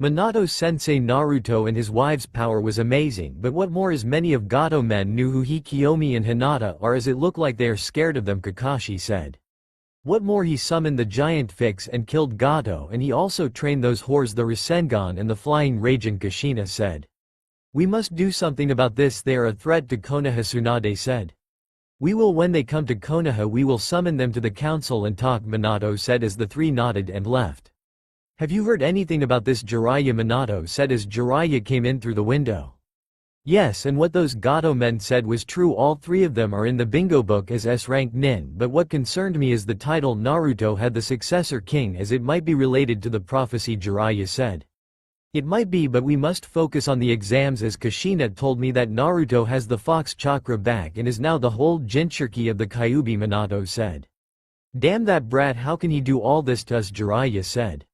A: Minato's sensei Naruto and his wives' power was amazing, but what more is many of Gato men knew who he Kiyomi and Hinata are, as it looked like they are scared of them, Kakashi said. What more, he summoned the giant Fix and killed Gato, and he also trained those whores the Rasengan and the Flying Raijin, Kushina said. We must do something about this, they are a threat to Konoha, Tsunade said. We will, when they come to Konoha we will summon them to the council and talk, Minato said as the three nodded and left. Have you heard anything about this, Jiraiya? Minato said as Jiraiya came in through the window. Yes, and what those Gato men said was true, all three of them are in the bingo book as S-rank nin, but what concerned me is the title Naruto had the successor king, as it might be related to the prophecy, Jiraiya said. It might be, but we must focus on the exams, as Kushina told me that Naruto has the Fox Chakra back and is now the whole Jinchuriki of the Kyuubi, Minato said. Damn that brat, how can he do all this to us, Jiraiya said.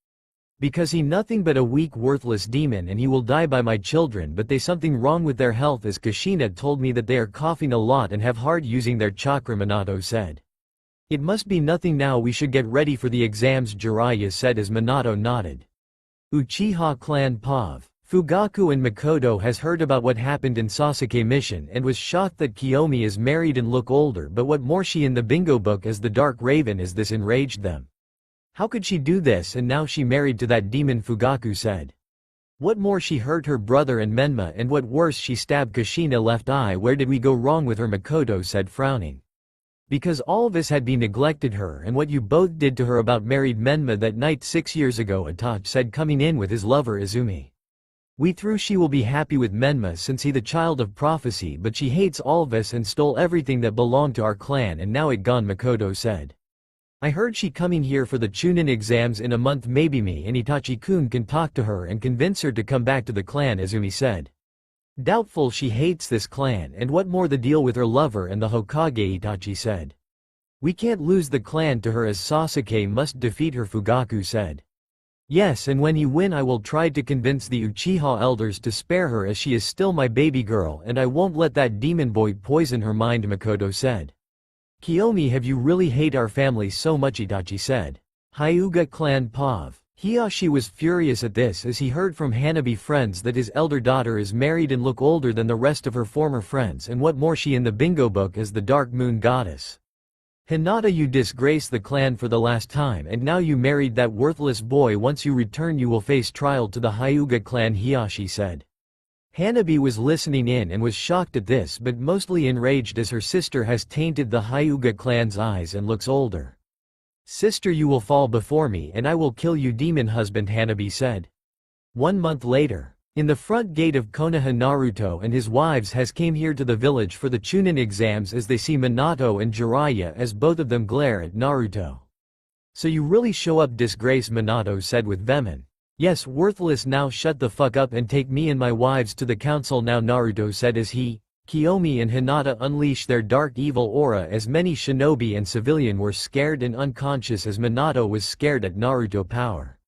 A: Because he nothing but a weak worthless demon and he will die by my children, but they something wrong with their health, as Kushina told me that they are coughing a lot and have hard using their chakra, Minato said. It must be nothing now, we should get ready for the exams, Jiraiya said as Minato nodded. Uchiha clan POV. Fugaku and Makoto has heard about what happened in Sasuke mission and was shocked that Kiyomi is married and look older, but what more she in the bingo book as the Dark Raven, as this enraged them. How could she do this, and now she married to that demon, Fugaku said. What more, she hurt her brother and Menma, and what worse, she stabbed Kushina left eye. Where did we go wrong with her, Makoto said, frowning. Because all of us had been neglected her, and what you both did to her about married Menma that night 6 years ago, Itachi said, coming in with his lover Izumi. We through she will be happy with Menma since he the child of prophecy, but she hates all of us and stole everything that belonged to our clan and now it gone, Makoto said. I heard she coming here for the Chunin exams in a month, maybe me and Itachi-kun can talk to her and convince her to come back to the clan, Izumi said. Doubtful, she hates this clan, and what more the deal with her lover and the Hokage, Itachi said. We can't lose the clan to her, as Sasuke must defeat her, Fugaku said. Yes, and when he win I will try to convince the Uchiha elders to spare her, as she is still my baby girl and I won't let that demon boy poison her mind, Makoto said. Kiyomi, have you really hate our family so much, Itachi said. Hyuga clan POV. Hiyashi was furious at this as he heard from Hanabi friends that his elder daughter is married and look older than the rest of her former friends, and what more, she in the bingo book as the Dark Moon Goddess. Hinata, you disgraced the clan for the last time and now you married that worthless boy. Once you return you will face trial to the Hyuga clan, Hiyashi said. Hanabi was listening in and was shocked at this, but mostly enraged as her sister has tainted the Hyuga clan's eyes and looks older. Sister, you will fall before me and I will kill you, demon husband, Hanabi said. 1 month later. In the front gate of Konoha, Naruto and his wives has came here to the village for the Chunin exams as they see Minato and Jiraiya as both of them glare at Naruto. So you really show up, disgrace, Minato said with venom. Yes, worthless, now shut the fuck up and take me and my wives to the council now, Naruto said as he, Kiyomi and Hinata unleashed their dark evil aura as many shinobi and civilian were scared and unconscious as Minato was scared at Naruto power.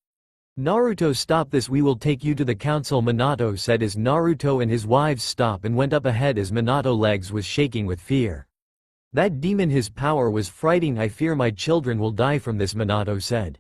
A: Naruto, stop this, we will take you to the council, Minato said as Naruto and his wives stop and went up ahead as Minato legs was shaking with fear. That demon, his power was frightening, I fear my children will die from this, Minato said.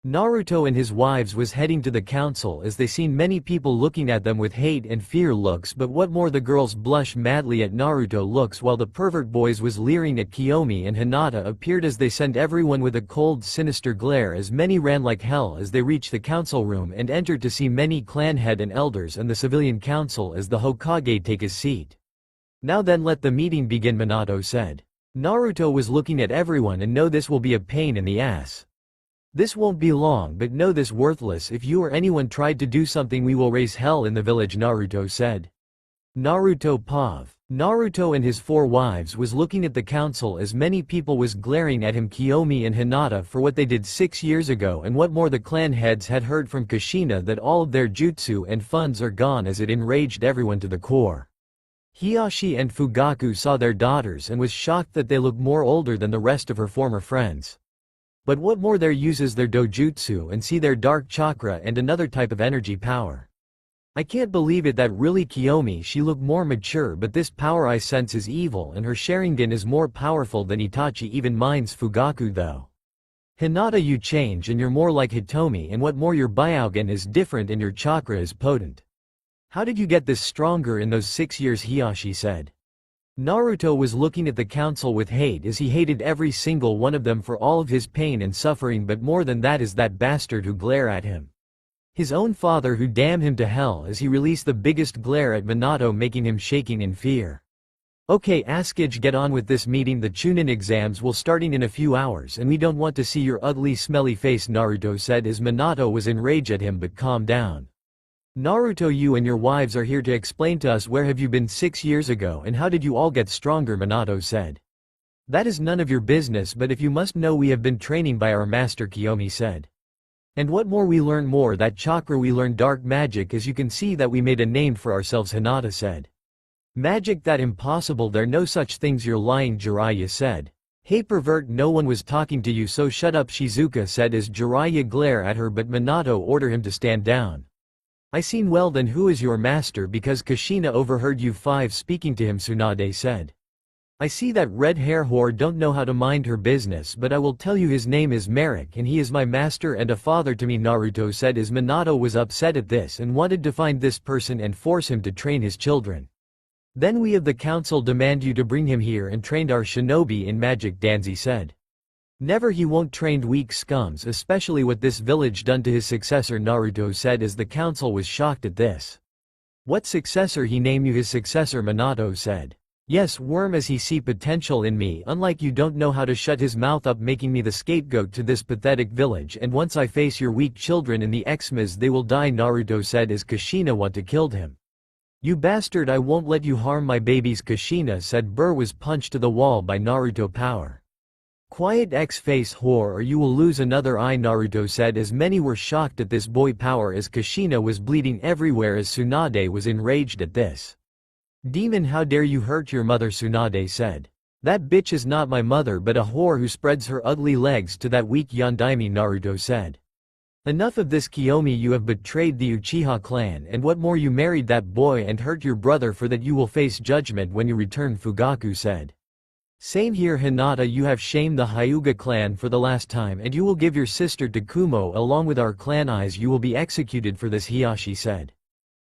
A: Naruto and his wives was heading to the council as they seen many people looking at them with hate and fear looks, but what more, the girls blush madly at Naruto looks while the pervert boys was leering at Kiyomi and Hinata appeared as they sent everyone with a cold sinister glare as many ran like hell as they reached the council room and entered to see many clan head and elders and the civilian council as the Hokage take his seat. Now then, let the meeting begin, Minato said. Naruto was looking at everyone and know this will be a pain in the ass. This won't be long, but know this, worthless, if you or anyone tried to do something we will raise hell in the village, Naruto said. Naruto POV. Naruto and his 4 wives was looking at the council as many people was glaring at him, Kiyomi and Hinata, for what they did 6 years ago, and what more, the clan heads had heard from Kushina that all of their jutsu and funds are gone as it enraged everyone to the core. Hiyashi and Fugaku saw their daughters and was shocked that they looked more older than the rest of her former friends. But what more, there uses their dojutsu and see their dark chakra and another type of energy power. I can't believe it that really Kiyomi, she looked more mature, but this power I sense is evil and her Sharingan is more powerful than Itachi even minds Fugaku though. Hinata, you change and you're more like Hitomi, and what more, your Byakugan is different and your chakra is potent. How did you get this stronger in those 6 years? Hiyashi said. Naruto was looking at the council with hate as he hated every single one of them for all of his pain and suffering, but more than that is that bastard who glare at him. His own father who damn him to hell, as he released the biggest glare at Minato, making him shaking in fear. Okay Askage, get on with this meeting. The Chunin exams will starting in a few hours and we don't want to see your ugly smelly face, Naruto said as Minato was enraged at him, but calm down. Naruto, you and your wives are here to explain to us where have you been 6 years ago and how did you all get stronger, Minato said. That is none of your business, but if you must know, we have been training by our master, Kiyomi said. And what more, we learn more, that chakra, we learn dark magic, as you can see that we made a name for ourselves, Hinata said. Magic? That impossible, there no such things, you're lying, Jiraiya said. Hey pervert, no one was talking to you, so shut up, Shizuka said as Jiraiya glare at her, but Minato ordered him to stand down. I seen. Well then who is your master, because Kushina overheard you 5 speaking to him, Tsunade said. I see that red hair whore don't know how to mind her business, but I will tell you, his name is Merrick and he is my master and a father to me, Naruto said as Minato was upset at this and wanted to find this person and force him to train his children. Then we of the council demand you to bring him here and train our shinobi in magic, Danzi said. Never, he won't, trained weak scums, especially what this village done to his successor, Naruto said as the council was shocked at this. What successor? He name you his successor, Minato said. Yes, worm, as he see potential in me, unlike you don't know how to shut his mouth up, making me the scapegoat to this pathetic village, and once I face your weak children in the Xmas they will die, Naruto said as Kushina want to killed him. You bastard, I won't let you harm my babies, Kushina said. Burr was punched to the wall by Naruto power. Quiet X-face whore or you will lose another eye, Naruto said as many were shocked at this boy power as Kushina was bleeding everywhere as Tsunade was enraged at this. Demon, how dare you hurt your mother, Tsunade said. That bitch is not my mother but a whore who spreads her ugly legs to that weak Yondaime, Naruto said. Enough of this, Kiyomi, you have betrayed the Uchiha clan, and what more, you married that boy and hurt your brother, for that you will face judgment when you return, Fugaku said. Same here, Hinata, you have shamed the Hyuga clan for the last time and you will give your sister to Kumo along with our clan eyes, you will be executed for this, Hiyashi said.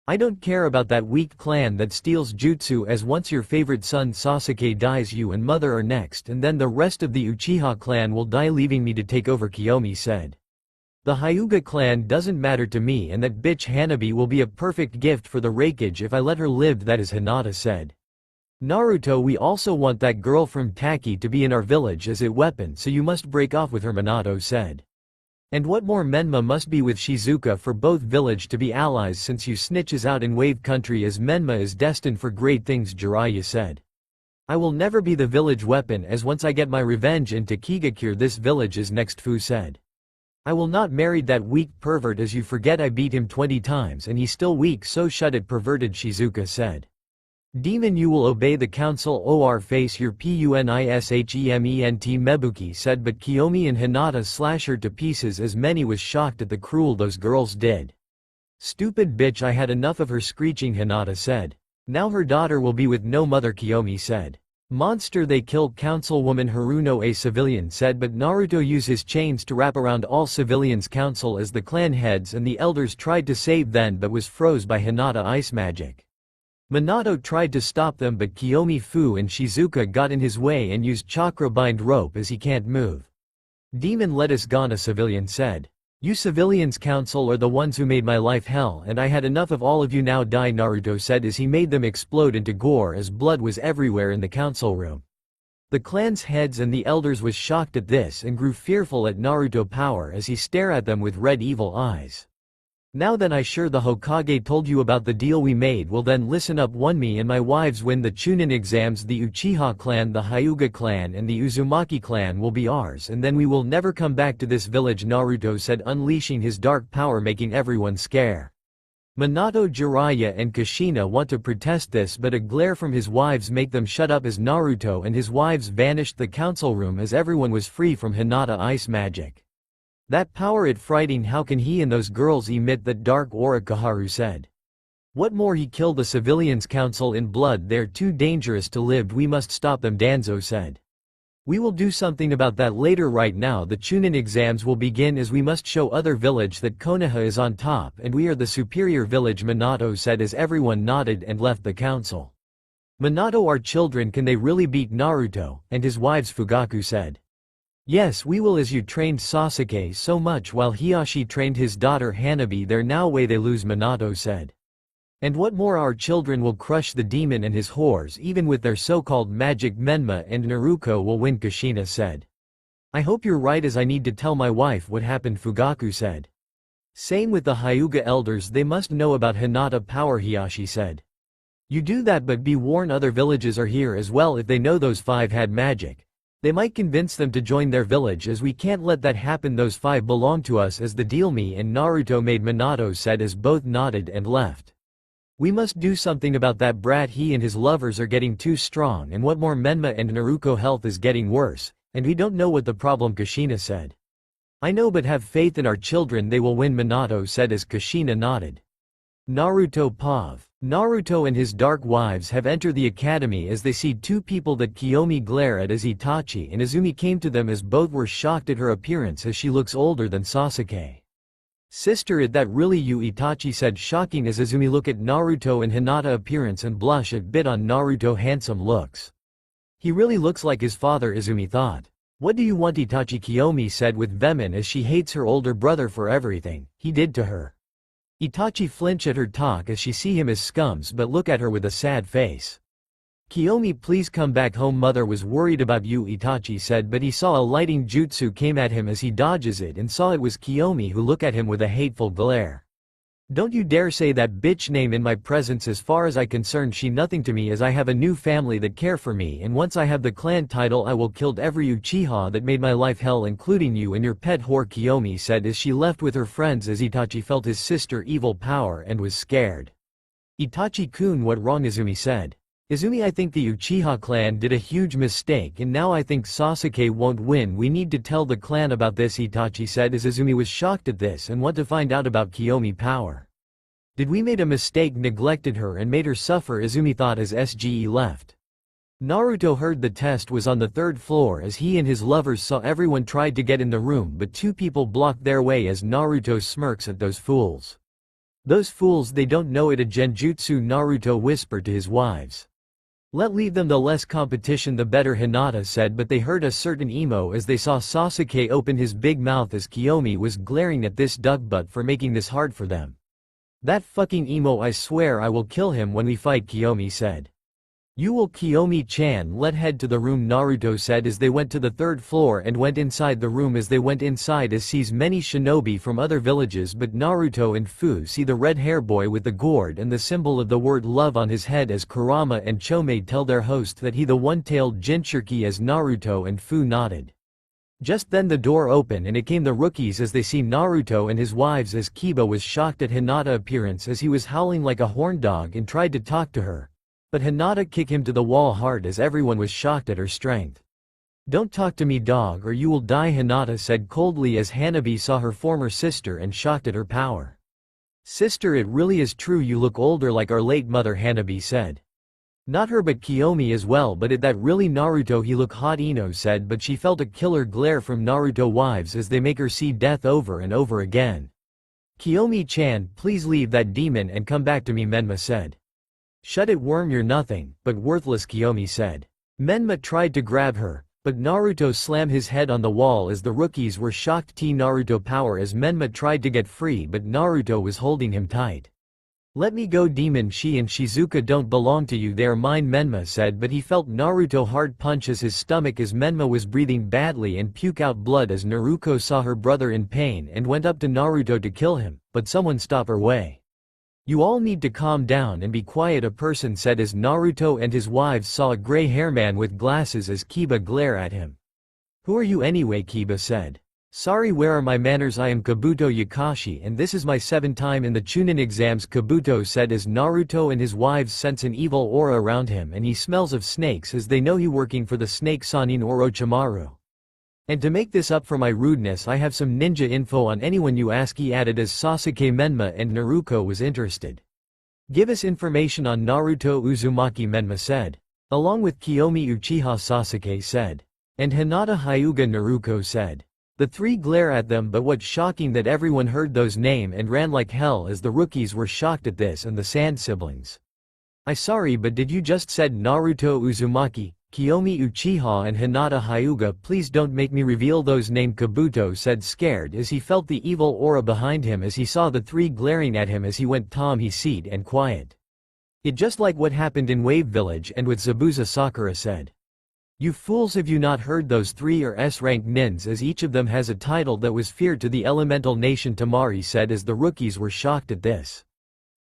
A: I don't care about that weak clan that steals jutsu, as once your favorite son Sasuke dies, you and mother are next, and then the rest of the Uchiha clan will die, leaving me to take over, Kiyomi said. The Hyuga clan doesn't matter to me, and that bitch Hanabi will be a perfect gift for the Raikage if I let her live, that is, Hinata said. Naruto, we also want that girl from Taki to be in our village as a weapon, so you must break off with her, Minato said. And what more, Menma must be with Shizuka for both village to be allies, since you snitches out in Wave Country, as Menma is destined for great things, Jiraiya said. I will never be the village weapon, as once I get my revenge in Takigakure this village is next, Fu said. I will not marry that weak pervert, as you forget I beat him 20 times and he's still weak, so shut it, perverted, Shizuka said. Demon, you will obey the council, or face your punishement, Mebuki said, but Kiyomi and Hinata slash her to pieces as many was shocked at the cruel those girls did. Stupid bitch, I had enough of her screeching, Hinata said. Now her daughter will be with no mother, Kiyomi said. Monster, they killed councilwoman Haruno, a civilian said, but Naruto used his chains to wrap around all civilians' council as the clan heads and the elders tried to save them but was froze by Hinata ice magic. Minato tried to stop them, but Kiyomi, Fu and Shizuka got in his way and used chakra bind rope as he can't move. Demon, let us gone, a civilian said. You civilians council are the ones who made my life hell, and I had enough of all of you, now die, Naruto said as he made them explode into gore as blood was everywhere in the council room. The clan's heads and the elders was shocked at this and grew fearful at Naruto power as he stared at them with red evil eyes. Now then, I sure the Hokage told you about the deal we made, well then listen up, one, me and my wives win the Chunin exams, the Uchiha clan, the Hyuga clan and the Uzumaki clan will be ours, and then we will never come back to this village, Naruto said, unleashing his dark power making everyone scare. Minato, Jiraiya and Kushina want to protest this, but a glare from his wives make them shut up as Naruto and his wives vanished the council room as everyone was free from Hinata ice magic. That power, it frightening, how can he and those girls emit that dark aura, Kaharu said. What more, he killed the civilians council in blood, they're too dangerous to live, we must stop them, Danzo said. We will do something about that later, right now the Chunin exams will begin as we must show other village that Konoha is on top and we are the superior village, Minato said as everyone nodded and left the council. Minato, our children, can they really beat Naruto? And his wives, Fugaku said. Yes, we will, as you trained Sasuke so much while Hiashi trained his daughter Hanabi, there no way they lose, Minato said. And what more, our children will crush the demon and his whores even with their so-called magic, Menma and Naruko will win, Kushina said. I hope you're right as I need to tell my wife what happened, Fugaku said. Same with the Hyuga elders, they must know about Hinata power, Hiashi said. You do that, but be warned other villages are here as well, if they know those 5 had magic. They might convince them to join their village as we can't let that happen, those 5 belong to us as the deal me and Naruto made, Minato said as both nodded and left. We must do something about that brat, he and his lovers are getting too strong and what more, Menma and Naruko health is getting worse, and we don't know what the problem, Kushina said. I know, but have faith in our children, they will win, Minato said as Kushina nodded. Naruto Pav. Naruto and his dark wives have entered the academy as they see 2 people that Kiyomi glare at as Itachi and Izumi came to them as both were shocked at her appearance as she looks older than Sasuke. Sister, is that really you? Itachi said, shocking as Izumi look at Naruto and Hinata appearance and blush a bit on Naruto handsome looks. He really looks like his father, Izumi thought. What do you want? Itachi, Kiyomi said with vehement as she hates her older brother for everything he did to her. Itachi flinch at her talk as she see him as scums but look at her with a sad face. Kiyomi, please come back home, mother was worried about you, Itachi said, but he saw a lighting jutsu came at him as he dodges it and saw it was Kiyomi who look at him with a hateful glare. Don't you dare say that bitch name in my presence, as far as I concerned she nothing to me as I have a new family that care for me and once I have the clan title I will kill every Uchiha that made my life hell including you and your pet whore, Kiyomi said as she left with her friends as Itachi felt his sister evil power and was scared. Itachi-kun, what wrong? Izumi said. Izumi, I think the Uchiha clan did a huge mistake and now I think Sasuke won't win, we need to tell the clan about this, Itachi said as Izumi was shocked at this and want to find out about Kiyomi power. Did we made a mistake, neglected her and made her suffer, Izumi thought as SGE left. Naruto heard the test was on the 3rd floor as he and his lovers saw everyone tried to get in the room but 2 people blocked their way as Naruto smirks at those fools. Those fools, they don't know it, a genjutsu, Naruto whispered to his wives. Let leave them, the less competition the better, Hinata said, but they heard a certain emo as they saw Sasuke open his big mouth as Kiyomi was glaring at this duckbutt for making this hard for them. That fucking emo, I swear I will kill him when we fight, Kiyomi said. You will, Kiyomi-chan, let head to the room, Naruto said as they went to the 3rd floor and went inside the room as they went inside as sees many shinobi from other villages but Naruto and Fu see the red hair boy with the gourd and the symbol of the word love on his head as Kurama and Chome tell their host that he the one-tailed Jinchuriki as Naruto and Fu nodded. Just then the door opened and it came the rookies as they see Naruto and his wives as Kiba was shocked at Hinata appearance as he was howling like a horn dog and tried to talk to her. But Hinata kicked him to the wall hard as everyone was shocked at her strength. Don't talk to me, dog, or you will die, Hinata said coldly as Hanabi saw her former sister and shocked at her power. Sister, it really is true you look older like our late mother, Hanabi said. Not her but Kiyomi as well, but it that really Naruto he look hot, Ino said, but she felt a killer glare from Naruto wives as they make her see death over and over again. Kiyomi-chan, please leave that demon and come back to me, Menma said. Shut it, worm, you're nothing but worthless, Kiyomi said. Menma tried to grab her, but Naruto slammed his head on the wall as the rookies were shocked. Naruto power as Menma tried to get free but Naruto was holding him tight. Let me go, demon, she and Shizuka don't belong to you, they are mine, Menma said, but he felt Naruto hard punches his stomach as Menma was breathing badly and puke out blood as Naruko saw her brother in pain and went up to Naruto to kill him, but someone stopped her way. You all need to calm down and be quiet, a person said as Naruto and his wives saw a gray hair man with glasses as Kiba glare at him. Who are you anyway, Kiba said. Sorry, where are my manners? I am Kabuto Yakashi and this is my 7th time in the Chunin exams, Kabuto said as Naruto and his wives sense an evil aura around him and he smells of snakes as they know he working for the snake Sanin Orochimaru. And to make this up for my rudeness, I have some ninja info on anyone you ask, he added as Sasuke, Menma and Naruko was interested. Give us information on Naruto, Uzumaki, Menma said. Along with Kiyomi Uchiha, Sasuke said. And Hinata, Hyuga, Naruko said. The three glare at them, but what's shocking that everyone heard those names and ran like hell as the rookies were shocked at this and the Sand siblings. I sorry, but did you just said Naruto Uzumaki, Kiyomi Uchiha and Hinata Hyuga? Please don't make me reveal those names, Kabuto said, scared as he felt the evil aura behind him as he saw the three glaring at him as he went Tom he seat and quiet. It just like what happened in Wave Village and with Zabuza, Sakura said. You fools, have you not heard those three are S-rank nins as each of them has a title that was feared to the elemental nation, Tamari said as the rookies were shocked at this.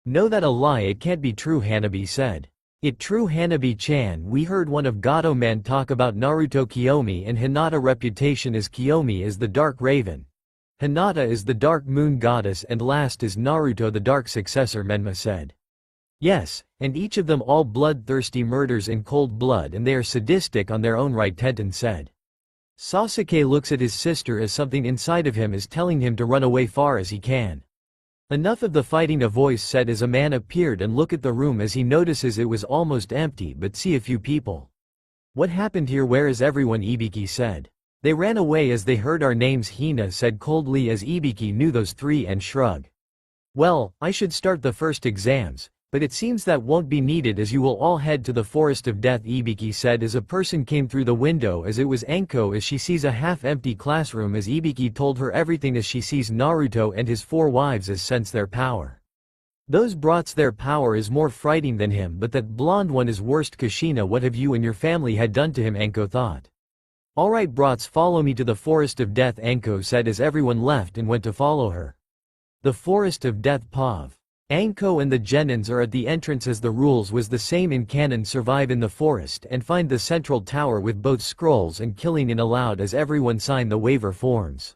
A: No, that a lie, it can't be true, Hanabi said. It true, Hanabi-chan, we heard one of Gato man talk about Naruto Kiyomi and Hinata reputation as Kiyomi is the Dark Raven. Hinata is the Dark Moon Goddess and last is Naruto the Dark Successor, Menma said. Yes, and each of them all bloodthirsty murders in cold blood and they are sadistic on their own right, Tenten said. Sasuke looks at his sister as something inside of him is telling him to run away far as he can. Enough of the fighting, a voice said as a man appeared and look at the room as he notices it was almost empty but see a few people. What happened here, where is everyone, Ibiki said. They ran away as they heard our names, Hina said coldly as Ibiki knew those three and shrugged. Well, I should start the first exams. But it seems that won't be needed as you will all head to the Forest of Death, Ibiki said as a person came through the window as it was Anko as she sees a half-empty classroom as Ibiki told her everything as she sees Naruto and his 4 wives as sense their power. Those brats, their power is more frightening than him, but that blonde one is worst. Kushina, what have you and your family had done to him, Anko thought. Alright brats, follow me to the Forest of Death, Anko said as everyone left and went to follow her. The Forest of Death, Pav. Anko and the Genins are at the entrance as the rules was the same in canon, survive in the forest and find the central tower with both scrolls and killing in allowed as everyone sign the waiver forms.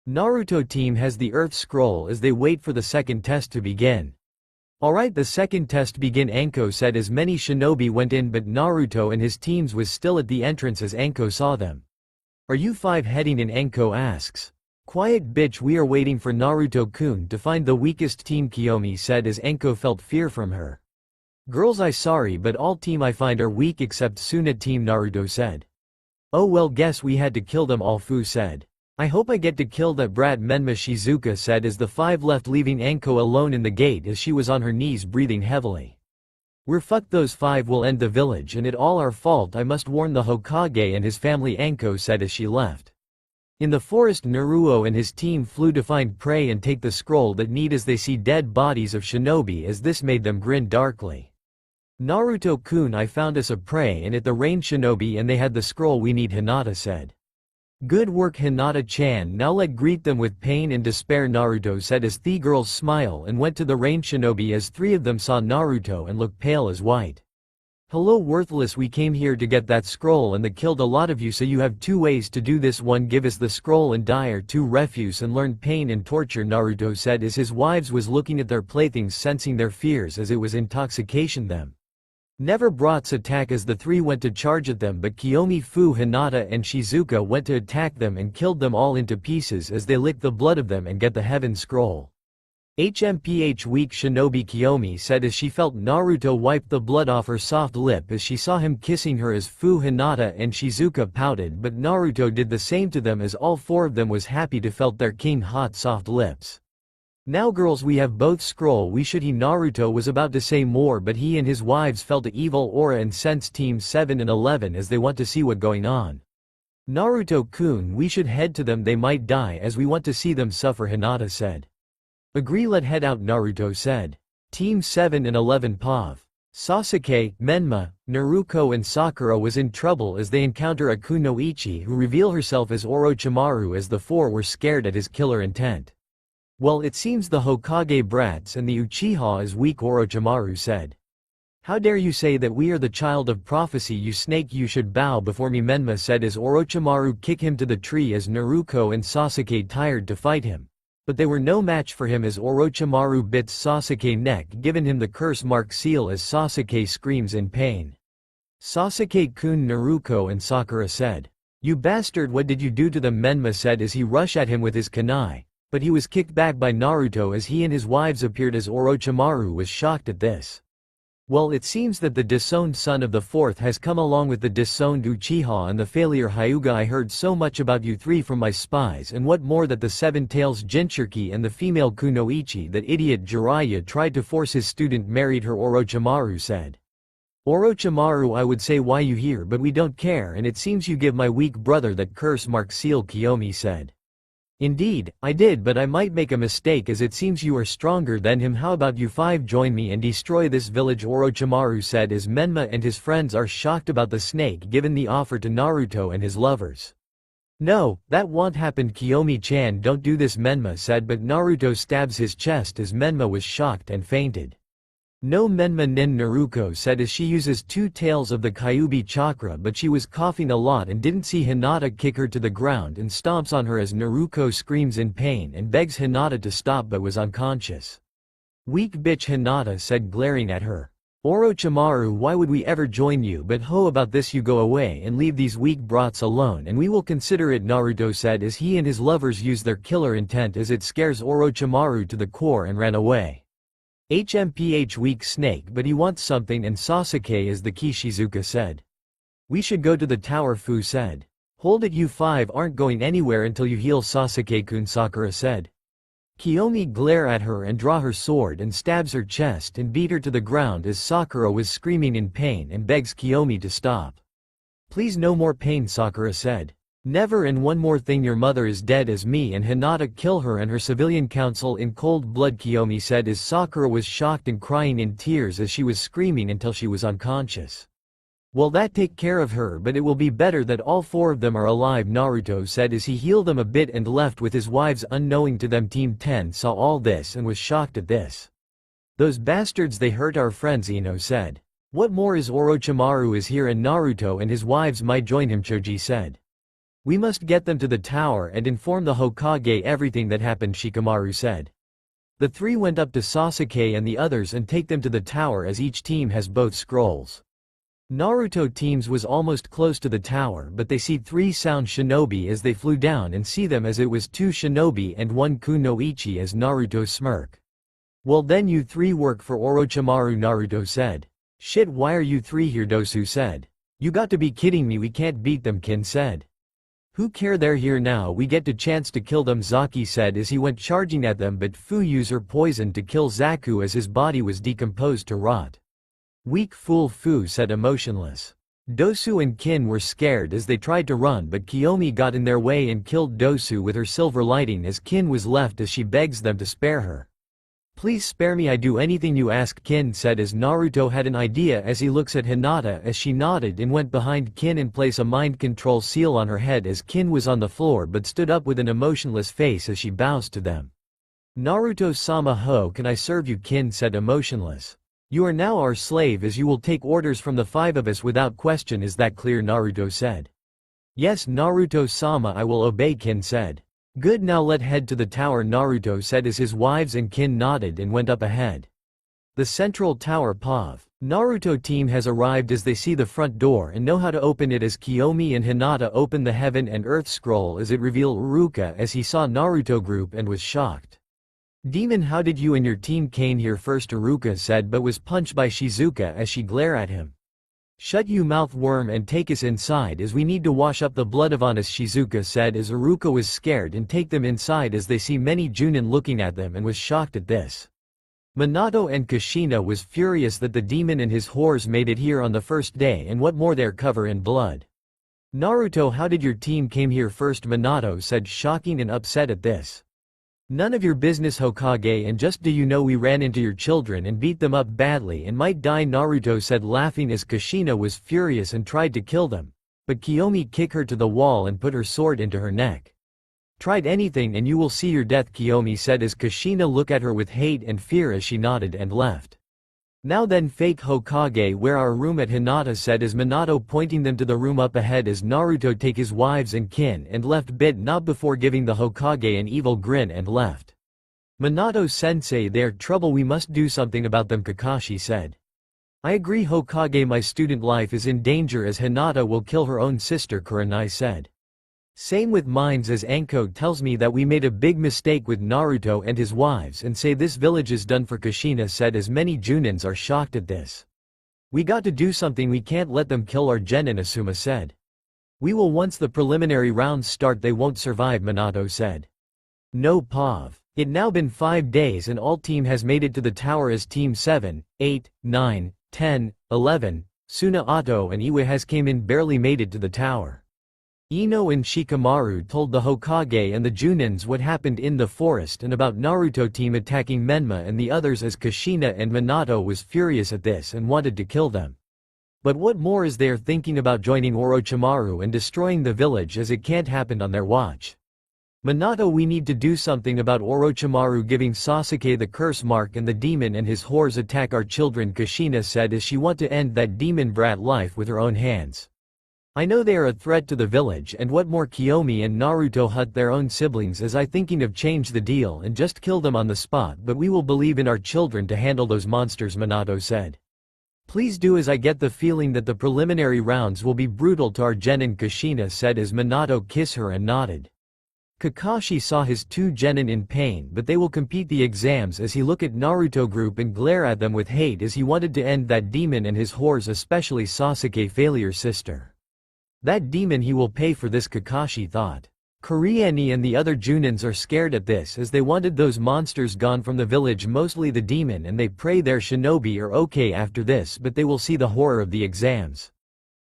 A: Naruto team has the Earth Scroll as they wait for the second test to begin. Alright, the second test begin, Anko said as many shinobi went in but Naruto and his teams was still at the entrance as Anko saw them. Are you 5 heading in, Anko asks. Quiet bitch, we are waiting for Naruto-kun to find the weakest team, Kiyomi said as Anko felt fear from her. Girls, I sorry but all team I find are weak except Suna team, Naruto said. Oh well, guess we had to kill them all, Fu said. I hope I get to kill that brat, Menma, Shizuka said as the 5 left leaving Anko alone in the gate as she was on her knees breathing heavily. We're fucked, those 5 will end the village and it all our fault, I must warn the Hokage and his family, Anko said as she left. In the forest, Naruto and his team flew to find prey and take the scroll that need as they see dead bodies of shinobi as this made them grin darkly. Naruto-kun, I found us a prey and it the rain shinobi and they had the scroll we need, Hinata said. Good work, Hinata-chan, now let greet them with pain and despair, Naruto said as the girls smile and went to the rain shinobi as 3 of them saw Naruto and looked pale as white. Hello worthless, we came here to get that scroll and that killed a lot of you, so you have 2 ways to do this. 1, give us the scroll and die, or 2, refuse and learn pain and torture, Naruto said as his wives was looking at their playthings sensing their fears as it was intoxication them. Never brats attack as the 3 went to charge at them but Kiyomi, Fu, Hinata and Shizuka went to attack them and killed them all into pieces as they licked the blood of them and get the heaven scroll. HMPH, weak shinobi, Kiyomi said as she felt Naruto wipe the blood off her soft lip as she saw him kissing her as Fu, Hinata and Shizuka pouted but Naruto did the same to them as all 4 of them was happy to felt their king hot soft lips. Now girls, we have both scroll, we should. He Naruto was about to say more but he and his wives felt the evil aura and sense team 7 and 11 as they want to see what going on. Naruto-kun, we should head to them, they might die as we want to see them suffer, Hinata said. Agree, let head out, Naruto said. Team 7 and 11 Pav. Sasuke, Menma, Naruko and Sakura was in trouble as they encounter a Kunoichi who reveal herself as Orochimaru as the 4 were scared at his killer intent. Well, it seems the Hokage brats and the Uchiha is weak, Orochimaru said. How dare you say that we are the child of prophecy, you snake, you should bow before me, Menma said as Orochimaru kicked him to the tree as Naruko and Sasuke tired to fight him. But they were no match for him as Orochimaru bits Sasuke's neck, giving him the curse mark seal as Sasuke screams in pain. Sasuke-kun, Naruko and Sakura said. You bastard, what did you do to them? Menma said as he rushed at him with his kunai, but he was kicked back by Naruto as he and his wives appeared as Orochimaru was shocked at this. Well, it seems that the disowned son of the fourth has come along with the disowned Uchiha and the failure Hyuga. I heard so much about you three from my spies, and what more that the Seven Tails Jinchuriki and the female Kunoichi, that idiot Jiraiya tried to force his student married her, Orochimaru said. Orochimaru, I would say why you here, but we don't care, and it seems you give my weak brother that curse mark seal, Kiyomi said. Indeed, I did, but I might make a mistake as it seems you are stronger than him. How about you five join me and destroy this village, Orochimaru said as Menma and his friends are shocked about the snake given the offer to Naruto and his lovers. No, that won't happen, Kiyomi-chan, don't do this, Menma said, but Naruto stabs his chest as Menma was shocked and fainted. No, Menma nin, Naruko said as she uses two tails of the Kyuubi chakra, but she was coughing a lot and didn't see Hinata kick her to the ground and stomps on her as Naruko screams in pain and begs Hinata to stop but was unconscious. Weak bitch, Hinata said, glaring at her. Orochimaru, why would we ever join you, but how about this, you go away and leave these weak brats alone and we will consider it, Naruto said as he and his lovers use their killer intent as it scares Orochimaru to the core and ran away. HMPH, weak snake, but he wants something, and Sasuke is the key, Shizuka said. We should go to the tower, Fu said. Hold it, you five aren't going anywhere until you heal, Sasuke-kun, Sakura said. Kiyomi glare at her and draw her sword and stabs her chest and beat her to the ground as Sakura was screaming in pain and begs Kiyomi to stop. Please, no more pain, Sakura said. Never, and one more thing, your mother is dead as me and Hinata kill her and her civilian council in cold blood, Kiyomi said as Sakura was shocked and crying in tears as she was screaming until she was unconscious. Well, that take care of her, but it will be better that all four of them are alive, Naruto said as he healed them a bit and left with his wives unknowing to them. Team 10 saw all this and was shocked at this. Those bastards, they hurt our friends, Ino said. What more is Orochimaru is here and Naruto and his wives might join him, Choji said. We must get them to the tower and inform the Hokage everything that happened, Shikamaru said. The three went up to Sasuke and the others and take them to the tower as each team has both scrolls. Naruto teams was almost close to the tower, but they see three sound shinobi as they flew down and see them as it was two shinobi and one kunoichi as Naruto smirk. Well then you three work for Orochimaru, Naruto said. Shit, why are you three here, Dosu said. You got to be kidding me, we can't beat them, Kin said. Who care, they're here now, we get the chance to kill them, Zaki said as he went charging at them, but Fu used her poison to kill Zaku as his body was decomposed to rot. Weak fool, Fu said, emotionless. Dosu and Kin were scared as they tried to run, but Kiyomi got in their way and killed Dosu with her silver lighting as Kin was left as she begs them to spare her. Please spare me, I do anything you ask, Kin said as Naruto had an idea as he looks at Hinata as she nodded and went behind Kin and placed a mind control seal on her head as Kin was on the floor but stood up with an emotionless face as she bows to them. Naruto-sama, how can I serve you, Kin said, emotionless. You are now our slave as you will take orders from the five of us without question, is that clear, Naruto said. Yes, Naruto-sama, I will obey, Kin said. Good, now let head to the tower, Naruto said as his wives and Kin nodded and went up ahead. The central tower POV. Naruto team has arrived as they see the front door and know how to open it as Kiyomi and Hinata open the heaven and earth scroll as it revealed Iruka as he saw Naruto group and was shocked. Demon, how did you and your team came here first, Iruka said, but was punched by Shizuka as she glared at him. Shut you mouth, worm, and take us inside as we need to wash up the blood of us, Shizuka said as Iruka was scared and take them inside as they see many Chunin looking at them and was shocked at this. Minato and Kushina was furious that the demon and his whores made it here on the first day and what more they're covered in blood. Naruto, how did your team came here first, Minato said, shocking and upset at this. None of your business, Hokage, and just do you know we ran into your children and beat them up badly and might die, Naruto said, laughing as Kushina was furious and tried to kill them. But Kiyomi kicked her to the wall and put her sword into her neck. Tried anything and you will see your death, Kiyomi said as Kushina looked at her with hate and fear as she nodded and left. Now then, fake Hokage, where our room at, Hinata said as Minato, pointing them to the room up ahead as Naruto take his wives and kin and left bit not before giving the Hokage an evil grin and left. Minato-sensei, they're trouble, we must do something about them, Kakashi said. I agree Hokage, my student life is in danger as Hinata will kill her own sister, Kurenai said. Same with mines, as Anko tells me that we made a big mistake with Naruto and his wives and say this village is done for, Kushina said as many Junins are shocked at this. We got to do something, we can't let them kill our genin, Asuma said. We will once the preliminary rounds start, they won't survive, Minato said. No Pav. It now been 5 days and all team has made it to the tower as team 7, 8, 9, 10, 11, Tsunato and Iwe has came in barely made it to the tower. Ino and Shikamaru told the Hokage and the Junins what happened in the forest and about Naruto team attacking Menma and the others as Kushina and Minato was furious at this and wanted to kill them. But what more is there thinking about joining Orochimaru and destroying the village as it can't happen on their watch. Minato, we need to do something about Orochimaru giving Sasuke the curse mark and the demon and his whores attack our children, Kushina said as she want to end that demon brat life with her own hands. I know they are a threat to the village and what more, Kiyomi and Naruto hurt their own siblings as I thinking of change the deal and just kill them on the spot, but we will believe in our children to handle those monsters, Minato said. Please do, as I get the feeling that the preliminary rounds will be brutal to our genin, Kushina said as Minato kissed her and nodded. Kakashi saw his 2 genin in pain, but they will compete the exams as he look at Naruto group and glare at them with hate as he wanted to end that demon and his whores, especially Sasuke failure's sister. That demon, he will pay for this, Kakashi thought. Kurieni and the other Junins are scared at this as they wanted those monsters gone from the village, mostly the demon, and they pray their shinobi are okay after this, but they will see the horror of the exams.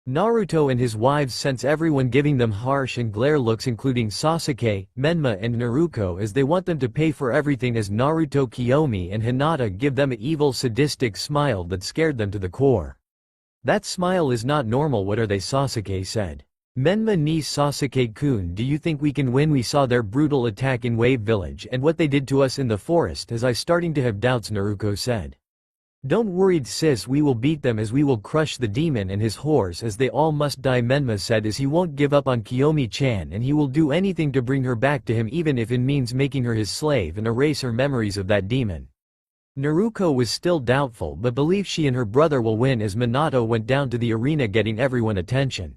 A: Naruto and his wives sense everyone giving them harsh and glare looks, including Sasuke, Menma and Naruko, as they want them to pay for everything as Naruto, Kiyomi and Hinata give them an evil sadistic smile that scared them to the core. That smile is not normal, what are they, Sasuke said. Menma ni Sasuke-kun, do you think we can win? We saw their brutal attack in Wave Village and what they did to us in the forest as I starting to have doubts, Naruko said. Don't worry sis, we will beat them as we will crush the demon and his whores as they all must die, Menma said as he won't give up on Kiyomi-chan and he will do anything to bring her back to him even if it means making her his slave and erase her memories of that demon. Naruko was still doubtful but believed she and her brother will win as Minato went down to the arena getting everyone attention.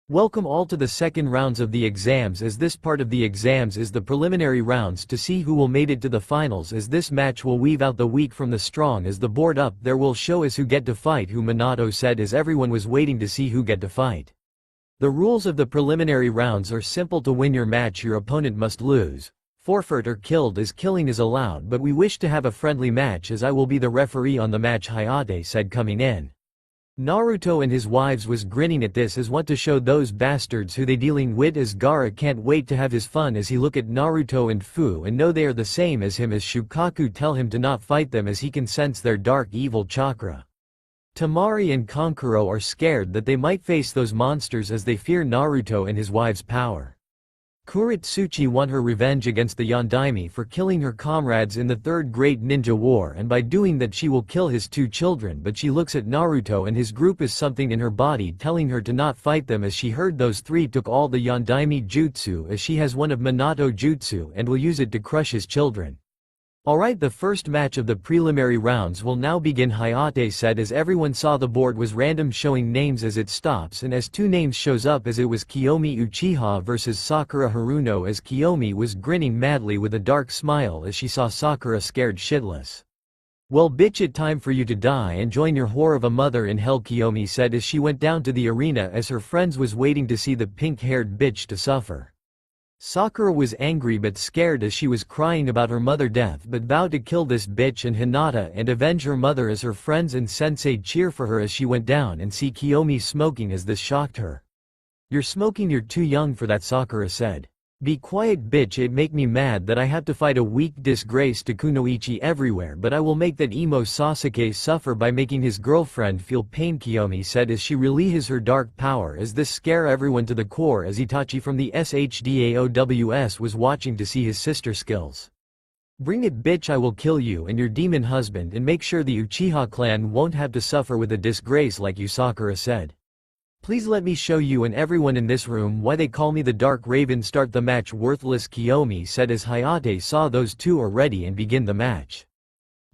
A: Welcome all to the second rounds of the exams, as this part of the exams is the preliminary rounds to see who will made it to the finals, as this match will weave out the weak from the strong as the board up there will show us who get to fight who, Minato said as everyone was waiting to see who get to fight. The rules of the preliminary rounds are simple. To win your match your opponent must lose, forfeit or killed, as killing is allowed, but we wish to have a friendly match as I will be the referee on the match, Hayate said coming in. Naruto and his wives was grinning at this as want to show those bastards who they dealing with, as Gaara can't wait to have his fun as he look at Naruto and Fu and know they are the same as him as Shukaku tell him to not fight them as he can sense their dark evil chakra. Temari and Kankuro are scared that they might face those monsters as they fear Naruto and his wife's power. Kurotsuchi won her revenge against the Yondaime for killing her comrades in the Third Great Ninja War, and by doing that she will kill his 2 children, but she looks at Naruto and his group as something in her body telling her to not fight them as she heard those 3 took all the Yondaime jutsu as she has one of Minato jutsu and will use it to crush his children. Alright, the first match of the preliminary rounds will now begin, Hayate said as everyone saw the board was random showing names as it stops and as 2 names shows up as it was Kiyomi Uchiha versus Sakura Haruno, as Kiyomi was grinning madly with a dark smile as she saw Sakura scared shitless. Well bitch, it time for you to die and join your whore of a mother in hell, Kiyomi said as she went down to the arena as her friends was waiting to see the pink-haired bitch to suffer. Sakura was angry but scared as she was crying about her mother death but vowed to kill this bitch and Hinata and avenge her mother as her friends and sensei cheer for her as she went down and see Kiyomi smoking as this shocked her. You're smoking, you're too young for that, Sakura said. Be quiet bitch, it make me mad that I have to fight a weak disgrace to Kunoichi everywhere, but I will make that emo Sasuke suffer by making his girlfriend feel pain, Kiyomi said as she releases her dark power as this scare everyone to the core as Itachi from the SHDAOWS was watching to see his sister skills. Bring it, bitch, I will kill you and your demon husband and make sure the Uchiha clan won't have to suffer with a disgrace like you, Sakura said. Please let me show you and everyone in this room why they call me the Dark Raven. Start the match, worthless, Kiyomi said as Hayate saw those two are ready and begin the match.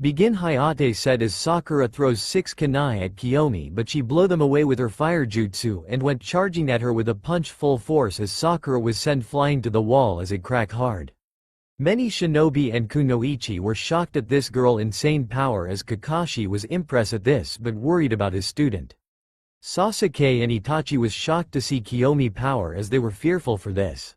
A: Begin, Hayate said as Sakura throws 6 kunai at Kiyomi, but she blew them away with her fire jutsu and went charging at her with a punch full force as Sakura was sent flying to the wall as it cracked hard. Many shinobi and kunoichi were shocked at this girl insane power as Kakashi was impressed at this but worried about his student. Sasuke and Itachi was shocked to see Kiyomi power as they were fearful for this.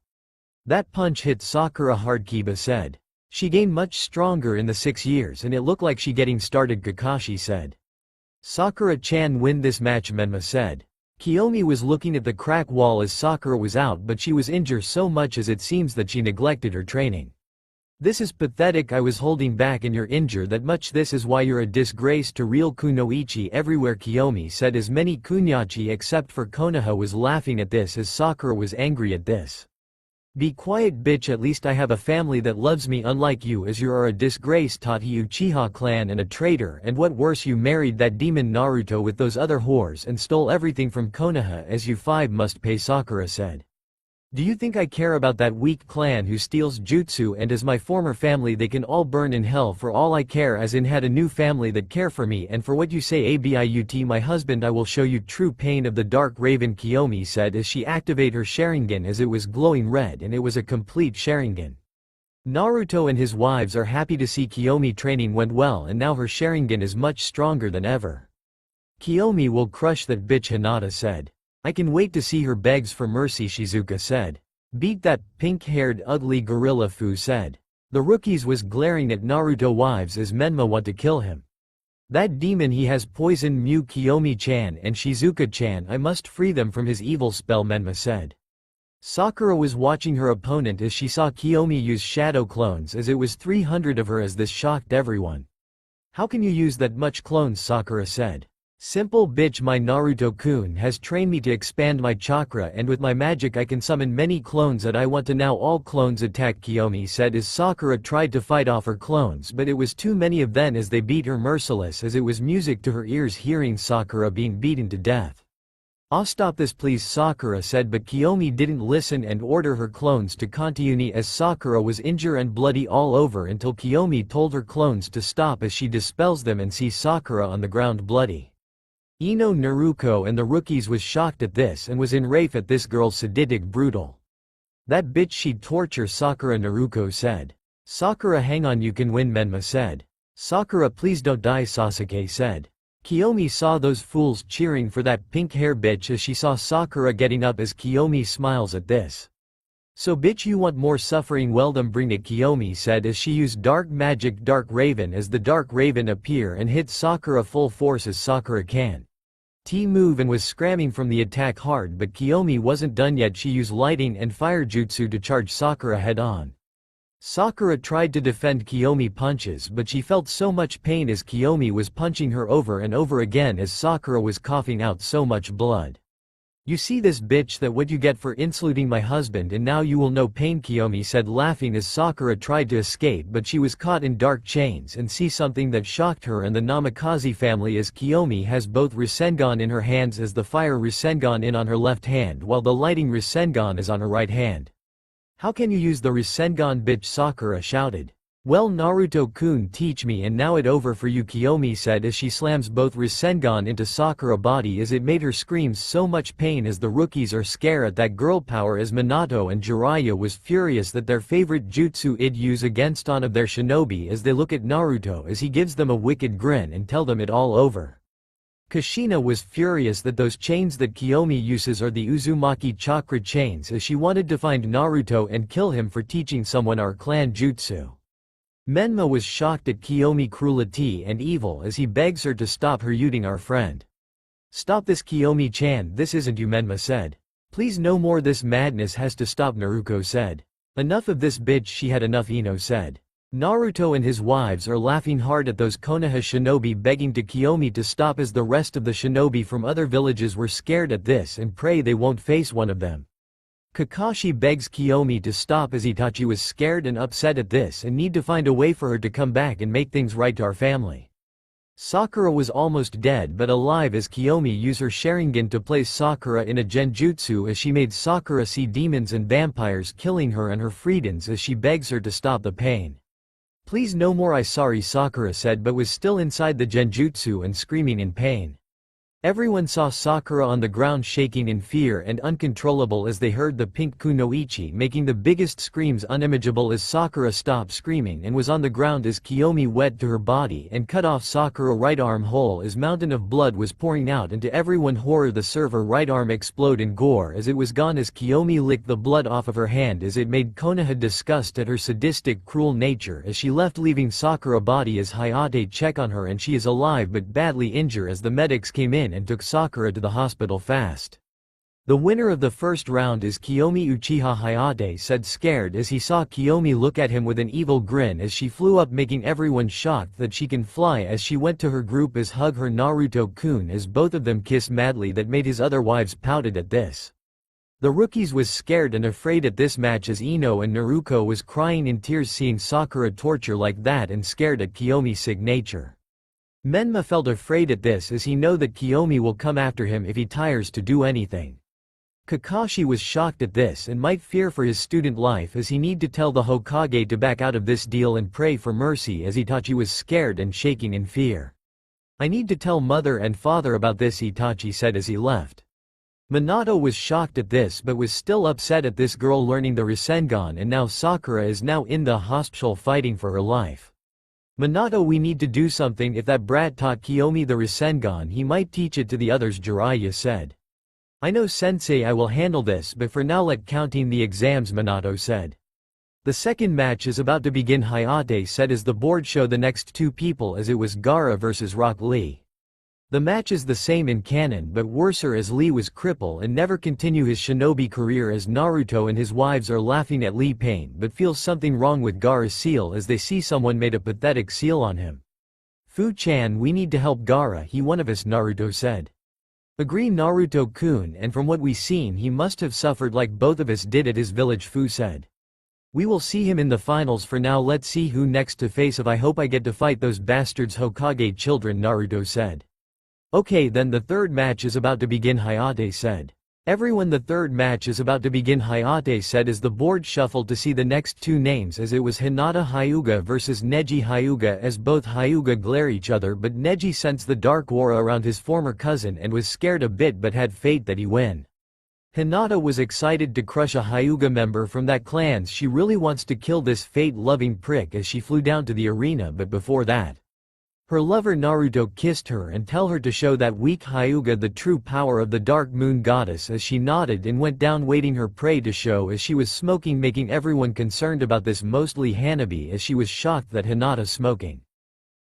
A: That punch hit Sakura hard, Kiba said. She gained much stronger in the 6 years and it looked like she getting started, Kakashi said. Sakura-chan win this match, Menma said. Kiyomi was looking at the crack wall as Sakura was out, but she was injured so much as it seems that she neglected her training. This is pathetic, I was holding back and you're injured that much, this is why you're a disgrace to real kunoichi everywhere, Kiyomi said as many kunyachi except for Konoha was laughing at this as Sakura was angry at this. Be quiet, bitch, at least I have a family that loves me unlike you as you are a disgrace, Tati Uchiha clan and a traitor, and what worse, you married that demon Naruto with those other whores and stole everything from Konoha as you 5 must pay, Sakura said. Do you think I care about that weak clan who steals jutsu, and as my former family they can all burn in hell for all I care, as in had a new family that care for me, and for what you say about my husband I will show you true pain of the Dark Raven, Kiyomi said as she activated her Sharingan as it was glowing red and it was a complete Sharingan. Naruto and his wives are happy to see Kiyomi training went well and now her Sharingan is much stronger than ever. Kiyomi will crush that bitch, Hinata said. I can wait to see her, begs for mercy, Shizuka said. Beat that pink-haired ugly gorilla, Fu said. The rookies was glaring at Naruto wives as Menma want to kill him. That demon, he has poisoned Mew, Kiyomi-chan and Shizuka-chan, I must free them from his evil spell, Menma said. Sakura was watching her opponent as she saw Kiyomi use shadow clones as it was 300 of her as this shocked everyone. How can you use that much clones, Sakura said. Simple, bitch, my Naruto-kun has trained me to expand my chakra and with my magic I can summon many clones that I want to now all clones attack, Kiyomi said as Sakura tried to fight off her clones but it was too many of them as they beat her merciless as it was music to her ears hearing Sakura being beaten to death. "Ah, stop this please," Sakura said, but Kiyomi didn't listen and order her clones to continue as Sakura was injured and bloody all over until Kiyomi told her clones to stop as she dispels them and sees Sakura on the ground bloody. Ino Naruko and the rookies was shocked at this and was enraged at this girl's sadistic brutal. That bitch, she'd torture Sakura, Naruko said. Sakura, hang on, you can win, Menma said. Sakura, please don't die, Sasuke said. Kiyomi saw those fools cheering for that pink hair bitch as she saw Sakura getting up as Kiyomi smiles at this. So bitch, you want more suffering, well then bring it, Kiyomi said as she used dark magic Dark Raven as the Dark Raven appear and hit Sakura full force as Sakura can move and was scramming from the attack hard, but Kiyomi wasn't done yet. She used lighting and fire jutsu to charge Sakura head on. Sakura tried to defend Kiyomi punches but she felt so much pain as Kiyomi was punching her over and over again as Sakura was coughing out so much blood. You see this, bitch, that what you get for insulting my husband, and now you will know pain, Kiyomi said laughing as Sakura tried to escape but she was caught in dark chains and see something that shocked her and the Namikaze family as Kiyomi has both Rasengan in her hands as the fire Rasengan in on her left hand while the lighting Rasengan is on her right hand. How can you use the Rasengan, bitch, Sakura shouted. Well, Naruto-kun teach me and now it over for you, Kiyomi said as she slams both Rasengan into Sakura body as it made her scream so much pain as the rookies are scared at that girl power as Minato and Jiraiya was furious that their favorite jutsu id use against one of their shinobi as they look at Naruto as he gives them a wicked grin and tell them it all over. Kushina was furious that those chains that Kiyomi uses are the Uzumaki chakra chains as she wanted to find Naruto and kill him for teaching someone our clan jutsu. Menma was shocked at Kiyomi cruelty and evil as he begs her to stop her using our friend. Stop this, Kiyomi-chan, this isn't you, Menma said. Please, no more, this madness has to stop, Naruko said. Enough of this, bitch, she had enough, Ino said. Naruto and his wives are laughing hard at those Konoha shinobi begging to Kiyomi to stop as the rest of the shinobi from other villages were scared at this and pray they won't face one of them. Kakashi begs Kiyomi to stop as Itachi was scared and upset at this and need to find a way for her to come back and make things right to our family. Sakura was almost dead but alive as Kiyomi used her Sharingan to place Sakura in a genjutsu as she made Sakura see demons and vampires killing her and her freedens as she begs her to stop the pain. Please no more, I sorry, Sakura said, but was still inside the genjutsu and screaming in pain. Everyone saw Sakura on the ground shaking in fear and uncontrollable as they heard the pink kunoichi making the biggest screams unimaginable as Sakura stopped screaming and was on the ground as Kiyomi went to her body and cut off Sakura's right arm whole as mountain of blood was pouring out, and to everyone's horror the server right arm explode in gore as it was gone as Kiyomi licked the blood off of her hand as it made Konoha disgust at her sadistic cruel nature as she left, leaving Sakura's body as Hayate check on her and she is alive but badly injured as the medics came in and took Sakura to the hospital fast. The winner of the first round is Kiyomi. Uchiha Hayate said, scared as he saw Kiyomi look at him with an evil grin as she flew up, making everyone shocked that she can fly as she went to her group as hug her Naruto-kun as both of them kiss madly that made his other wives pouted at this. The rookies was scared and afraid at this match as Ino and Naruko was crying in tears seeing Sakura torture like that and scared at Kiyomi's signature. Menma felt afraid at this as he know that Kiyomi will come after him if he tires to do anything. Kakashi was shocked at this and might fear for his student life as he need to tell the Hokage to back out of this deal and pray for mercy as Itachi was scared and shaking in fear. I need to tell mother and father about this, Itachi said as he left. Minato was shocked at this but was still upset at this girl learning the Rasengan, and now Sakura is now in the hospital fighting for her life. Minato, we need to do something. If that brat taught Kiyomi the Rasengan, he might teach it to the others, Jiraiya said. I know sensei, I will handle this, but for now let counting the exams, Minato said. The second match is about to begin, Hayate said as the board showed the next two people as it was Gaara versus Rock Lee. The match is the same in canon but worser as Lee was crippled and never continue his shinobi career as Naruto and his wives are laughing at Lee pain but feels something wrong with Gaara's seal as they see someone made a pathetic seal on him. Fu-chan, we need to help Gaara, he one of us, Naruto said. Agree, Naruto-kun, and from what we seen he must have suffered like both of us did at his village, Fu said. We will see him in the finals. For now let's see who next to face. If I hope I get to fight those bastards Hokage children, Naruto said. Okay, then the third match is about to begin, Hayate said. Everyone, the third match is about to begin, Hayate said as the board shuffled to see the next two names as it was Hinata Hyuga versus Neji Hyuga as both Hyuga glare each other but Neji sensed the dark aura around his former cousin and was scared a bit but had faith that he win. Hinata was excited to crush a Hyuga member from that clan. She really wants to kill this fate-loving prick as she flew down to the arena, but before that, her lover Naruto kissed her and tell her to show that weak Hyuga the true power of the Dark Moon Goddess as she nodded and went down waiting her prey to show as she was smoking, making everyone concerned about this, mostly Hanabi as she was shocked that Hinata smoking.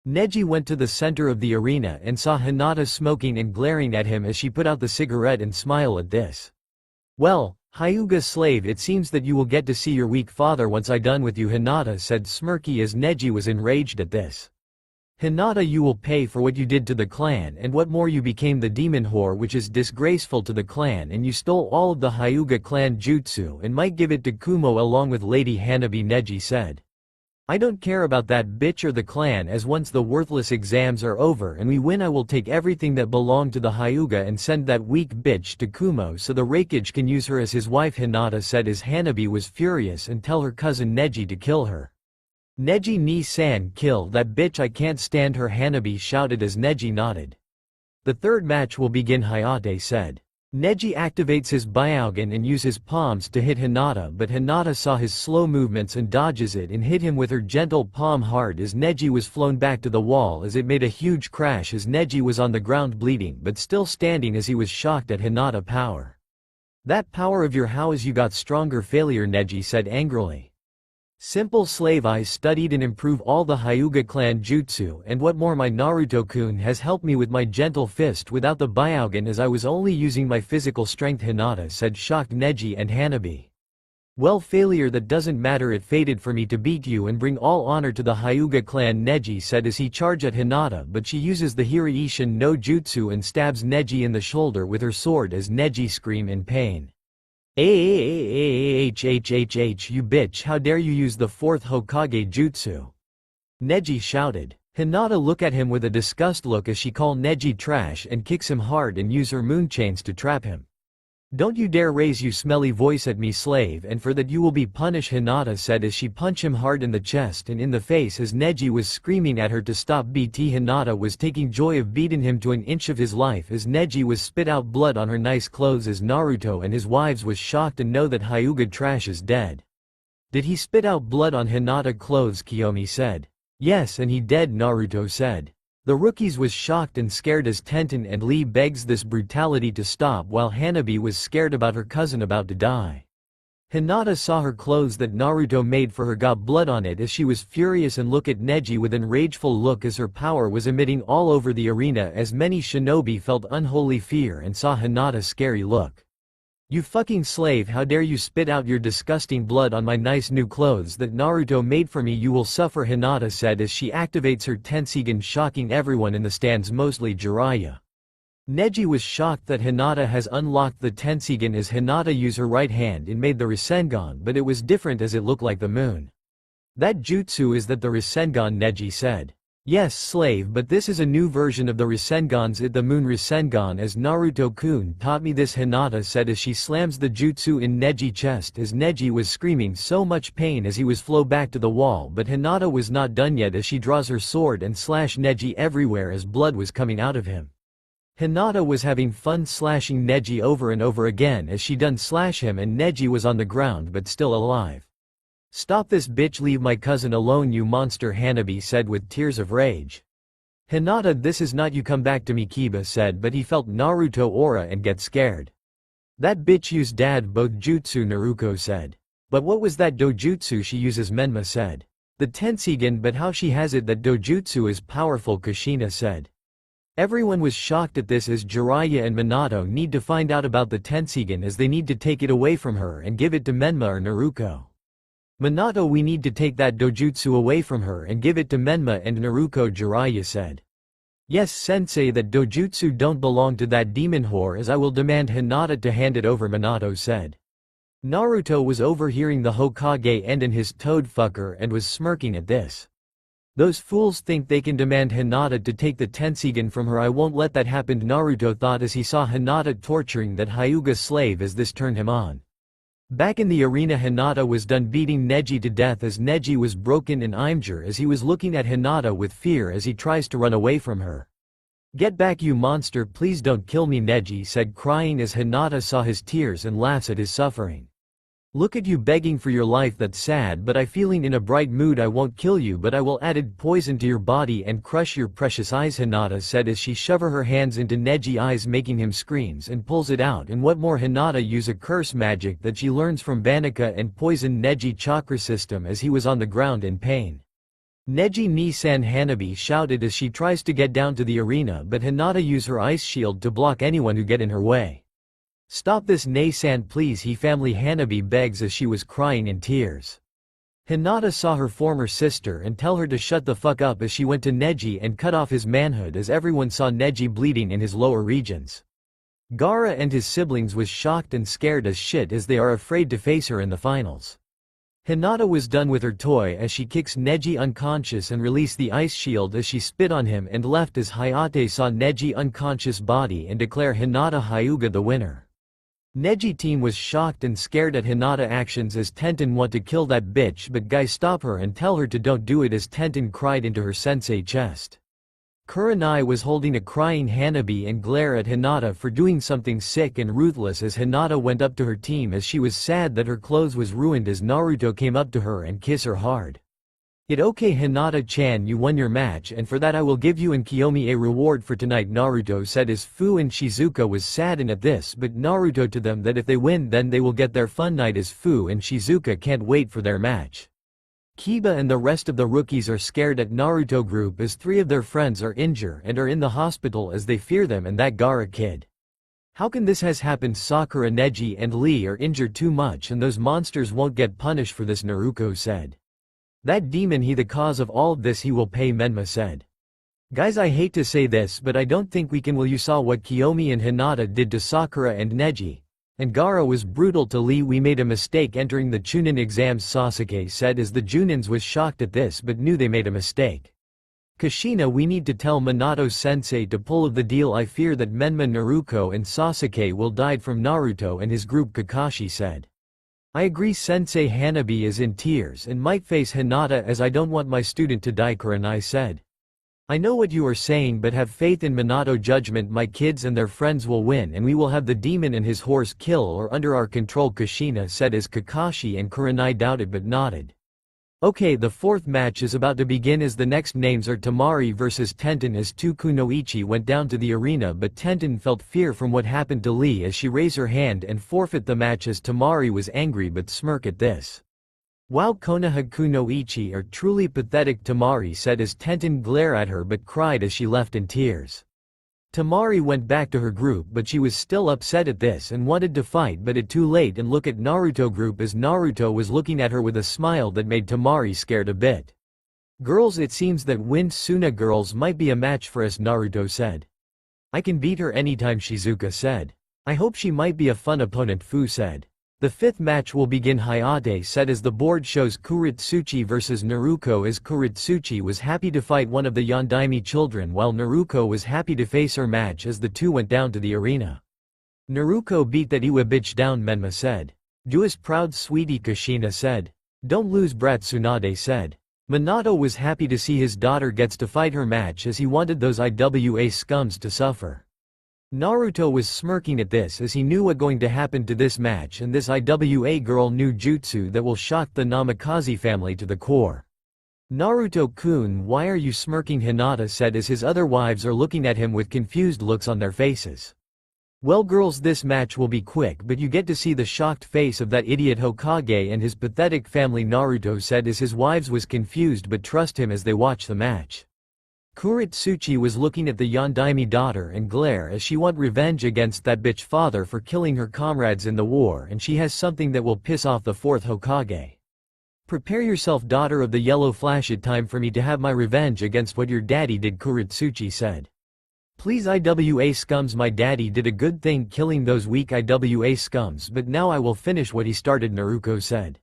A: Neji went to the center of the arena and saw Hinata smoking and glaring at him as she put out the cigarette and smiled at this. Well, Hyuga slave, it seems that you will get to see your weak father once I done with you, Hinata said smirky as Neji was enraged at this. Hinata, you will pay for what you did to the clan, and what more, you became the demon whore, which is disgraceful to the clan, and you stole all of the Hyuga clan jutsu and might give it to Kumo along with Lady Hanabi, Neji said. I don't care about that bitch or the clan, as once the worthless exams are over and we win I will take everything that belonged to the Hyuga and send that weak bitch to Kumo so the Raikage can use her as his wife, Hinata said as Hanabi was furious and tell her cousin Neji to kill her. Neji ni-san, kill that bitch, I can't stand her, Hanabi shouted as Neji nodded. The third match will begin, Hayate said. Neji activates his Byakugan and uses his palms to hit Hinata, but Hinata saw his slow movements and dodges it and hit him with her gentle palm hard as Neji was flown back to the wall as it made a huge crash as Neji was on the ground bleeding but still standing as he was shocked at Hinata power. That power of your, how is you got stronger, failure, Neji said angrily. Simple slave, I studied and improved all the Hyuga clan jutsu, and what more, my Naruto-kun has helped me with my gentle fist without the Byakugan as I was only using my physical strength, Hinata said shocked Neji and Hanabi. Well, failure, that doesn't matter, it fated for me to beat you and bring all honor to the Hyuga clan, Neji said as he charged at Hinata, but she uses the Hiraishin no jutsu and stabs Neji in the shoulder with her sword as Neji scream in pain. "Ahhhhh, you bitch, how dare you use the fourth Hokage jutsu?" Neji shouted. Hinata looked at him with a disgust look as she called Neji trash and kicks him hard and use her moon chains to trap him. "Don't you dare raise you smelly voice at me, slave, and for that you will be punished," Hinata said as she punched him hard in the chest and in the face as Neji was screaming at her to stop. Hinata was taking joy of beating him to an inch of his life as Neji was spit out blood on her nice clothes as Naruto and his wives was shocked and know that Hyuga trash is dead. "Did he spit out blood on Hinata clothes?" Kiyomi said. "Yes, and he dead," Naruto said. The rookies was shocked and scared as Tenten and Lee begs this brutality to stop while Hanabi was scared about her cousin about to die. Hinata saw her clothes that Naruto made for her got blood on it as she was furious and looked at Neji with an rageful look as her power was emitting all over the arena as many shinobi felt unholy fear and saw Hinata's scary look. "You fucking slave, how dare you spit out your disgusting blood on my nice new clothes that Naruto made for me, you will suffer," Hinata said as she activates her Tensigen, shocking everyone in the stands, mostly Jiraiya. Neji was shocked that Hinata has unlocked the Tensigen as Hinata used her right hand and made the Rasengan, but it was different as it looked like the moon. "That jutsu is that the Rasengan," Neji said. "Yes, slave, but this is a new version of the Rasengans, it the moon Rasengan as Naruto-kun taught me this," Hinata said as she slams the jutsu in Neji's chest as Neji was screaming so much pain as he was flow back to the wall, but Hinata was not done yet as she draws her sword and slash Neji everywhere as blood was coming out of him. Hinata was having fun slashing Neji over and over again as she done slash him and Neji was on the ground but still alive. "Stop this bitch, leave my cousin alone, you monster," Hanabi said with tears of rage. "Hinata, this is not you, come back to me," Kiba said, but he felt Naruto aura and get scared. "That bitch used dad both jutsu," Naruko said. "But what was that dojutsu she uses?" Menma said. "The Tensigen, but how she has it, that dojutsu is powerful," Kushina said. Everyone was shocked at this as Jiraiya and Minato need to find out about the Tensigen as they need to take it away from her and give it to Menma or Naruko. "Minato, we need to take that dojutsu away from her and give it to Menma and Naruko," Jiraiya said. "Yes, sensei, that dojutsu don't belong to that demon whore as I will demand Hinata to hand it over," Minato said. Naruto was overhearing the Hokage end in his toad fucker and was smirking at this. "Those fools think they can demand Hinata to take the Tensigen from her, I won't let that happen," Naruto thought as he saw Hinata torturing that Hyuga slave as this turned him on. Back in the arena, Hinata was done beating Neji to death as Neji was broken and injured as he was looking at Hinata with fear as he tries to run away from her. "Get back, you monster, please don't kill me," Neji said, crying as Hinata saw his tears and laughs at his suffering. "Look at you begging for your life, that's sad, but I feeling in a bright mood, I won't kill you but I will added poison to your body and crush your precious eyes," Hinata said as she shoved her hands into Neji's eyes making him screams and pulls it out, and what more, Hinata use a curse magic that she learns from Banaka and poison Neji chakra system as he was on the ground in pain. Neji Nisan, Hanabi shouted as she tries to get down to the arena, but Hinata use her ice shield to block anyone who get in her way. "Stop this, Nisan, please," he family Hanabi begs as she was crying in tears. Hinata saw her former sister and tell her to shut the fuck up as she went to Neji and cut off his manhood as everyone saw Neji bleeding in his lower regions. Gaara and his siblings was shocked and scared as shit as they are afraid to face her in the finals. Hinata was done with her toy as she kicks Neji unconscious and released the ice shield as she spit on him and left as Hayate saw Neji unconscious body and declare Hinata Hyuga the winner. Neji team was shocked and scared at Hinata actions as Tenten want to kill that bitch, but guys stop her and tell her to don't do it as Tenten cried into her sensei chest. Kurenai was holding a crying Hanabi and glare at Hinata for doing something sick and ruthless as Hinata went up to her team as she was sad that her clothes was ruined as Naruto came up to her and kiss her hard. "It okay, Hinata-chan, you won your match and for that I will give you and Kiyomi a reward for tonight," Naruto said as Fu and Shizuka was saddened at this, but Naruto to them that if they win then they will get their fun night as Fu and Shizuka can't wait for their match. Kiba and the rest of the rookies are scared at Naruto group as 3 of their friends are injured and are in the hospital as they fear them and that Gaara kid. "How can this has happened? Sakura, Neji and Lee are injured too much and those monsters won't get punished for this," Naruko said. "That demon, he the cause of all of this, he will pay," Menma said. "Guys, I hate to say this but I don't think we can. Well, you saw what Kiyomi and Hinata did to Sakura and Neji. And Gaara was brutal to Lee. We made a mistake entering the Chunin exams, Sasuke said as the Junins was shocked at this but knew they made a mistake. Kushina, we need to tell Minato-sensei to pull of the deal. I fear that Menma, Naruko and Sasuke will die from Naruto and his group, Kakashi said. I agree. Sensei Hanabi is in tears and might face Hinata as I don't want my student to die, Kurenai said. I know what you are saying, but have faith in Minato judgment. My kids and their friends will win and we will have the demon and his horse kill or under our control, Kushina said as Kakashi and Kurenai doubted but nodded. Okay, the fourth match is about to begin as the next names are Temari vs Tenten as two Kunoichi went down to the arena, but Tenten felt fear from what happened to Lee as she raised her hand and forfeit the match as Temari was angry but smirk at this. Wow, Konoha Kunoichi are truly pathetic, Temari said as Tenten glared at her but cried as she left in tears. Temari went back to her group but she was still upset at this and wanted to fight, but it too late and look at Naruto group as Naruto was looking at her with a smile that made Temari scared a bit. Girls, it seems that Wind Suna girls might be a match for us, Naruto said. I can beat her anytime, Shizuka said. I hope she might be a fun opponent, Fu said. The fifth match will begin, Hayate said as the board shows Kurotsuchi vs Naruko as Kurotsuchi was happy to fight one of the Yondaime children while Naruko was happy to face her match as the two went down to the arena. Naruko beat that Iwa bitch down, Menma said. Do us proud, sweetie, Kushina said. Don't lose, brat, Tsunade said. Minato was happy to see his daughter gets to fight her match as he wanted those IWA scums to suffer. Naruto was smirking at this as he knew what going to happen to this match, and this IWA girl knew jutsu that will shock the Namikaze family to the core. Naruto-kun, why are you smirking, Hinata said as his other wives are looking at him with confused looks on their faces. Well girls, this match will be quick but you get to see the shocked face of that idiot Hokage and his pathetic family, Naruto said as his wives was confused but trust him as they watch the match. Kurotsuchi was looking at the Yondaime daughter and glare as she want revenge against that bitch father for killing her comrades in the war, and she has something that will piss off the fourth Hokage. Prepare yourself, daughter of the yellow flash, it time for me to have my revenge against what your daddy did, Kurotsuchi said. Please IWA scums, my daddy did a good thing killing those weak IWA scums, but now I will finish what he started, Naruko said.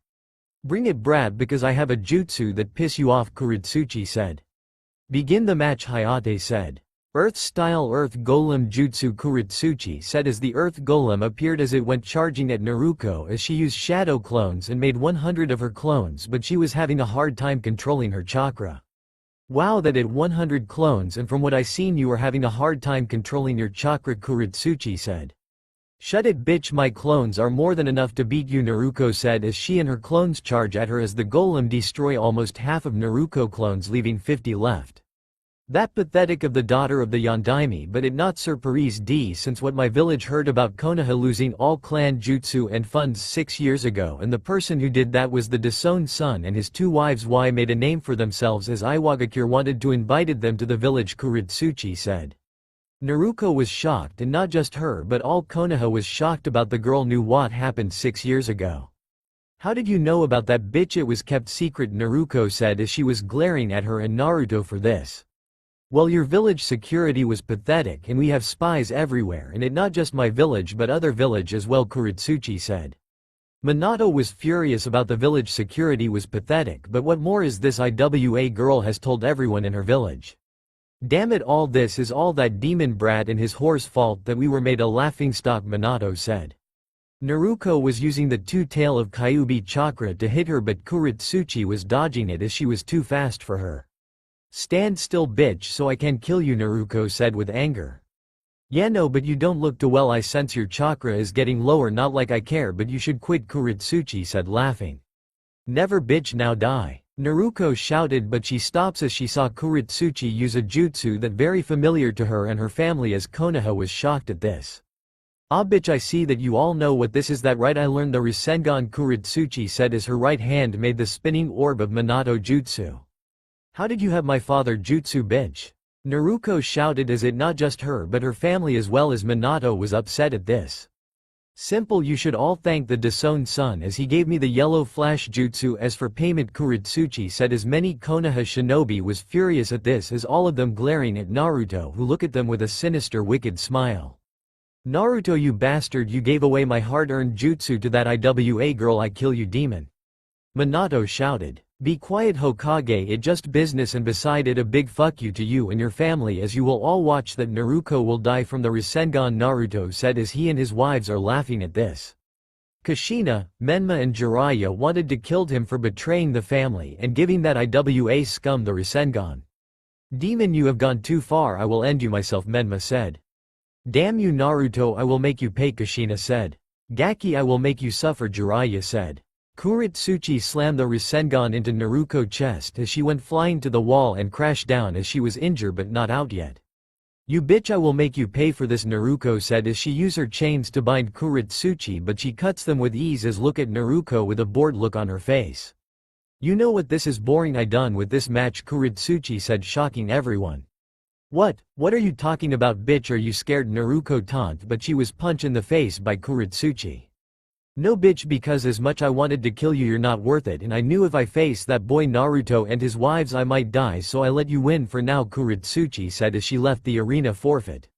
A: Bring it, brat, because I have a jutsu that piss you off, Kurotsuchi said. Begin the match, Hayate said. Earth-style Earth Golem Jutsu, Kurotsuchi said as the Earth Golem appeared as it went charging at Naruko as she used shadow clones and made 100 of her clones, but she was having a hard time controlling her chakra. Wow, that at 100 clones, and from what I seen you are having a hard time controlling your chakra, Kurotsuchi said. Shut it, bitch, my clones are more than enough to beat you, Naruko said as she and her clones charge at her as the golem destroy almost half of Naruko clones, leaving 50 left. That pathetic of the daughter of the Yondaime, but it not surprise d since what my village heard about Konoha losing all clan jutsu and funds 6 years ago, and the person who did that was the Dasone's son and his 2 wives. Y made a name for themselves as Iwagakure wanted to invited them to the village, Kurotsuchi said. Naruko was shocked, and not just her but all Konoha was shocked about the girl knew what happened 6 years ago. How did you know about that bitch? It was kept secret, Naruko said as she was glaring at her and Naruto for this. Well, your village security was pathetic and we have spies everywhere, and it not just my village but other village as well, Kurotsuchi said. Minato was furious about the village security was pathetic, but what more is this IWA girl has told everyone in her village. Damn it, all this is all that demon brat and his horse fault that we were made a laughingstock, Minato said. Naruko was using the 2-tail of Kyuubi chakra to hit her, but Kurotsuchi was dodging it as she was too fast for her. Stand still, bitch, so I can kill you, Naruko said with anger. Yeah, no, but you don't look too well. I sense your chakra is getting lower, not like I care, but you should quit, Kurotsuchi said laughing. Never, bitch, now die. Naruko shouted, but she stops as she saw Kurotsuchi use a jutsu that very familiar to her and her family as Konoha was shocked at this. Ah, bitch, I see that you all know what this is, that right? I learned the Rasengan, Kurotsuchi said as her right hand made the spinning orb of Minato jutsu. How did you have my father jutsu, bitch? Naruko shouted as it not just her but her family as well as Minato was upset at this. Simple, you should all thank the Dasone's son as he gave me the yellow flash jutsu as for payment, Kurotsuchi said as many Konoha shinobi was furious at this as all of them glaring at Naruto, who looked at them with a sinister wicked smile. Naruto, you bastard, you gave away my hard-earned jutsu to that IWA girl. I kill you, demon. Minato shouted. Be quiet, Hokage, it just business, and beside it a big fuck you to you and your family, as you will all watch that Naruko will die from the Rasengan. Naruto said as he and his wives are laughing at this. Kushina, Menma and Jiraiya wanted to kill him for betraying the family and giving that IWA scum the Rasengan. Demon, you have gone too far, I will end you myself, Menma said. Damn you, Naruto, I will make you pay, Kushina said. Gaki, I will make you suffer, Jiraiya said. Kurotsuchi slammed the Rasengan into Naruko's chest as she went flying to the wall and crashed down as she was injured but not out yet. You bitch, I will make you pay for this, Naruko said as she used her chains to bind Kurotsuchi, but she cuts them with ease as look at Naruko with a bored look on her face. You know what, this is boring, I done with this match, Kurotsuchi said, shocking everyone. What are you talking about, bitch, are you scared, Naruko taunt, but she was punched in the face by Kurotsuchi. No bitch, because as much I wanted to kill you, you're not worth it, and I knew if I faced that boy Naruto and his wives I might die, so I let you win for now, Kurotsuchi said as she left the arena forfeit.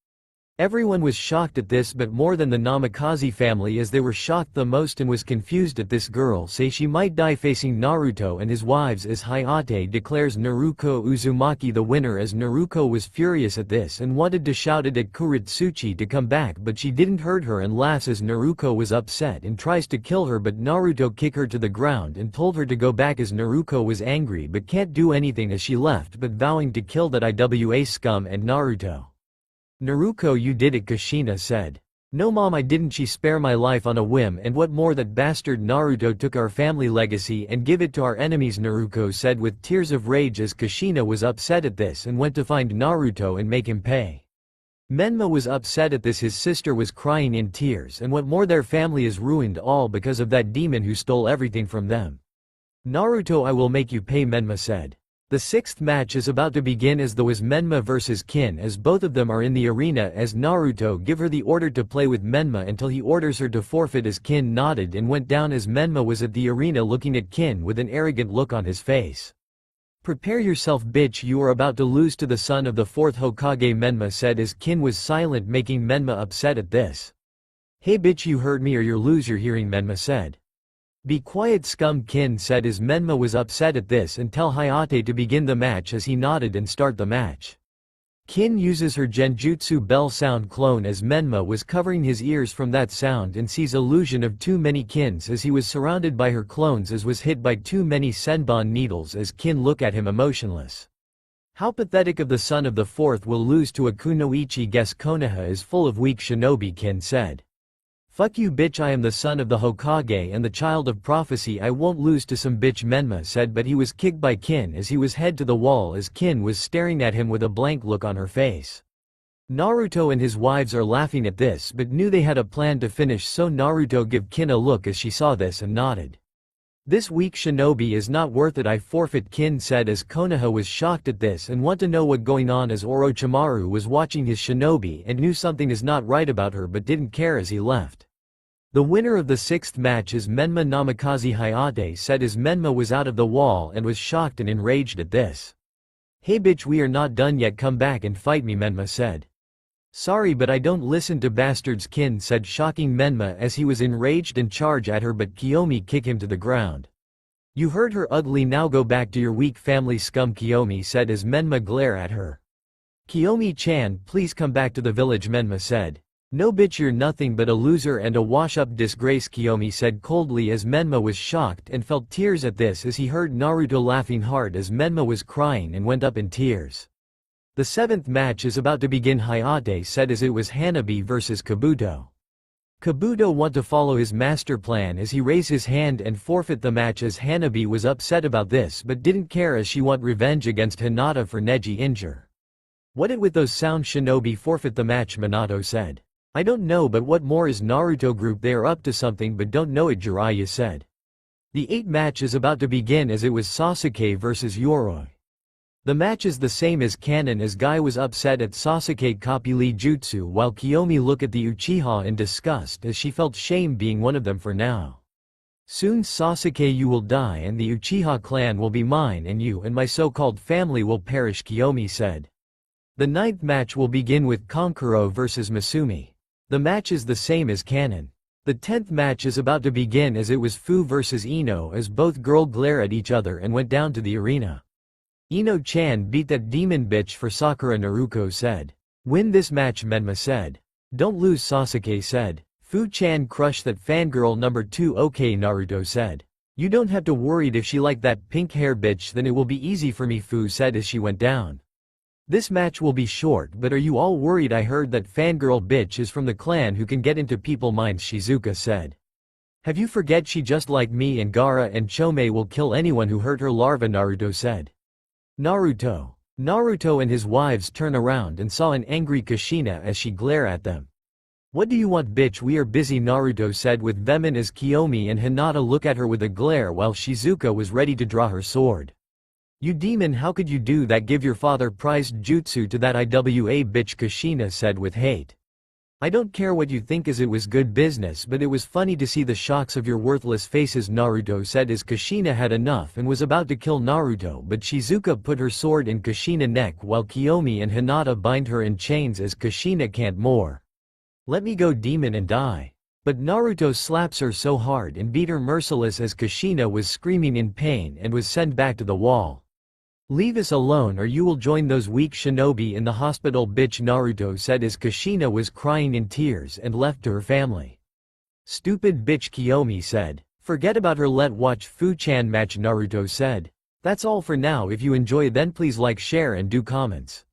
A: Everyone was shocked at this, but more than the Namikaze family, as they were shocked the most and was confused at this girl say she might die facing Naruto and his wives, as Hinata declares Naruko Uzumaki the winner, as Naruko was furious at this and wanted to shout it at Kurotsuchi to come back, but she didn't hurt her and laughs as Naruko was upset and tries to kill her, but Naruto kicked her to the ground and told her to go back as Naruko was angry but can't do anything as she left, but vowing to kill that IWA scum and Naruto. Naruko, you did it, Kushina said. No mom, I didn't, she spare my life on a whim, and what more, that bastard Naruto took our family legacy and give it to our enemies, Naruko said with tears of rage as Kushina was upset at this and went to find Naruto and make him pay. Menma was upset at this, his sister was crying in tears, and what more, their family is ruined all because of that demon who stole everything from them. Naruto, I will make you pay, Menma said. The sixth match is about to begin as though is Menma vs Kin, as both of them are in the arena as Naruto give her the order to play with Menma until he orders her to forfeit, as Kin nodded and went down as Menma was at the arena looking at Kin with an arrogant look on his face. Prepare yourself, bitch, you are about to lose to the son of the fourth Hokage, Menma said as Kin was silent, making Menma upset at this. Hey bitch, you heard me or you're loser hearing, Menma said. Be quiet, scum, Kin said as Menma was upset at this and tell Hinata to begin the match as he nodded and start the match. Kin uses her genjutsu bell sound clone as Menma was covering his ears from that sound and sees illusion of too many Kins as he was surrounded by her clones as was hit by too many senbon needles as Kin look at him emotionless. How pathetic of the son of the fourth will lose to a kunoichi, guess Konoha is full of weak shinobi, Kin said. Fuck you bitch, I am the son of the Hokage and the child of prophecy, I won't lose to some bitch, Menma said, but he was kicked by Kin as he was head to the wall as Kin was staring at him with a blank look on her face. Naruto and his wives are laughing at this but knew they had a plan to finish, so Naruto give Kin a look as she saw this and nodded. This weak shinobi is not worth it, I forfeit, Kin said as Konoha was shocked at this and want to know what going on as Orochimaru was watching his shinobi and knew something is not right about her but didn't care as he left. The winner of the sixth match is Menma. Namikaze Hinata said as Menma was out of the wall and was shocked and enraged at this. Hey bitch, we are not done yet, come back and fight me, Menma said. Sorry but I don't listen to bastards, Kin said, shocking Menma as he was enraged and charged at her, but Kiyomi kicked him to the ground. You heard her, ugly, now go back to your weak family, scum, Kiyomi said as Menma glared at her. Kiyomi-chan, please come back to the village, Menma said. No bitch, you're nothing but a loser and a wash-up disgrace, Kiyomi said coldly as Menma was shocked and felt tears at this as he heard Naruto laughing hard as Menma was crying and went up in tears. The seventh match is about to begin, Hinata said as it was Hanabi vs Kabuto. Kabuto want to follow his master plan as he raised his hand and forfeit the match as Hanabi was upset about this but didn't care as she want revenge against Hinata for Neji injure. What it with those sound shinobi forfeit the match, Minato said. I don't know, but what more is Naruto group, they are up to something but don't know it, Jiraiya said. The eighth match is about to begin as it was Sasuke vs Yoroi. The match is the same as canon as Guy was upset at Sasuke copy Lee Jutsu while Kiyomi looked at the Uchiha in disgust as she felt shame being one of them for now. Soon Sasuke, you will die and the Uchiha clan will be mine and you and my so-called family will perish, Kiyomi said. The ninth match will begin with Kankuro vs Masumi. The match is the same as canon. The 10th match is about to begin as it was Fu vs Ino as both girl glare at each other and went down to the arena. Ino-chan beat that demon bitch for Sakura, Naruko said. Win this match, Menma said. Don't lose, Sasuke said. Fu-chan crushed that fangirl number 2, okay, Naruto said. You don't have to worried if she like that pink hair bitch, then it will be easy for me, Fu said as she went down. This match will be short, but are you all worried? I heard that fangirl bitch is from the clan who can get into people's minds, Shizuka said. Have you forget she just like me, and Gaara and Chome will kill anyone who hurt her, larva, Naruto said. Naruto and his wives turn around and saw an angry Kushina as she glare at them. What do you want, bitch? We are busy, Naruto said with venom as Kiyomi and Hinata look at her with a glare while Shizuka was ready to draw her sword. You demon, how could you do that? Give your father prized jutsu to that IWA bitch, Kushina said with hate. I don't care what you think, as it was good business, but it was funny to see the shocks of your worthless faces, Naruto said as Kushina had enough and was about to kill Naruto, but Shizuka put her sword in Kushina's neck while Kiyomi and Hinata bind her in chains as Kushina can't more. Let me go, demon, and die. But Naruto slaps her so hard and beat her merciless as Kushina was screaming in pain and was sent back to the wall. Leave us alone or you will join those weak shinobi in the hospital, bitch, Naruto said as Kushina was crying in tears and left to her family. Stupid bitch, Kiyomi said. Forget about her, let watch Fu-chan match, Naruto said. That's all for now. If you enjoy, then please like, share and do comments.